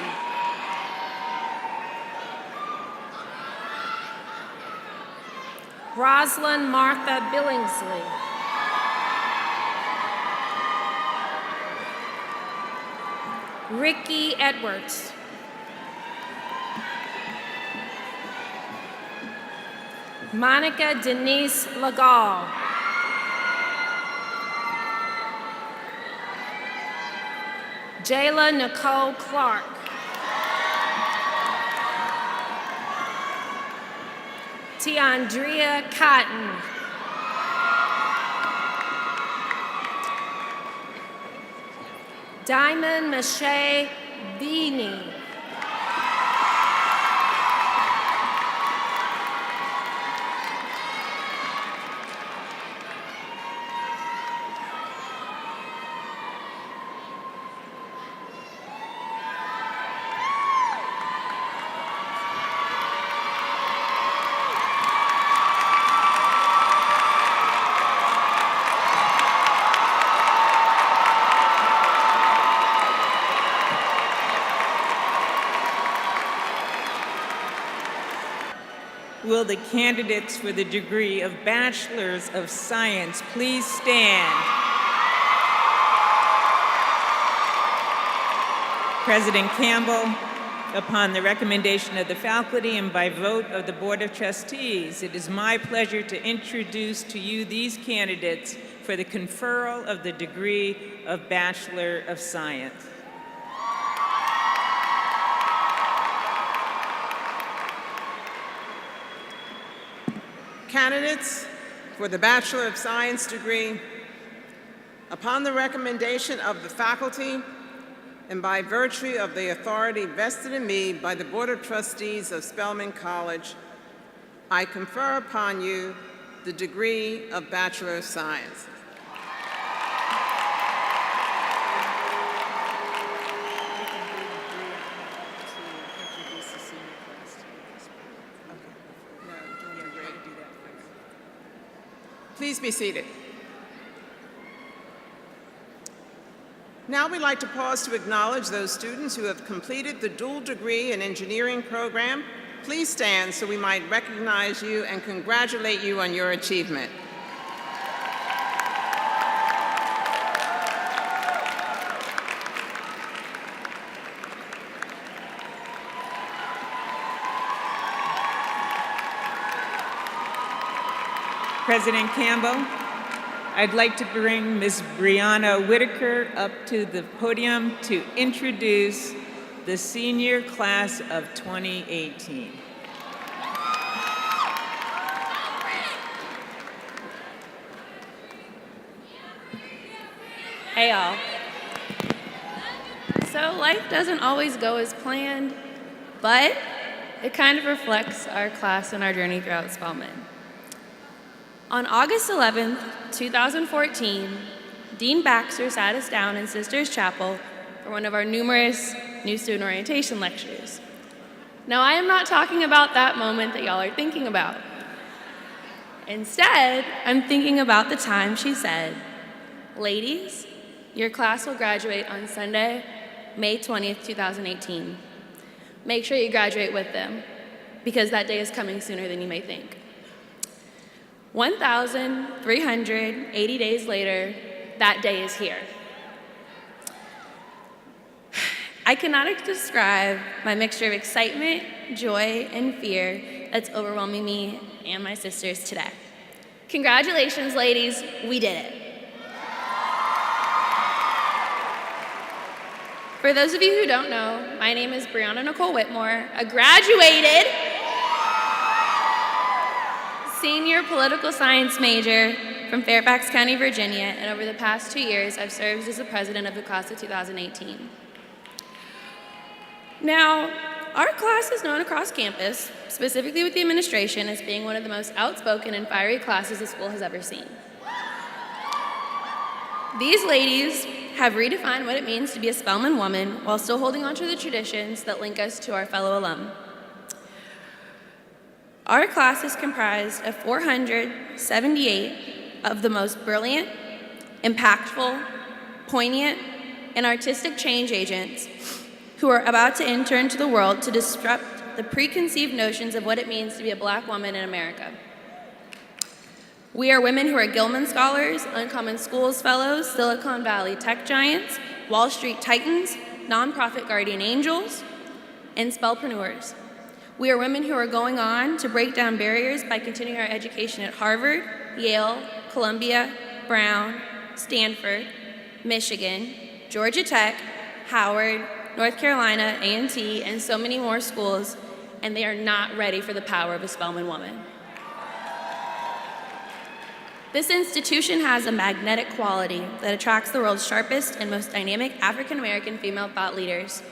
Speaker 2: Rosalind Martha Billingsley. Ricky Edwards. Monica Denise Legall. Jayla Nicole Clark. Tiandria Cotton. Diamond Mache Beanie.
Speaker 1: Will the candidates for the degree of Bachelors of Science please stand? President Campbell, upon the recommendation of the faculty and by vote of the Board of Trustees, it is my pleasure to introduce to you these candidates for the conferral of the degree of Bachelor of Science.
Speaker 3: Candidates for the Bachelor of Science degree, upon the recommendation of the faculty and by virtue of the authority vested in me by the Board of Trustees of Spelman College, I confer upon you the degree of Bachelor of Science. Please be seated. Now we'd like to pause to acknowledge those students who have completed the dual degree in engineering program. Please stand so we might recognize you and congratulate you on your achievement.
Speaker 1: President Campbell, I'd like to bring Ms. Briana Whitmore up to the podium to introduce the senior class of 2018.
Speaker 10: Hey y'all. So life doesn't always go as planned, but it kind of reflects our class and our journey throughout Spelman. On August 11th, 2014, Dean Baxter sat us down in Sisters Chapel for one of our numerous new student orientation lectures. Now, I am not talking about that moment that y'all are thinking about. Instead, I'm thinking about the time she said, "Ladies, your class will graduate on Sunday, May 20th, 2018. Make sure you graduate with them, because that day is coming sooner than you may think." 1,380 days later, that day is here. I cannot describe my mixture of excitement, joy, and fear that's overwhelming me and my sisters today. Congratulations, ladies, we did it. For those of you who don't know, my name is Briana Nicole Whitmore, a graduated senior political science major from Fairfax County, Virginia, and over the past 2 years, I've served as the president of the class of 2018. Now, Our class is known across campus, specifically with the administration, as being one of the most outspoken and fiery classes the school has ever seen. These ladies have redefined what it means to be a Spelman woman while still holding on to the traditions that link us to our fellow alum. Our class is comprised of 478 of the most brilliant, impactful, poignant, and artistic change agents who are about to enter into the world to disrupt the preconceived notions of what it means to be a Black woman in America. We are women who are Gilman Scholars, Uncommon Schools Fellows, Silicon Valley Tech Giants, Wall Street Titans, Nonprofit Guardian Angels, and Spellpreneurs. We are women who are going on to break down barriers by continuing our education at Harvard, Yale, Columbia, Brown, Stanford, Michigan, Georgia Tech, Howard, North Carolina, A&T, and so many more schools, and they are not ready for the power of a Spelman woman. This institution has a magnetic quality that attracts the world's sharpest and most dynamic African-American female thought leaders.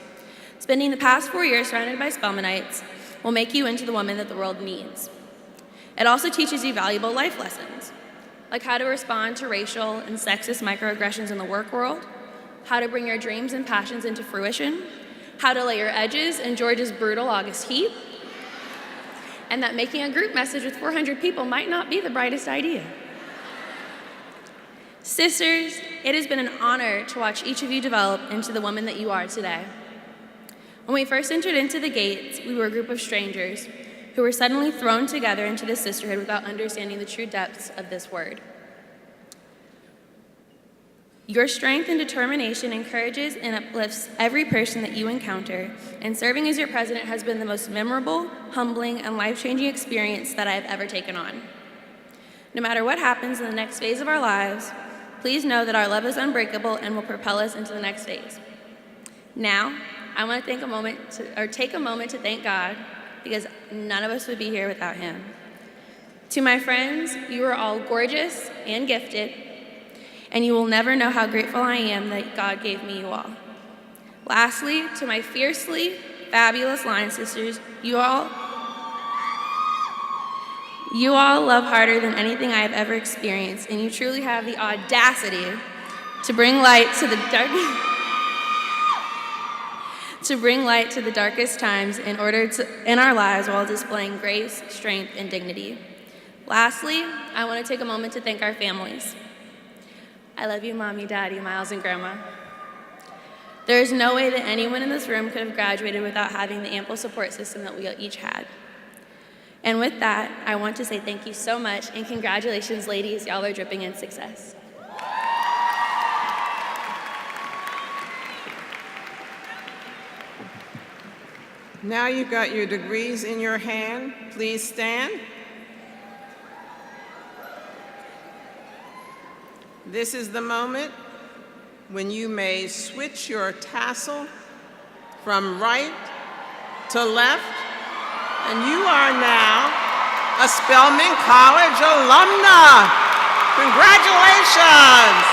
Speaker 10: Spending the past 4 years surrounded by Spelmanites will make you into the woman that the world needs. It also teaches you valuable life lessons, like how to respond to racial and sexist microaggressions in the work world, how to bring your dreams and passions into fruition, how to lay your edges in Georgia's brutal August heat, and that making a group message with 400 people might not be the brightest idea. Sisters, it has been an honor to watch each of you develop into the woman that you are today. When we first entered into the gates, we were a group of strangers who were suddenly thrown together into this sisterhood without understanding the true depths of this word. Your strength and determination encourages and uplifts every person that you encounter, and serving as your president has been the most memorable, humbling, and life-changing experience that I have ever taken on. No matter what happens in the next phase of our lives, please know that our love is unbreakable and will propel us into the next phase. Now, I want to take a moment to thank God, because none of us would be here without him. To my friends, you are all gorgeous and gifted, and you will never know how grateful I am that God gave me you all. Lastly, to my fiercely fabulous line sisters, you all love harder than anything I have ever experienced, and you truly have the audacity to bring light to the darkest times in our lives while displaying grace, strength, and dignity. Lastly, I want to take a moment to thank our families. I love you, Mommy, Daddy, Miles, and Grandma. There is no way that anyone in this room could have graduated without having the ample support system that we each had. And with that, I want to say thank you so much, and congratulations, ladies. Y'all are dripping in success.
Speaker 3: Now you've got your degrees in your hand. Please stand. This is the moment when you may switch your tassel from right to left, and you are now a Spelman College alumna. Congratulations.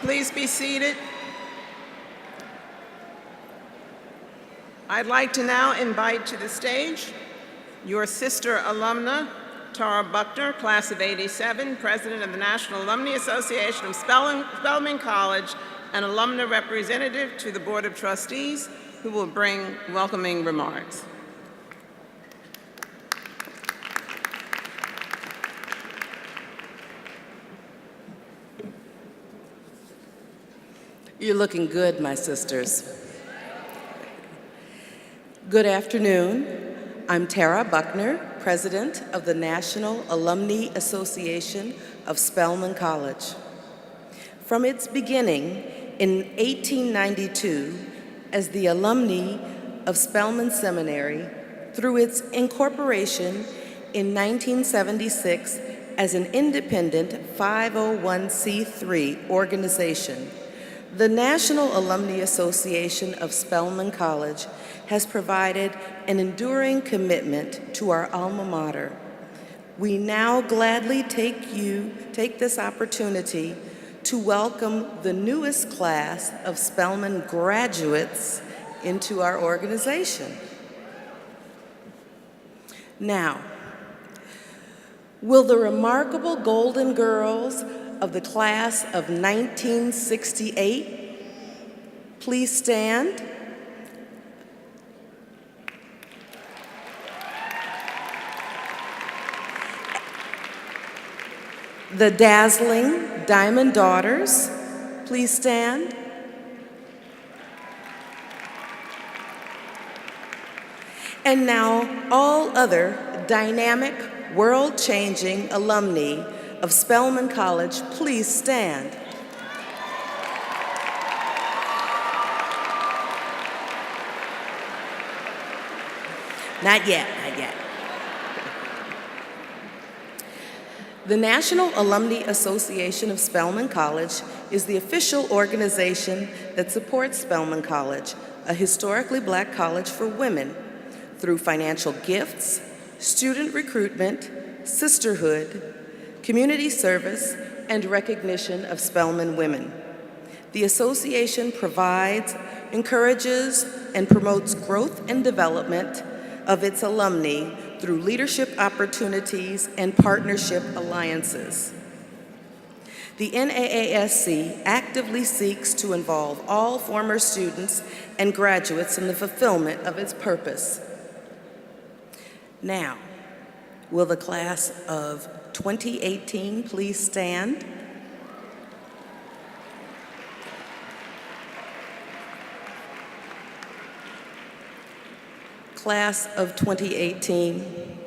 Speaker 3: Please be seated. I'd like to now invite to the stage your sister alumna, Tara Buckner, class of '87, president of the National Alumni Association of Spelman College, and alumna representative to the Board of Trustees, who will bring welcoming remarks.
Speaker 11: You're looking good, my sisters. Good afternoon. I'm Tara Buckner, president of the National Alumni Association of Spelman College. From its beginning in 1892 as the alumni of Spelman Seminary, through its incorporation in 1976 as an independent 501c3 organization, the National Alumni Association of Spelman College has provided an enduring commitment to our alma mater, We now gladly take this opportunity to welcome the newest class of Spelman graduates into our organization. Now, will the remarkable Golden Girls of the class of 1968 please stand? The dazzling Diamond Daughters, please stand. And now, all other dynamic, world-changing alumni of Spelman College, please stand. Not yet, not yet. The National Alumni Association of Spelman College is the official organization that supports Spelman College, a historically black college for women, through financial gifts, student recruitment, sisterhood, community service, and recognition of Spelman women. The association provides, encourages, and promotes growth and development of its alumni through leadership opportunities and partnership alliances. The NAASC actively seeks to involve all former students and graduates in the fulfillment of its purpose. Now, will the class of 2018 please stand? Class of 2018,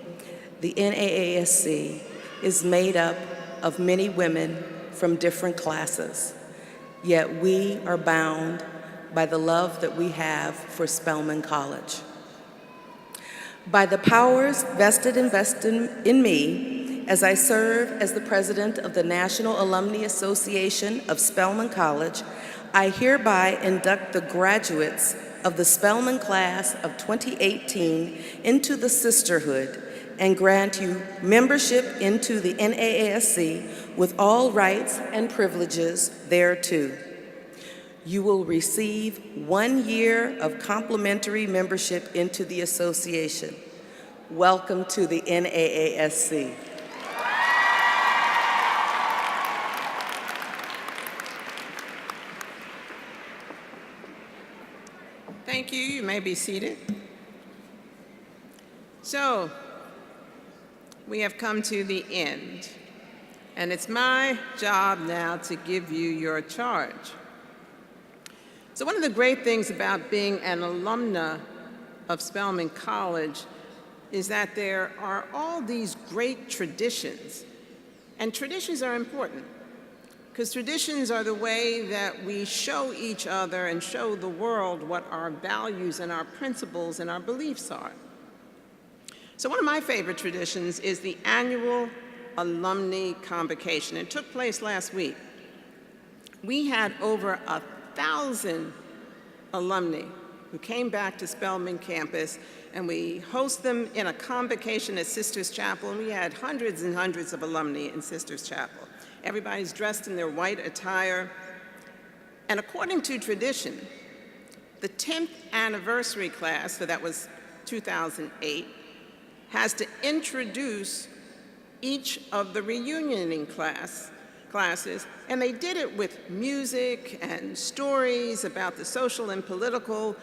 Speaker 11: the NAASC is made up of many women from different classes, yet we are bound by the love that we have for Spelman College. By the powers vested in me, as I serve as the president of the National Alumni Association of Spelman College, I hereby induct the graduates of the Spelman class of 2018 into the sisterhood and grant you membership into the NAASC with all rights and privileges thereto. You will receive 1 year of complimentary membership into the association. Welcome to the NAASC.
Speaker 3: Thank you. You may be seated. So, we have come to the end, and it's my job now to give you your charge. So one of the great things about being an alumna of Spelman College is that there are all these great traditions, and traditions are important, because traditions are the way that we show each other and show the world what our values and our principles and our beliefs are. So one of my favorite traditions is the annual Alumni Convocation. It took place last week. We had over 1,000 alumni who came back to Spelman campus, and we host them in a convocation at Sisters Chapel, and we had hundreds and hundreds of alumni in Sisters Chapel. Everybody's dressed in their white attire. And according to tradition, the 10th anniversary class, so that was 2008, has to introduce each of the reunioning classes, and they did it with music and stories about the social and political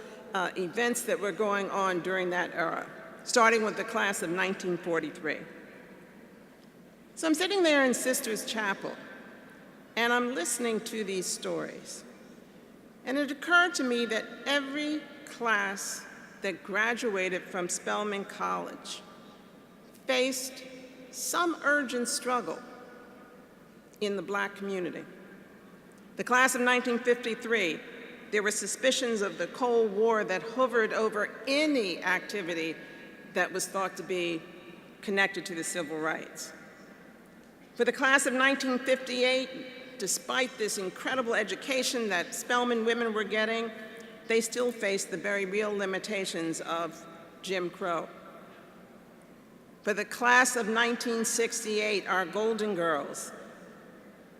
Speaker 3: events that were going on during that era, starting with the class of 1943. So I'm sitting there in Sisters Chapel, and I'm listening to these stories. And it occurred to me that every class that graduated from Spelman College faced some urgent struggle in the Black community. The class of 1953, there were suspicions of the Cold War that hovered over any activity that was thought to be connected to the civil rights. For the class of 1958, despite this incredible education that Spelman women were getting, they still faced the very real limitations of Jim Crow. For the class of 1968, our Golden Girls,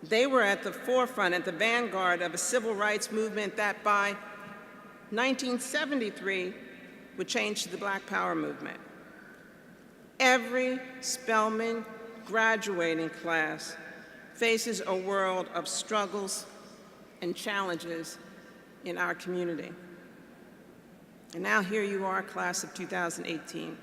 Speaker 3: they were at the forefront, at the vanguard of a civil rights movement that by 1973 would change to the Black Power movement. Every Spelman graduating class faces a world of struggles and challenges in our community. And now here you are, class of 2018.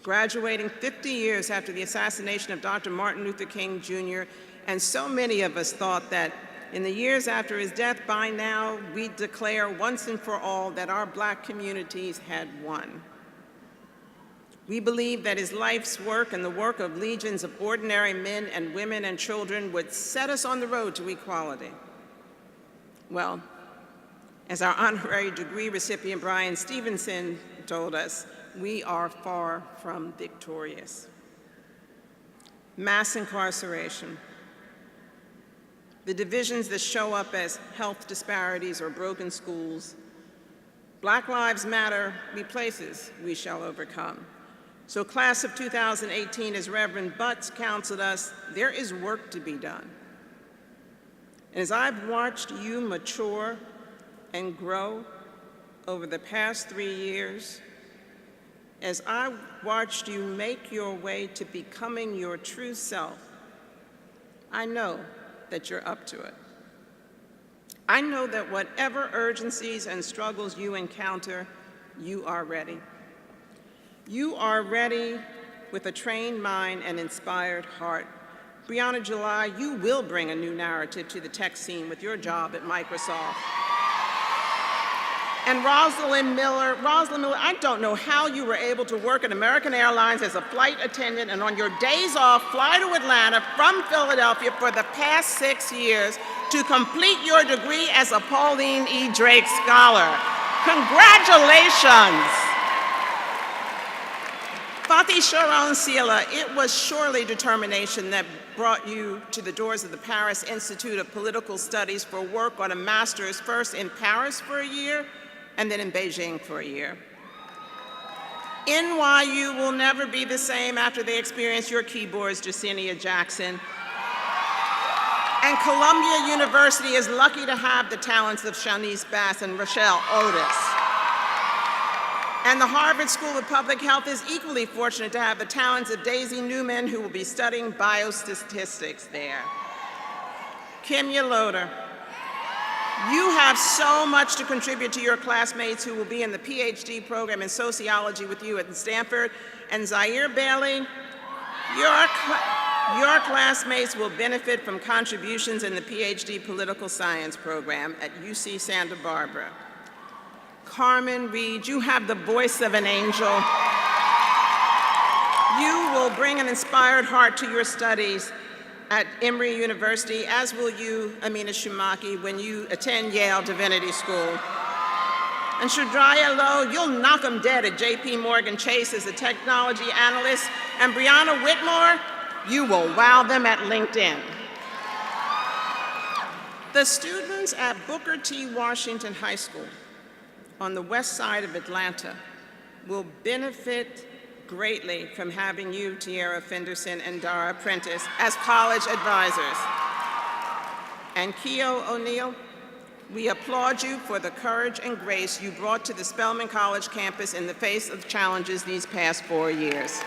Speaker 3: Graduating 50 years after the assassination of Dr. Martin Luther King Jr., and so many of us thought that in the years after his death, by now, we'd declare once and for all that our Black communities had won. We believed that his life's work and the work of legions of ordinary men and women and children would set us on the road to equality. Well, as our honorary degree recipient Bryan Stevenson told us, we are far from victorious. Mass incarceration, the divisions that show up as health disparities or broken schools. Black Lives Matter replaces We Shall Overcome. So class of 2018, as Reverend Butts counseled us, there is work to be done. And as I've watched you mature and grow over the past 3 years, as I watched you make your way to becoming your true self, I know that you're up to it. I know that whatever urgencies and struggles you encounter, you are ready. You are ready with a trained mind and inspired heart. Briana July, you will bring a new narrative to the tech scene with your job at Microsoft. And Rosalind Miller, I don't know how you were able to work at American Airlines as a flight attendant and on your days off fly to Atlanta from Philadelphia for the past 6 years to complete your degree as a Pauline E. Drake Scholar. Congratulations. Fatih Sharon Sila, it was surely determination that brought you to the doors of the Paris Institute of Political Studies for work on a master's, first in Paris for a year, and then in Beijing for a year. NYU will never be the same after they experience your keyboards, Jacinia Jackson. And Columbia University is lucky to have the talents of Shanice Bass and Rochelle Otis. And the Harvard School of Public Health is equally fortunate to have the talents of Daisy Newman, who will be studying biostatistics there. Kimya Loader, you have so much to contribute to your classmates who will be in the PhD program in sociology with you at Stanford. And Zaire Bailey, your classmates will benefit from contributions in the PhD political science program at UC Santa Barbara. Carmen Reed, you have the voice of an angel. You will bring an inspired heart to your studies at Emory University, as will you, Amina Shumaki, when you attend Yale Divinity School. And Shadraya Lowe, you'll knock them dead at JP Morgan Chase as a technology analyst. And Briana Whitmore, you will wow them at LinkedIn. The students at Booker T. Washington High School on the west side of Atlanta will benefit greatly from having you, Tierra Fenderson and Dara Prentice, as college advisors. And Keo O'Neill, we applaud you for the courage and grace you brought to the Spelman College campus in the face of challenges these past 4 years.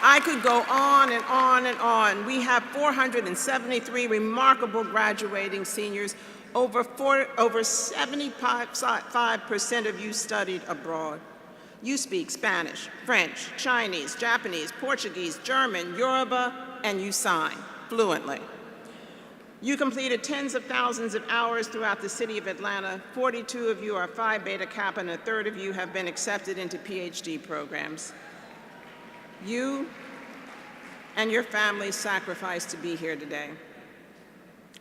Speaker 3: I could go on and on and on. We have 473 remarkable graduating seniors. Over 75% of you studied abroad. You speak Spanish, French, Chinese, Japanese, Portuguese, German, Yoruba, and you sign fluently. You completed tens of thousands of hours throughout the city of Atlanta. 42 of you are Phi Beta Kappa, and a third of you have been accepted into PhD programs. You and your families sacrificed to be here today.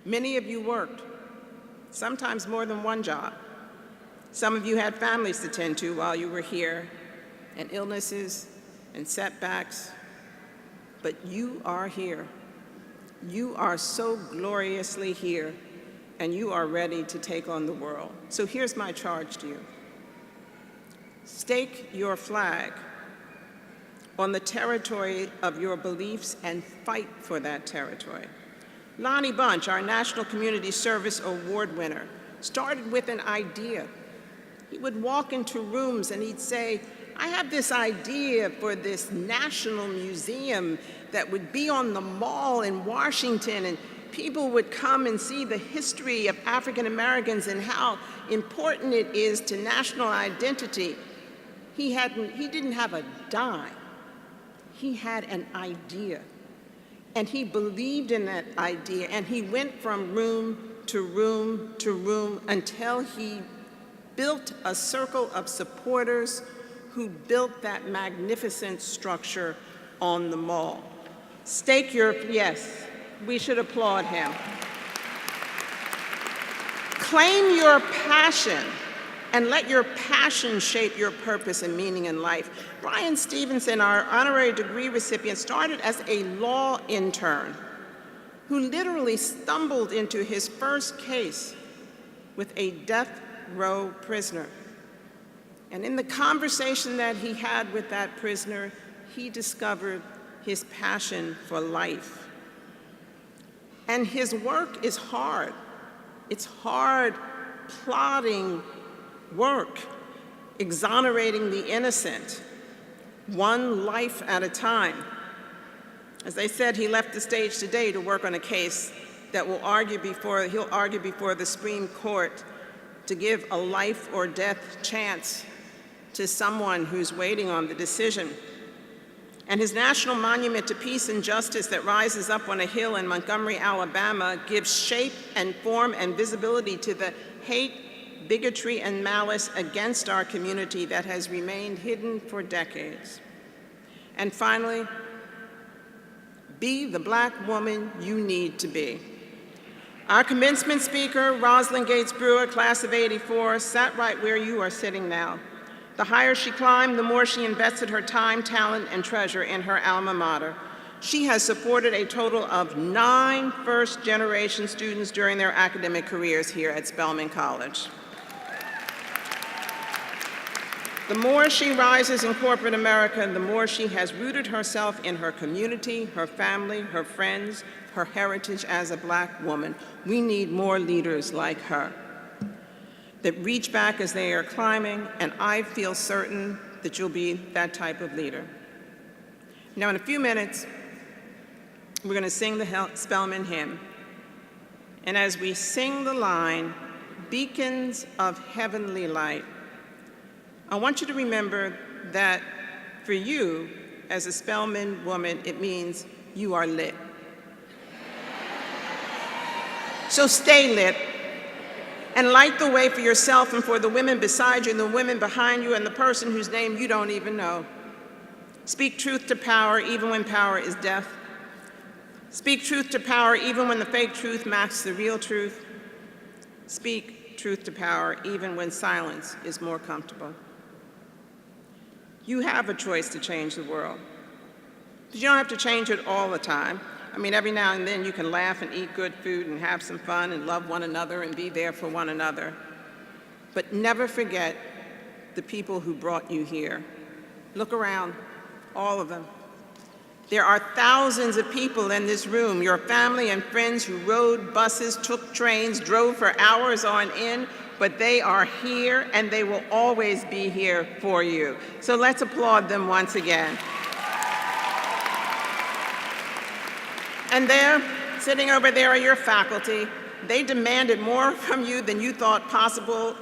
Speaker 3: Many of you worked, sometimes more than one job. Some of you had families to tend to while you were here, and illnesses and setbacks, but you are here. You are so gloriously here, and you are ready to take on the world. So here's my charge to you. Stake your flag on the territory of your beliefs and fight for that territory. Lonnie Bunch, our National Community Service Award winner, started with an idea. He would walk into rooms and he'd say, I have this idea for this national museum that would be on the mall in Washington, and people would come and see the history of African Americans and how important it is to national identity. He didn't have a dime. He had an idea. And he believed in that idea, and he went from room to room to room until he built a circle of supporters who built that magnificent structure on the mall. Yes, we should applaud him. Claim your passion and let your passion shape your purpose and meaning in life. Bryan Stevenson, our honorary degree recipient, started as a law intern who literally stumbled into his first case with a death row prisoner. And in the conversation that he had with that prisoner, he discovered his passion for life. And his work is hard. It's hard, plodding work, exonerating the innocent, one life at a time. As I said, he left the stage today to work on a case that he'll argue before the Supreme Court to give a life or death chance to someone who's waiting on the decision. And his National Monument to Peace and Justice that rises up on a hill in Montgomery, Alabama, gives shape and form and visibility to the hate, bigotry, and malice against our community that has remained hidden for decades. And finally, be the Black woman you need to be. Our commencement speaker, Rosalind Gates Brewer, class of '84, sat right where you are sitting now. The higher she climbed, the more she invested her time, talent, and treasure in her alma mater. She has supported a total of 9 first-generation students during their academic careers here at Spelman College. The more she rises in corporate America, the more she has rooted herself in her community, her family, her friends, her heritage as a Black woman. We need more leaders like her that reach back as they are climbing, and I feel certain that you'll be that type of leader. Now, in a few minutes, we're going to sing the Spelman hymn. And as we sing the line, Beacons of Heavenly Light, I want you to remember that for you, as a Spelman woman, it means you are lit. So stay lit and light the way for yourself and for the women beside you and the women behind you and the person whose name you don't even know. Speak truth to power even when power is death. Speak truth to power even when the fake truth masks the real truth. Speak truth to power even when silence is more comfortable. You have a choice to change the world, but you don't have to change it all the time. I mean, every now and then you can laugh and eat good food and have some fun and love one another and be there for one another. But never forget the people who brought you here. Look around, all of them. There are thousands of people in this room, your family and friends who rode buses, took trains, drove for hours on end, but they are here and they will always be here for you. So let's applaud them once again. And there, sitting over there are your faculty. They demanded more from you than you thought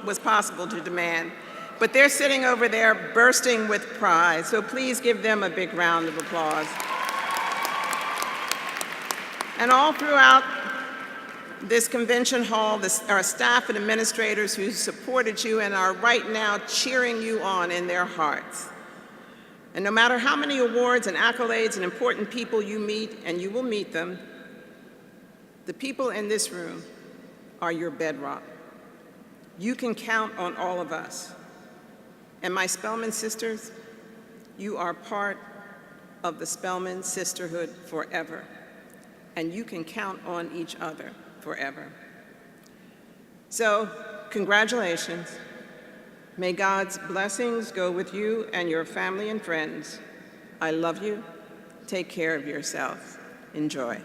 Speaker 3: was possible to demand. But they're sitting over there bursting with pride, so please give them a big round of applause. And all throughout this convention hall, our staff and administrators who supported you and are right now cheering you on in their hearts. And no matter how many awards and accolades and important people you meet, and you will meet them, the people in this room are your bedrock. You can count on all of us. And my Spelman sisters, you are part of the Spelman sisterhood forever. And you can count on each other forever. So, congratulations. May God's blessings go with you and your family and friends. I love you. Take care of yourself. Enjoy.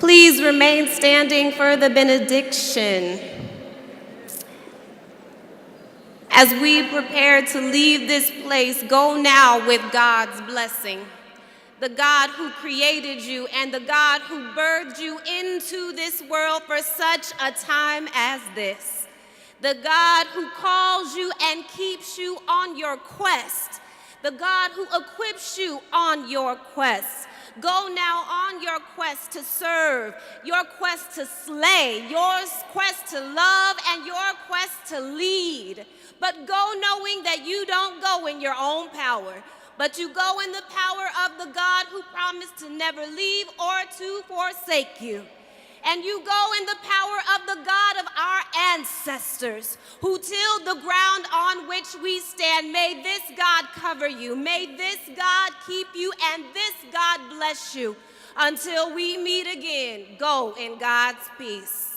Speaker 2: Please remain standing for the benediction. As we prepare to leave this place, go now with God's blessing. The God who created you and the God who birthed you into this world for such a time as this. The God who calls you and keeps you on your quest. The God who equips you on your quest. Go now on your quest to serve, your quest to slay, your quest to love, and your quest to lead. But go knowing that you don't go in your own power, but you go in the power of the God who promised to never leave or to forsake you. And you go in the power of the God of our ancestors who tilled the ground on which we stand. May this God cover you. May this God keep you and this God bless you. Until we meet again, go in God's peace.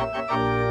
Speaker 7: Thank you.